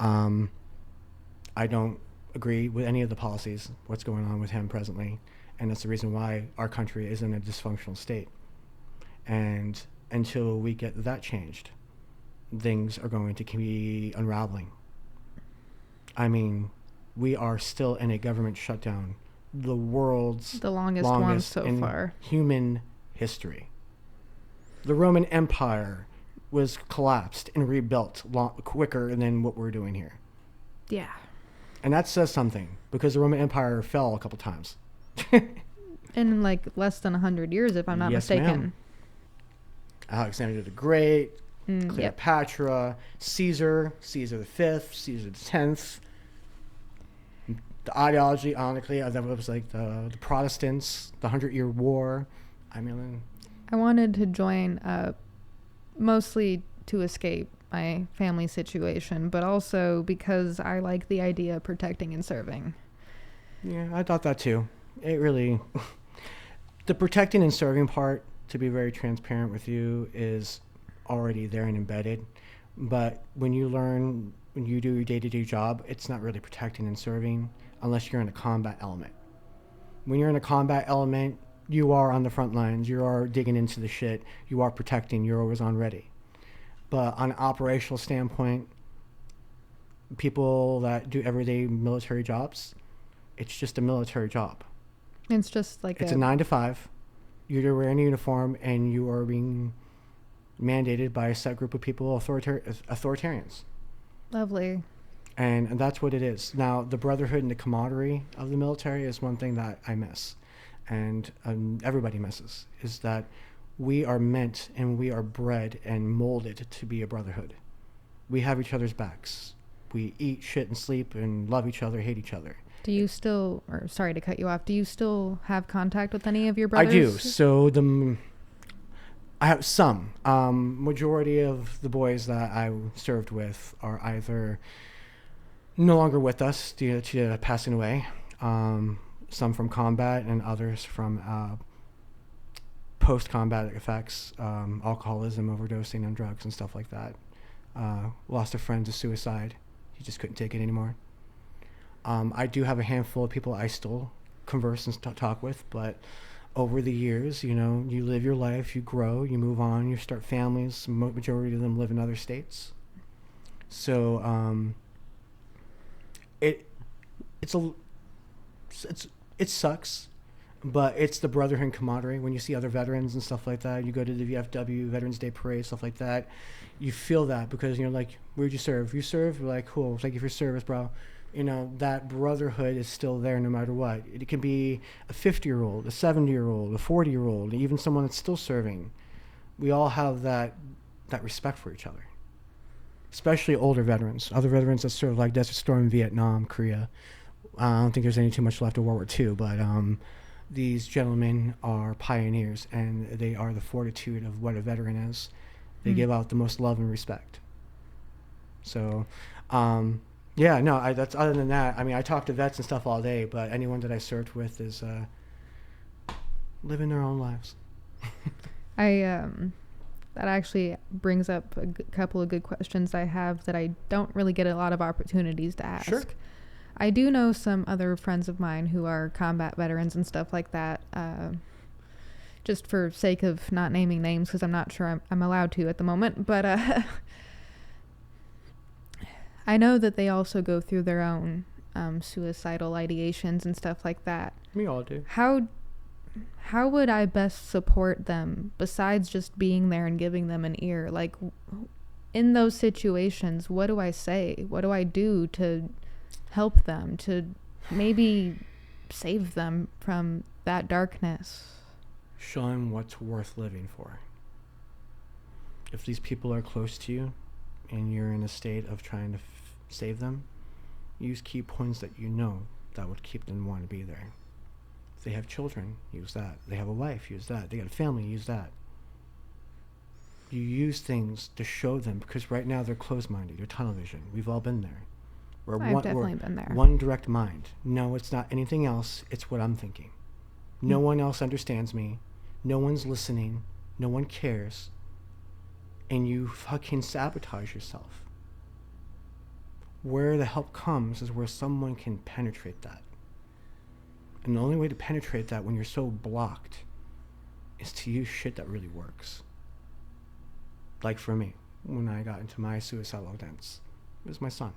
I don't agree with any of the policies, what's going on with him presently, and that's the reason why our country is in a dysfunctional state. And until we get that changed, things are going to be unraveling. I mean, we are still in a government shutdown, the world's longest one so in far. Human history. The Roman Empire was collapsed and rebuilt quicker than what we're doing here. Yeah. And that says something, because the Roman Empire fell a couple times. In like less than 100 years, if I'm not mistaken. Ma'am. Alexander the Great, Cleopatra, Caesar the 5th, Caesar the 10th. The ideology, honestly, that was like the Protestants, the 100-Year War. I wanted to join mostly to escape my family situation, but also because I like the idea of protecting and serving. Yeah, I thought that too. It really... the protecting and serving part, to be very transparent with you, is already there and embedded. But when you do your day-to-day job, it's not really protecting and serving unless you're in a combat element. When you're in a combat element, you are on the front lines. You are digging into the shit. You are protecting. You're always on ready. But on an operational standpoint, people that do everyday military jobs, it's just a military job. It's just like it's a 9 to 5. You're wearing a uniform and you are being mandated by a set group of people, authoritarians. Lovely. And that's what it is. Now, the brotherhood and the camaraderie of the military is one thing that I miss. And everybody misses, is that we are meant and we are bred and molded to be a brotherhood. We have each other's backs. We eat, shit, and sleep and love each other, hate each other. Do you still, or sorry to cut you off, do you still have contact with any of your brothers? I do. So I have some. Majority of the boys that I served with are either no longer with us due to passing away. Some from combat and others from post-combat effects, alcoholism, overdosing on drugs and stuff like that. Lost a friend to suicide. He just couldn't take it anymore. I do have a handful of people I still converse and talk with, but over the years, you know, you live your life, you grow, you move on, you start families. Majority of them live in other states. So it sucks, but it's the brotherhood and camaraderie. When you see other veterans and stuff like that, you go to the VFW Veterans Day Parade, stuff like that, you feel that because you're like, where'd you serve? You served? We're like, cool. Thank you for your service, bro. You know, that brotherhood is still there no matter what. It can be a 50-year-old, a 70-year-old, a 40-year-old, even someone that's still serving. We all have that respect for each other, especially older veterans, other veterans that served like Desert Storm, Vietnam, Korea. I don't think there's any too much left of World War II, but these gentlemen are pioneers, and they are the fortitude of what a veteran is. They give out the most love and respect. So, yeah, no, that's other than that. I mean, I talk to vets and stuff all day, but anyone that I served with is living their own lives. That actually brings up a couple of good questions I have that I don't really get a lot of opportunities to ask. Sure. I do know some other friends of mine who are combat veterans and stuff like that. Just for sake of not naming names, because I'm not sure I'm allowed to at the moment, but I know that they also go through their own suicidal ideations and stuff like that. We all do. How would I best support them besides just being there and giving them an ear? Like, in those situations, what do I say? What do I do to help them, to maybe save them from that darkness? Show them what's worth living for. If these people are close to you and you're in a state of trying to save them, use key points that you know that would keep them want to be there. If they have children, use that. They have a wife, use that. They got a family, use that. You use things to show them, because right now they're closed-minded, they're tunnel vision. We've all been there. I've definitely been there. One direct mind. No, it's not anything else. It's what I'm thinking. No one else understands me. No one's listening. No one cares. And you fucking sabotage yourself. Where the help comes is where someone can penetrate that. And the only way to penetrate that when you're so blocked is to use shit that really works. Like for me, when I got into my suicidal attempts, it was my son.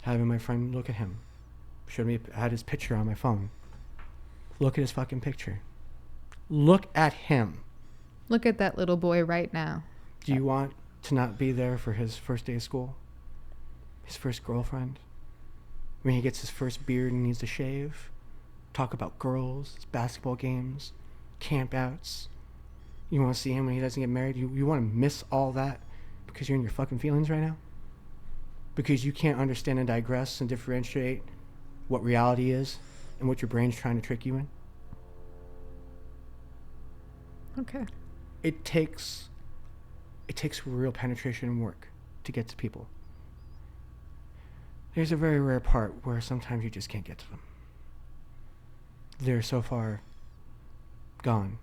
Having my friend look at him. Showed me, I had his picture on my phone. Look at his fucking picture. Look at him. Look at that little boy right now. Do you want to not be there for his first day of school? His first girlfriend? When he gets his first beard and needs to shave? Talk about girls, basketball games, campouts. You want to see him when he doesn't get married? You want to miss all that because you're in your fucking feelings right now? Because you can't understand and digress and differentiate what reality is and what your brain's trying to trick you in? Okay. It takes real penetration and work to get to people. There's a very rare part where sometimes you just can't get to them. They're so far gone.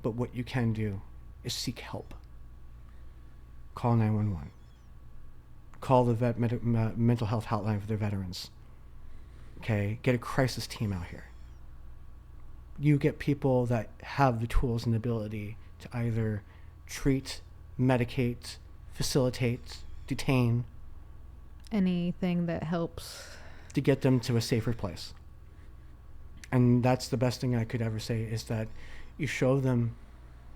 But what you can do is seek help. Call 911. Call the mental health hotline for their veterans. Okay? Get a crisis team out here. You get people that have the tools and ability to either treat, medicate, facilitate, detain. Anything that helps. To get them to a safer place. And that's the best thing I could ever say, is that you show them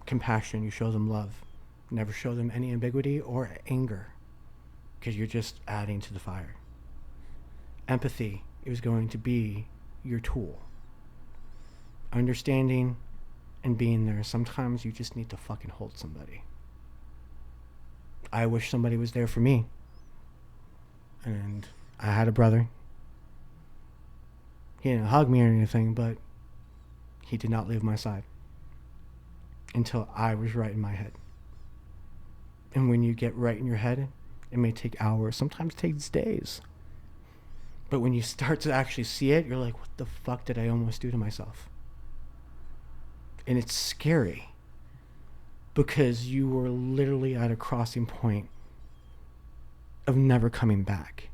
compassion, you show them love. Never show them any ambiguity or anger, because you're just adding to the fire. Empathy is going to be your tool. Understanding and being there. Sometimes you just need to fucking hold somebody. I wish somebody was there for me. And I had a brother. He didn't hug me or anything, but he did not leave my side until I was right in my head. And when you get right in your head, it may take hours, sometimes it takes days. But when you start to actually see it, you're like, what the fuck did I almost do to myself? And it's scary because you were literally at a crossing point of never coming back.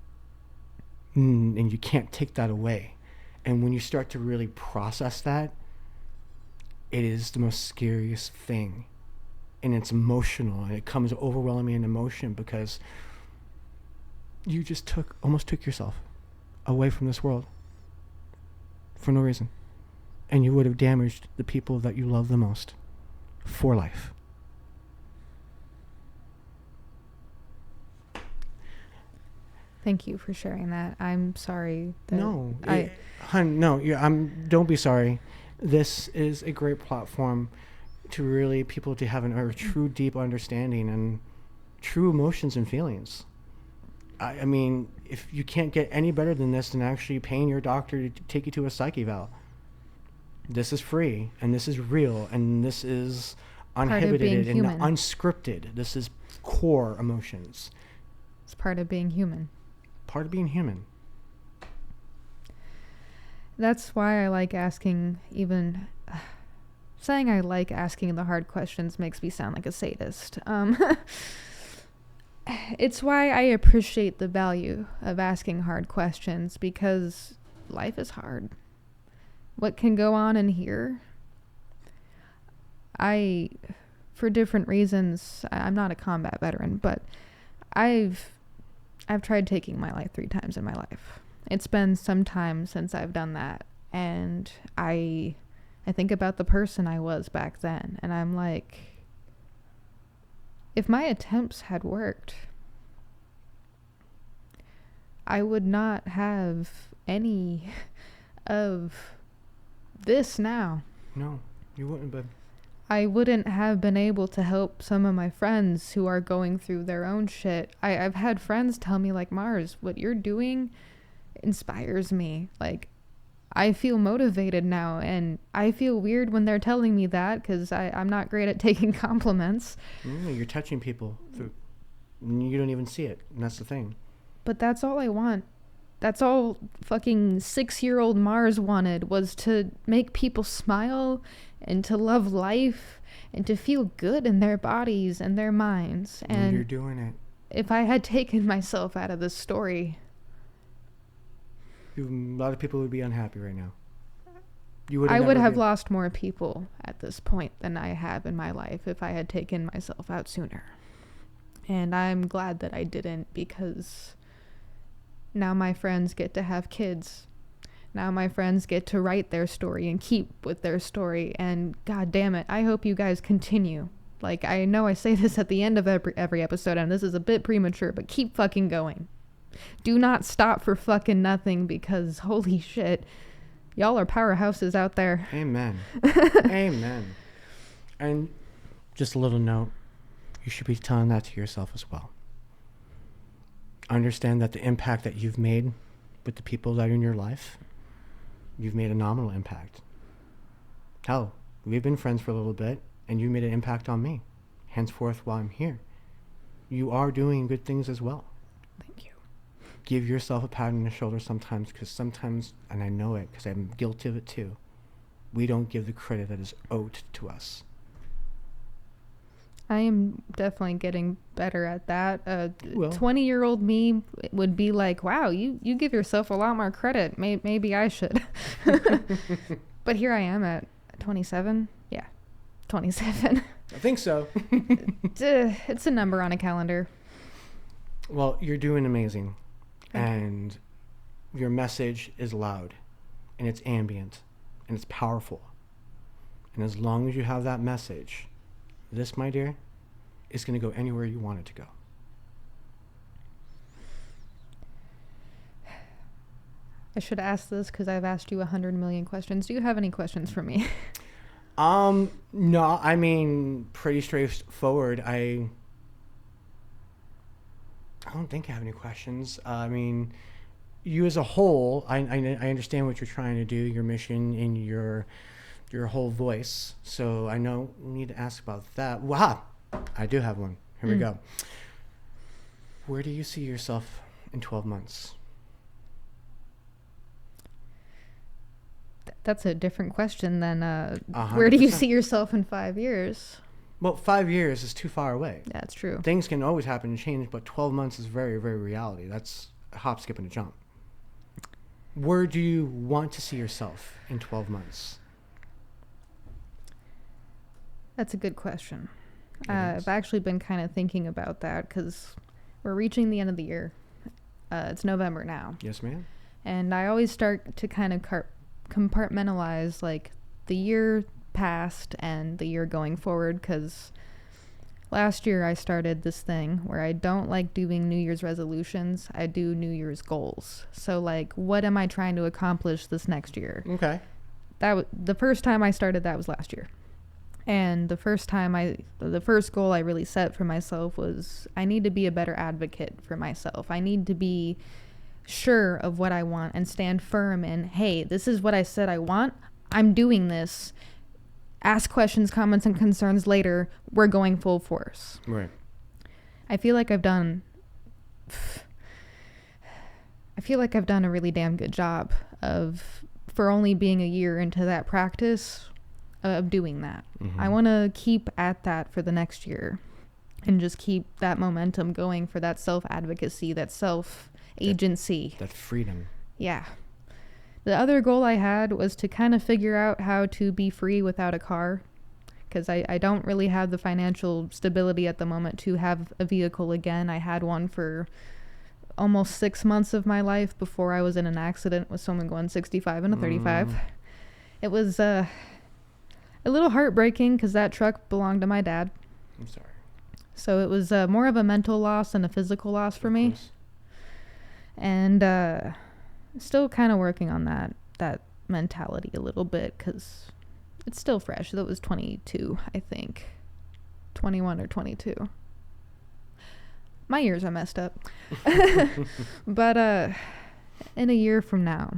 And you can't take that away. And when you start to really process that, it is the most scariest thing. And it's emotional, and it comes overwhelming in emotion because you just almost took yourself away from this world for no reason. And you would have damaged the people that you love the most for life. Thank you for sharing that. I'm sorry that No, don't be sorry. This is a great platform to really people to have a true deep understanding and true emotions and feelings. I mean, if you can't get any better than this than actually paying your doctor to take you to a psych eval, this is free and this is real and this is uninhibited and unscripted. This is core emotions. It's part of being human. Part of being human. That's why I like asking saying I like asking the hard questions makes me sound like a sadist. It's why I appreciate the value of asking hard questions, because life is hard. What can go on in here? For different reasons, I'm not a combat veteran, but I've tried taking my life 3 times in my life. It's been some time since I've done that, and I think about the person I was back then, and I'm like, if my attempts had worked, I would not have any of this now. No, you wouldn't, but I wouldn't have been able to help some of my friends who are going through their own shit. I've had friends tell me, like, Mars, what you're doing inspires me. Like, I feel motivated now, and I feel weird when they're telling me that, because I'm not great at taking compliments. You're touching people. You don't even see it, and that's the thing. But that's all I want. That's all fucking 6-year-old Mars wanted, was to make people smile and to love life and to feel good in their bodies and their minds. And you're doing it. If I had taken myself out of this story, a lot of people would be unhappy right now. I would have lost more people at this point than I have in my life if I had taken myself out sooner. And I'm glad that I didn't, because now my friends get to have kids. Now my friends get to write their story and keep with their story. And god damn it, I hope you guys continue. Like, I know I say this at the end of every episode, and this is a bit premature, but keep fucking going. Do not stop for fucking nothing, because holy shit, y'all are powerhouses out there. Amen. Amen. And just a little note, you should be telling that to yourself as well. Understand that the impact that you've made with the people that are in your life, you've made a nominal impact. Hell, we've been friends for a little bit, and you made an impact on me. Henceforth, while I'm here, you are doing good things as well. Thank you. Give yourself a pat on the shoulder sometimes, because sometimes, and I know it because I'm guilty of it too, we don't give the credit that is owed to us. I am definitely getting better at that. 20-year-old me would be like, wow, you give yourself a lot more credit. Maybe I should. But here I am at 27. Yeah, 27. I think so. It's a number on a calendar. Well, you're doing amazing. And your message is loud, and it's ambient, and it's powerful. And as long as you have that message, this, my dear, is going to go anywhere you want it to go. I should ask this because I've asked you 100 million questions. Do you have any questions for me? No, I mean, pretty straightforward. I don't think I have any questions. I mean, you as a whole, I understand what you're trying to do, your mission and your whole voice. So I know we need to ask about that. Wow, I do have one. Here we go. Where do you see yourself in 12 months? That's a different question than where do you see yourself in 5 years? Well, 5 years is too far away. That's true. Things can always happen and change, but 12 months is very, very reality. That's a hop, skip, and a jump. Where do you want to see yourself in 12 months? That's a good question. I've actually been kind of thinking about that because we're reaching the end of the year. It's November now. Yes, ma'am. And I always start to kind of compartmentalize like the year past and the year going forward, because last year I started this thing where I don't like doing New Year's resolutions. I do New Year's goals. So like, what am I trying to accomplish this next year? Okay. The first time I started that was last year. And the first goal I really set for myself was I need to be a better advocate for myself. I need to be sure of what I want and stand firm in, hey, this is what I said I want. I'm doing this. Ask questions, comments, and concerns later. We're going full force. Right. I feel like I've done a really damn good job for only being a year into that practice of doing that. Mm-hmm. I want to keep at that for the next year and just keep that momentum going for that self-advocacy, that self-agency. That freedom. Yeah. The other goal I had was to kind of figure out how to be free without a car, because I don't really have the financial stability at the moment to have a vehicle again. I had one for almost 6 months of my life before I was in an accident with someone going 65 and a 35. It was a little heartbreaking because that truck belonged to my dad. I'm sorry. So it was more of a mental loss than a physical loss for me. And still kind of working on that mentality a little bit, because it's still fresh. That was 22, I think. 21 or 22. My years are messed up. But in a year from now.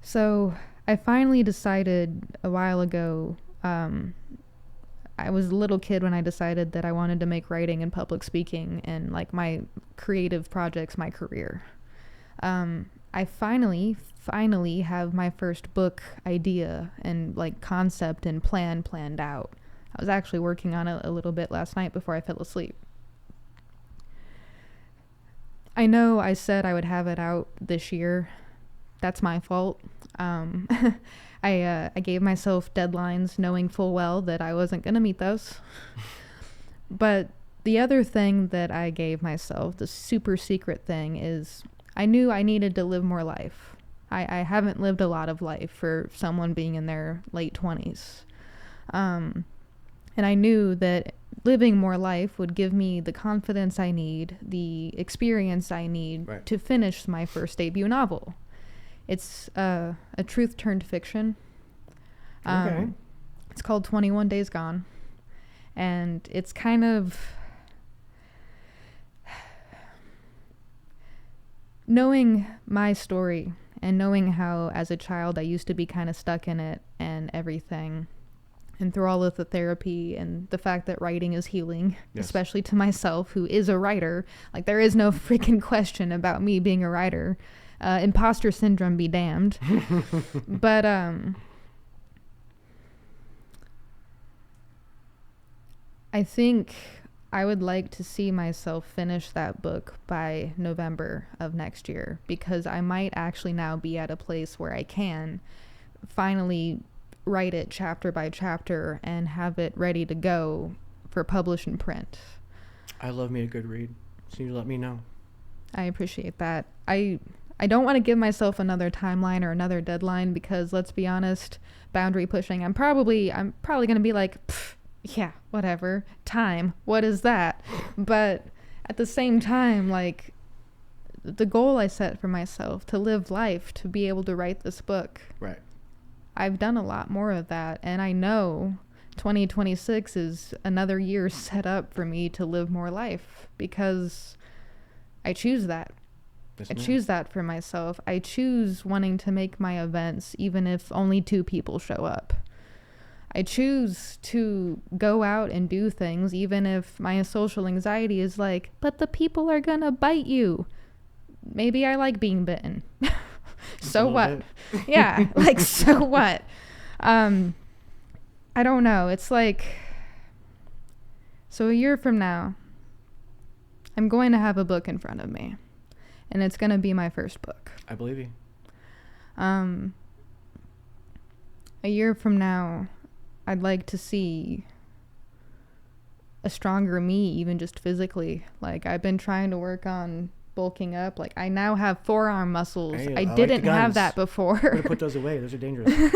So I finally decided a while ago, I was a little kid when I decided that I wanted to make writing and public speaking and like my creative projects my career. I finally have my first book idea and like concept and planned out. I was actually working on it a little bit last night before I fell asleep. I know I said I would have it out this year. That's my fault. I gave myself deadlines knowing full well that I wasn't going to meet those. But the other thing that I gave myself, the super secret thing, is I knew I needed to live more life. I haven't lived a lot of life for someone being in their late 20s. And I knew that living more life would give me the confidence I need, the experience I need to finish my first debut novel. It's a truth turned fiction. Okay. It's called 21 Days Gone. And it's kind of knowing my story and knowing how as a child I used to be kind of stuck in it and everything. And through all of the therapy and the fact that writing is healing, especially to myself, who is a writer. Like, there is no freaking question about me being a writer. Imposter syndrome be damned. But I think I would like to see myself finish that book by November of next year, because I might actually now be at a place where I can finally write it chapter by chapter and have it ready to go for publish and print. I love me a good read, so you let me know. I appreciate that. I don't want to give myself another timeline or another deadline, because let's be honest, boundary pushing, I'm probably going to be like, yeah, whatever, time, what is that? But at the same time, like, the goal I set for myself to live life, to be able to write this book. Right. I've done a lot more of that, and I know 2026 is another year set up for me to live more life, because I choose that. I choose that for myself. I choose wanting to make my events even if only 2 people show up. I choose to go out and do things even if my social anxiety is like, but the people are gonna bite you. Maybe I like being bitten. So what? Yeah, like, so what? I don't know. It's like, so a year from now, I'm going to have a book in front of me, and it's going to be my first book. I believe you. A year from now, I'd like to see a stronger me, even just physically. Like, I've been trying to work on bulking up. Like, I now have forearm muscles. Hey, I didn't have that before. I'm gonna put those away. Those are dangerous.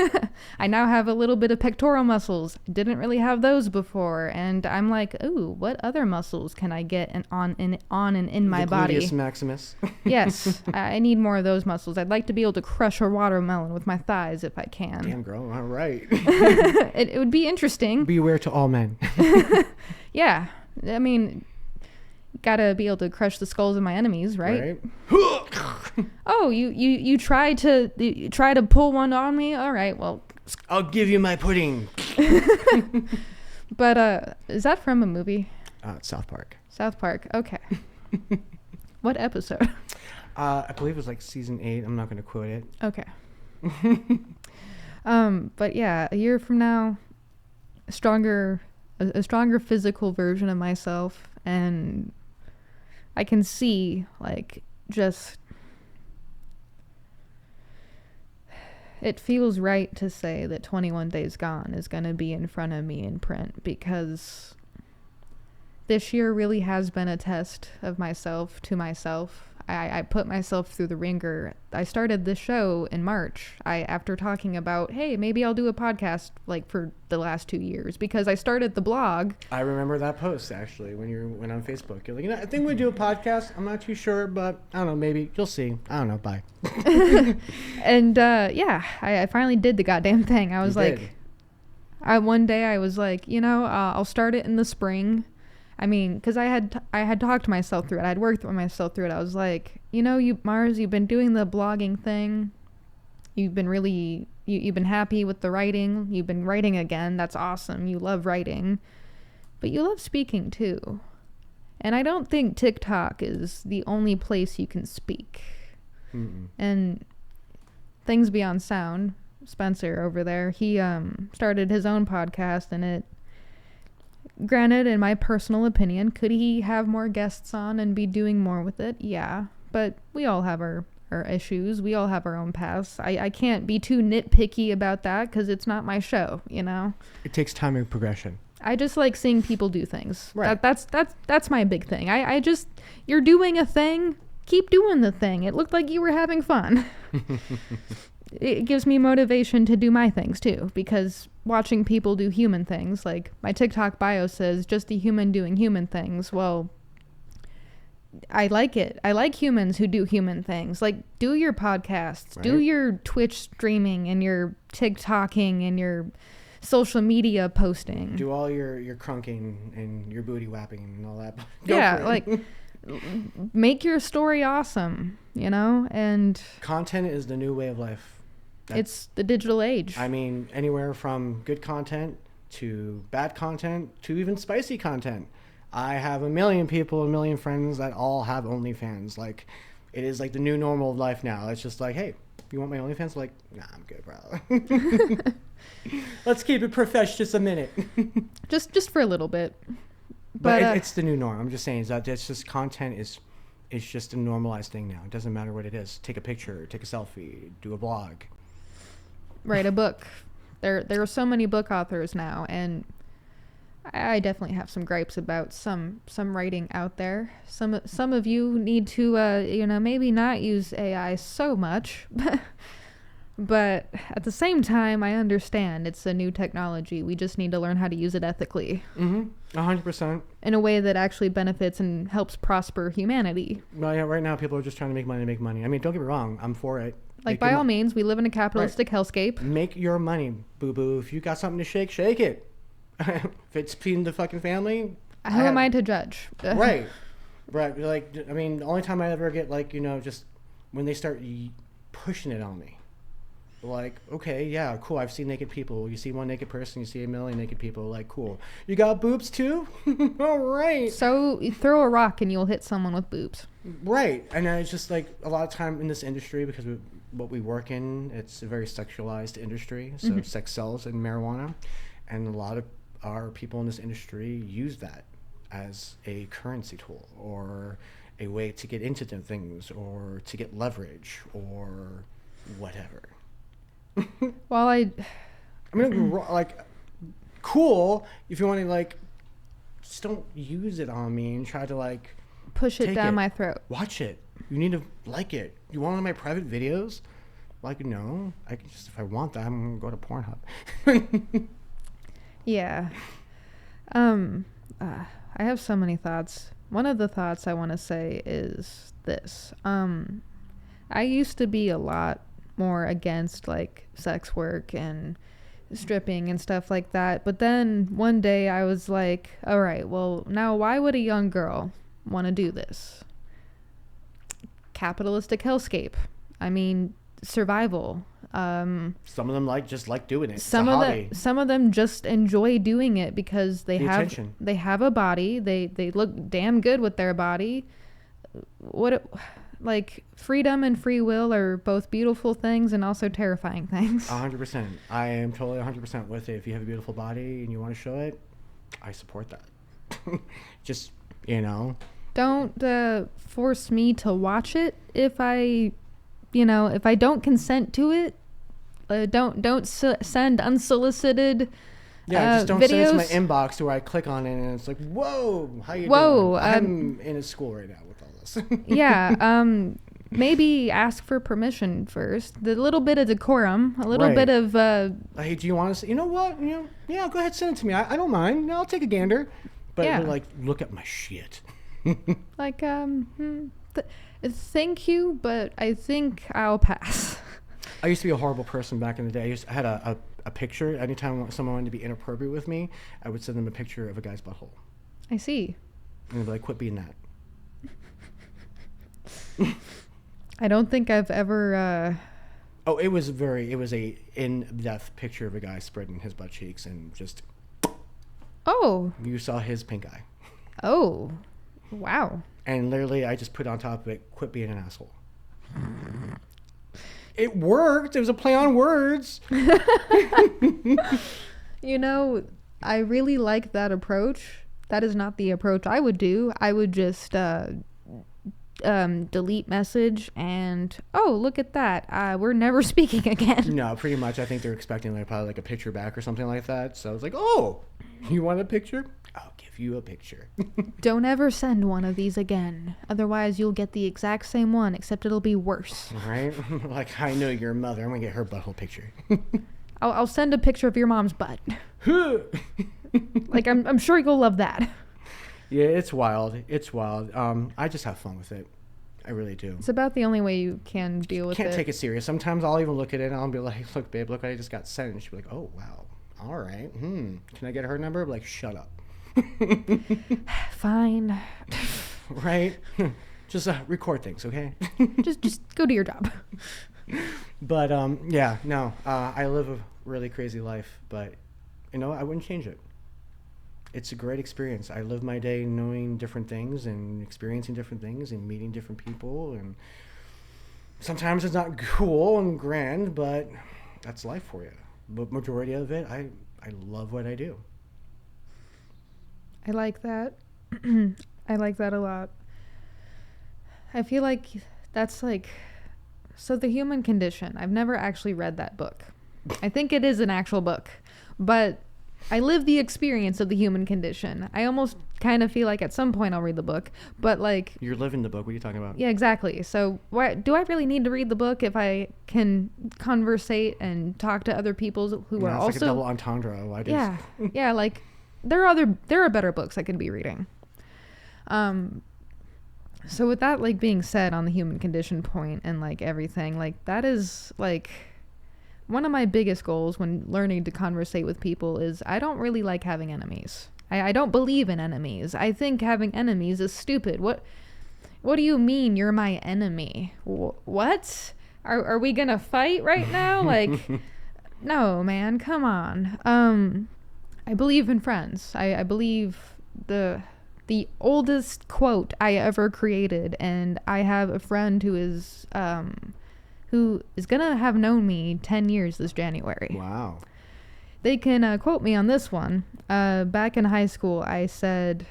I now have a little bit of pectoral muscles. Didn't really have those before. And I'm like, ooh, what other muscles can I get on and in my body? Gluteus maximus. Yes, I need more of those muscles. I'd like to be able to crush a watermelon with my thighs if I can. Damn, girl. All right. It would be interesting. Beware to all men. Yeah. I mean, gotta be able to crush the skulls of my enemies, right? Oh, you try to pull one on me? All right, well, I'll give you my pudding. But is that from a movie? South Park. South Park. Okay. What episode? I believe it was like season 8. I'm not going to quote it. Okay. But yeah, a year from now, a stronger physical version of myself, and I can see, like, just, it feels right to say that 21 Days Gone is going to be in front of me in print, because this year really has been a test of myself to myself. I put myself through the ringer. I started this show in March. After talking about, hey, maybe I'll do a podcast like for the last 2 years, because I started the blog. I remember that post, actually, when you went on Facebook. You're like, I think we do a podcast. I'm not too sure, but I don't know, maybe you'll see. I don't know. Bye. And yeah, I finally did the goddamn thing. I was one day I was like, I'll start it in the spring. I mean, because I had talked myself through it. I'd worked myself through it. I was like, Mars, you've been doing the blogging thing. You've been really, you've been happy with the writing. You've been writing again. That's awesome. You love writing. But you love speaking too. And I don't think TikTok is the only place you can speak. Mm-mm. And Things Beyond Sound, Spencer over there, he started his own podcast, and granted, in my personal opinion, could he have more guests on and be doing more with it? Yeah. But we all have our issues. We all have our own paths. I can't be too nitpicky about that, because it's not my show, It takes time and progression. I just like seeing people do things. Right. That's my big thing. You're doing a thing, keep doing the thing. It looked like you were having fun. It gives me motivation to do my things too, because watching people do human things, like my TikTok bio says, just a human doing human things. Well, I like it. I like humans who do human things. Like, do your podcasts, right. Do your Twitch streaming and your TikToking and your social media posting. Do all your crunking and your booty whapping and all that. Yeah, like make your story awesome, and content is the new way of life. It's the digital age. I mean, anywhere from good content to bad content to even spicy content. I have a million people, a million friends that all have OnlyFans. Like, it is like the new normal of life now. It's just like, hey, you want my OnlyFans? Like, nah, I'm good, bro. Let's keep it profesh just a minute. just for a little bit. But it's the new norm. I'm just saying that it's just content is just a normalized thing now. It doesn't matter what it is. Take a picture, take a selfie, do a blog. Write a book. There are so many book authors now, and I definitely have some gripes about some writing out there. Some of you need to maybe not use AI so much, but at the same time, I understand it's a new technology. We just need to learn how to use it ethically. 100%. In a way that actually benefits and helps prosper humanity. Well, yeah, right now people are just trying to make money. I mean, don't get me wrong, I'm for it. Like, by all means, we live in a capitalistic hellscape. Make your money, boo-boo. If you got something to shake, shake it. If it's feeding the fucking family... Who am I to judge? Right. Like, I mean, the only time I ever get, like, just when they start pushing it on me. Like, okay, yeah, cool, I've seen naked people. You see one naked person, you see a million naked people. Like, cool. You got boobs, too? All right. So, you throw a rock and you'll hit someone with boobs. Right. And it's just, like, a lot of time in this industry, because what we work in, it's a very sexualized industry. So, sex sells and marijuana. And a lot of our people in this industry use that as a currency tool or a way to get into things or to get leverage or whatever. Well, I mean, like, cool. If you want to like, just don't use it on me and try to like push it down my throat. Watch it. You need to like it. You want one of my private videos? Like, no. I can just, if I want that, I'm gonna go to Pornhub. Yeah. I have so many thoughts. One of the thoughts I want to say is this. I used to be a lot more against like sex work and stripping and stuff like that. But then one day I was like, all right, well, now why would a young girl want to do this? Capitalistic hellscape. I mean, survival. Some of them just like doing it. Some of them just enjoy doing it because they have a body. They look damn good with their body. Like freedom and free will are both beautiful things and also terrifying things. 100%. I am totally 100% with it. If you have a beautiful body and you want to show it, I support that. Just, don't force me to watch it if I don't consent to it. Don't send unsolicited just don't videos. send it to my inbox to where I click on it and it's like, whoa, how you doing? I'm in a school right now with all this. Yeah, maybe ask for permission first. The little bit of decorum, a little bit of. Hey, do you want to? You know what? Yeah, go ahead, send it to me. I don't mind. I'll take a gander. But like, look at my shit. Like, thank you, but I think I'll pass. I used to be a horrible person back in the day. I had a picture. Anytime someone wanted to be inappropriate with me, I would send them a picture of a guy's butthole. I see. And they'd be like, quit being that. I don't think I've ever... it was a in-depth picture of a guy spreading his butt cheeks and just... Oh. You saw his pink eye. Oh. Wow. And literally, I just put on top of it, quit being an asshole. It worked. It was a play on words. I really like that approach. That is not the approach I would do. I would just delete message and, oh, look at that. We're never speaking again. No, pretty much. I think they're expecting probably a picture back or something like that. So I was like, oh, you want a picture? I'll give you a picture. Don't ever send one of these again. Otherwise, you'll get the exact same one, except it'll be worse. Right? Like, I know your mother. I'm going to get her butthole picture. I'll send a picture of your mom's butt. Like, I'm sure you'll love that. Yeah, it's wild. It's wild. I just have fun with it. I really do. It's about the only way you can deal with it. Can't take it serious. Sometimes I'll even look at it and I'll be like, look, babe, look what I just got sent. And she'll be like, oh, wow. All right. Can I get her number? I'm like, shut up. Fine. Right? Just record things, okay? just go do your job. But I live a really crazy life, but I wouldn't change it. It's a great experience. I live my day knowing different things and experiencing different things and meeting different people, and sometimes it's not cool and grand, but that's life for you. But majority of it, I love what I do. I like that. I like that a lot. I feel like that's so The Human Condition. I've never actually read that book. I think it is an actual book, but I live the experience of the human condition. I almost kind of feel like at some point I'll read the book, but You're living the book. What are you talking about? Yeah, exactly. So do I really need to read the book if I can conversate and talk to other people who are also... It's like a double entendre. Yeah, there are better books I could be reading. So with that being said on the human condition point and everything, that is one of my biggest goals when learning to conversate with people is I don't really like having enemies. I don't believe in enemies. I think having enemies is stupid. What do you mean you're my enemy? What? Are we gonna fight right now? No, man, come on. I believe in friends. I believe the oldest quote I ever created, and I have a friend who is gonna have known me 10 years this January. Wow. They can quote me on this one. Back in high school, I said,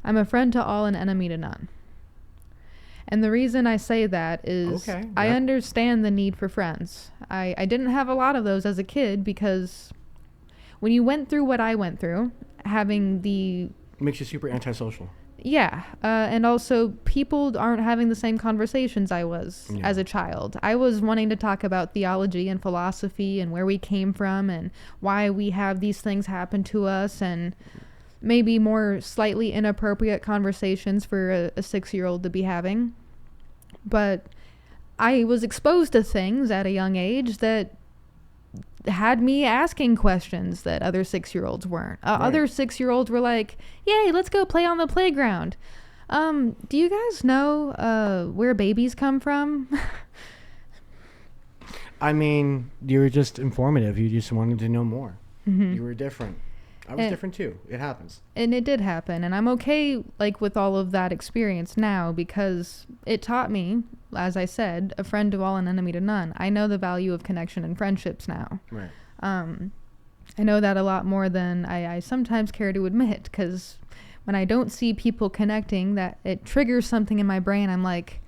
I'm a friend to all and enemy to none. And the reason I say that is I understand the need for friends. I didn't have a lot of those as a kid because, when you went through what I went through, having the... Makes you super antisocial. Yeah. And also people aren't having the same conversations I was as a child. I was wanting to talk about theology and philosophy and where we came from and why we have these things happen to us, and maybe more slightly inappropriate conversations for a 6-year-old to be having. But I was exposed to things at a young age that had me asking questions that other 6-year-olds weren't. Other 6-year-olds were like, yay, let's go play on the playground. Do you guys know where babies come from? I mean, you were just informative. You just wanted to know more. Mm-hmm. You were different. I was different too. It happens. And it did happen. And I'm okay with all of that experience now, because it taught me, as I said, a friend to all, an enemy to none. I know the value of connection and friendships now. Right. I know that a lot more than I sometimes care to admit, because when I don't see people connecting, that it triggers something in my brain. I'm like,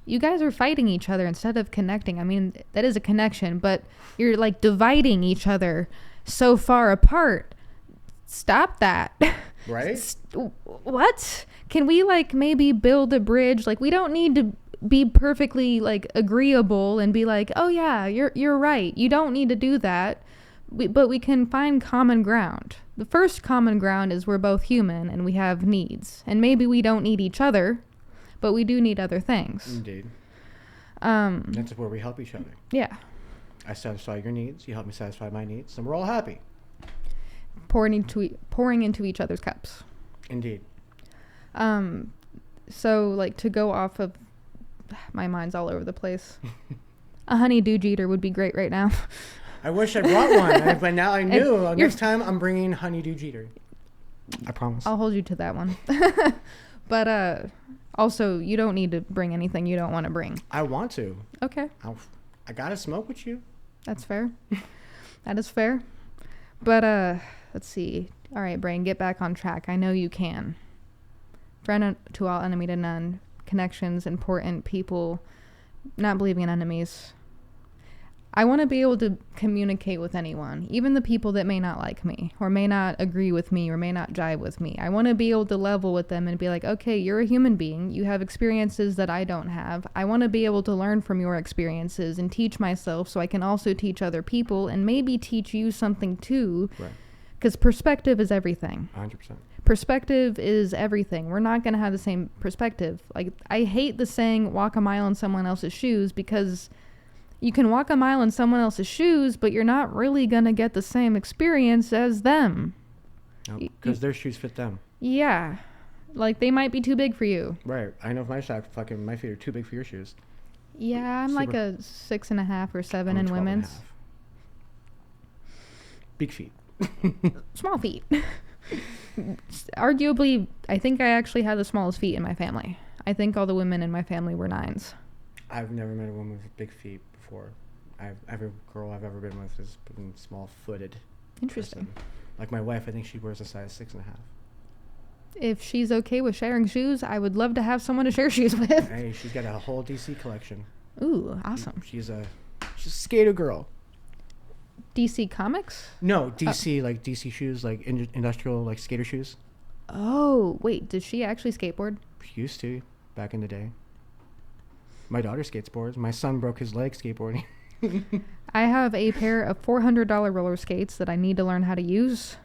you guys are fighting each other instead of connecting. I mean, that is a connection, but you're dividing each other so far apart. Stop that. Right? What? Can we maybe build a bridge? We don't need to be perfectly agreeable and be like, oh yeah, you're right. You don't need to do that. But we can find common ground. The first common ground is we're both human and we have needs. And maybe we don't need each other, but we do need other things. Indeed. That's where we help each other. Yeah. I satisfy your needs. You help me satisfy my needs, and we're all happy. Pouring into each other's cups. Indeed. So to go off of, my mind's all over the place. A honey-do jeter would be great right now. I wish I brought one, but now I knew. Next time I'm bringing honey-do jeter. I promise. I'll hold you to that one. But also, you don't need to bring anything you don't want to bring. I want to. Okay. I gotta smoke with you. That's fair. That is fair. But let's see. All right, Brain, get back on track. I know you can. Friend to all, enemy to none. Connections, important, people, not believing in enemies. I want to be able to communicate with anyone, even the people that may not like me or may not agree with me or may not jive with me. I want to be able to level with them and be like, okay, you're a human being. You have experiences that I don't have. I want to be able to learn from your experiences and teach myself so I can also teach other people and maybe teach you something too. Right. Because perspective is everything. 100%. Perspective is everything. We're not going to have the same perspective. I hate the saying, walk a mile in someone else's shoes, because you can walk a mile in someone else's shoes, but you're not really going to get the same experience as them. Because their shoes fit them. Yeah. They might be too big for you. Right. I know if my feet are too big for your shoes. Yeah, I'm a 6.5 or 7 in women's. Big feet. Small feet. Arguably, I think I actually had the smallest feet in my family. I think all the women in my family were 9s. I've never met a woman with big feet before. Every girl I've ever been with has been small-footed. Interesting. Like my wife, I think she wears a size 6.5. If she's okay with sharing shoes, I would love to have someone to share shoes with. Hey, she's got a whole DC collection. Ooh, awesome. She's a skater girl. DC Comics? No, DC, DC shoes, industrial, skater shoes. Oh, wait, does she actually skateboard? She used to, back in the day. My daughter skateboards. My son broke his leg skateboarding. I have a pair of $400 roller skates that I need to learn how to use.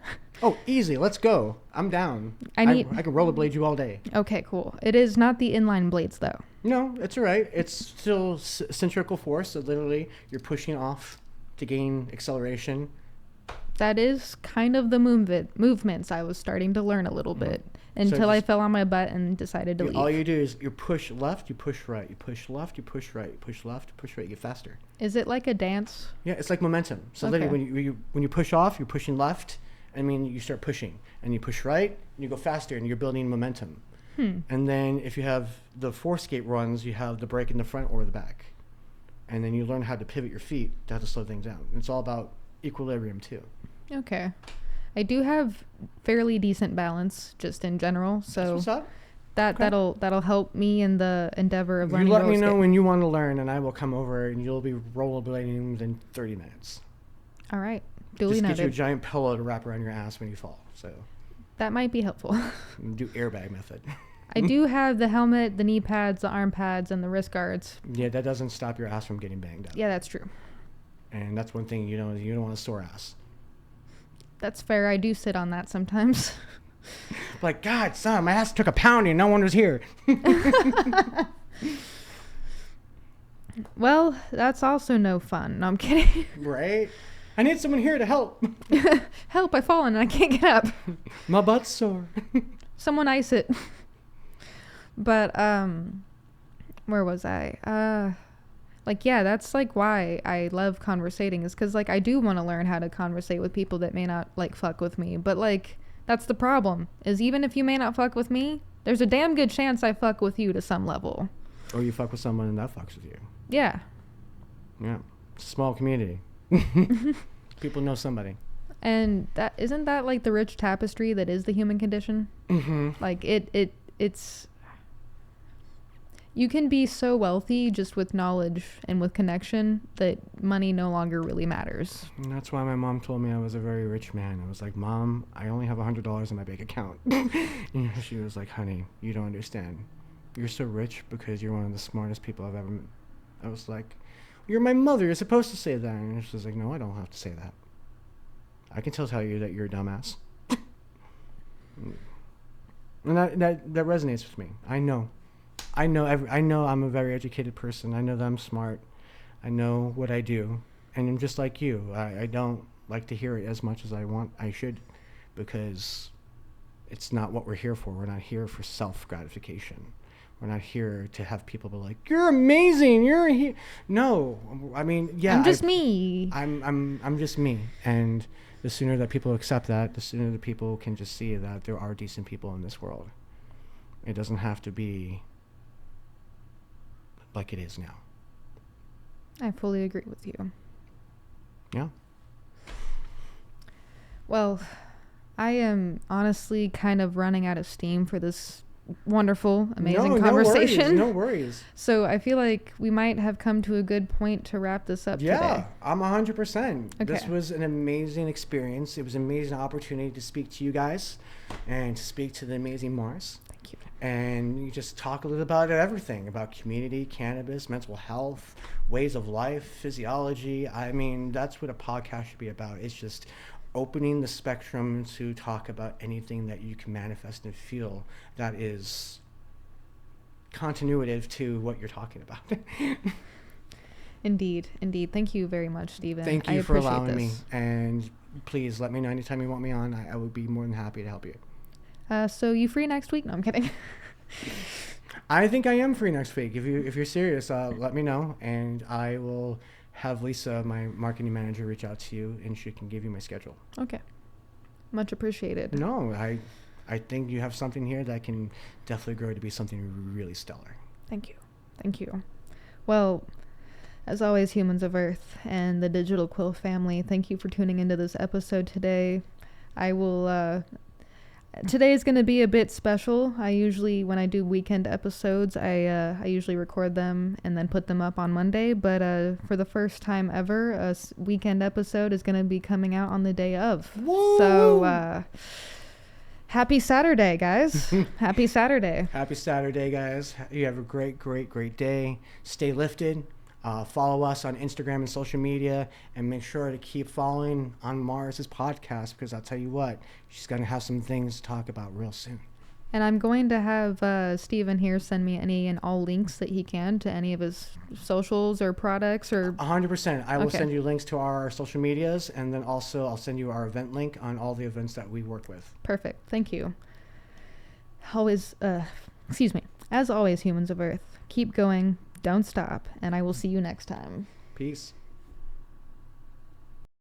Oh, easy. Let's go. I'm down. I can rollerblade you all day. Okay, cool. It is not the inline blades, though. No, it's all right. It's still centrifugal force. So literally, you're pushing off to gain acceleration. That is kind of the movements I was starting to learn a little bit until I fell on my butt and decided to leave. All you do is you push left, you push right, you push left, you push right, you push left, you push right, you get faster. Is it like a dance? Yeah, it's like momentum. So literally when you push off, you're pushing left, you start pushing, and you push right, and you go faster, and you're building momentum. And then if you have the 4 skate runs, you have the brake in the front or the back. And then you learn how to pivot your feet to how to slow things down. It's all about equilibrium too. Okay. I do have fairly decent balance just in general, so what's up? That'll help me in the endeavor of learning. You let me know when you want to learn, and I will come over, and you'll be rollerblading within 30 minutes. All right. Duly just noted. get you a giant pillow to wrap around your ass when you fall. So that might be helpful. do airbag method. I do have the helmet, the knee pads, the arm pads, and the wrist guards. Yeah, that doesn't stop your ass from getting banged up. Yeah, that's true. And that's one thing you don't want a sore ass. That's fair. I do sit on that sometimes. Like, God, son, my ass took a pounding. No one was here. Well, that's also no fun. No, I'm kidding. Right? I need someone here to help. Help, I've fallen and I can't get up. My butt's sore. Someone ice it. But, where was I? Like, yeah, that's, like, why I love conversating is because, like, I do want to learn how to conversate with people that may not, like, fuck with me. But, like, that's the problem, is even if you may not fuck with me, there's a damn good chance I fuck with you to some level. Or you fuck with someone and that fucks with you. Yeah. Yeah. It's a small community. People know somebody. And that isn't that, like, the rich tapestry that is the human condition? Mm-hmm. Like, it's... You can be so wealthy just with knowledge and with connection that money no longer really matters. And that's why my mom told me I was a very rich man. I was like, Mom, I only have $100 in my bank account. And she was like, honey, you don't understand. You're so rich because you're one of the smartest people I've ever met. I was like, you're my mother. You're supposed to say that. And she was like, no, I don't have to say that. I can tell you that you're a dumbass. And that resonates with me. I know I'm a very educated person. I know that I'm smart. I know what I do. And I'm just like you. I don't like to hear it as much as I should, because it's not what we're here for. We're not here for self-gratification. We're not here to have people be like, you're amazing. No, I mean, yeah. I'm just me. I'm just me. And the sooner that people accept that, the sooner that people can just see that there are decent people in this world. It doesn't have to be like it is now. I fully agree with you. Yeah. Well, I am honestly kind of running out of steam for this wonderful, amazing conversation. No worries. So I feel like we might have come to a good point to wrap this up today. Yeah, I'm 100%. Okay. This was an amazing experience. It was an amazing opportunity to speak to you guys and to speak to the amazing Mars. Thank you. And you just talk a little about everything, about community, cannabis, mental health, ways of life, physiology. I mean, that's what a podcast should be about. It's just opening the spectrum to talk about anything that you can manifest and feel that is continuative to what you're talking about. Indeed. Thank you very much, Stephen. Thank you for allowing me. And please let me know anytime you want me on. I would be more than happy to help you. So you free next week? No, I'm kidding. I think I am free next week. If you're serious, let me know, and I will have Lisa, my marketing manager, reach out to you, and she can give you my schedule. Okay. Much appreciated. No, I think you have something here that can definitely grow to be something really stellar. Thank you. Well, as always, humans of Earth and the Digital Quill family, thank you for tuning into this episode today. Today is going to be a bit special. I usually, when I do weekend episodes, I usually record them and then put them up on Monday. But for the first time ever, a weekend episode is going to be coming out on the day of. Woo! So, happy Saturday, guys. Happy Saturday. Happy Saturday, guys. You have a great day. Stay lifted. Follow us on Instagram and social media, and make sure to keep following on Mars's podcast, because I'll tell you what, she's going to have some things to talk about real soon. And I'm going to have Stephen here send me any and all links that he can to any of his socials or products or... 100%. I will send you links to our social medias, and then also I'll send you our event link on all the events that we work with. Perfect. Thank you. As always, humans of Earth, keep going. Don't stop, and I will see you next time. Peace.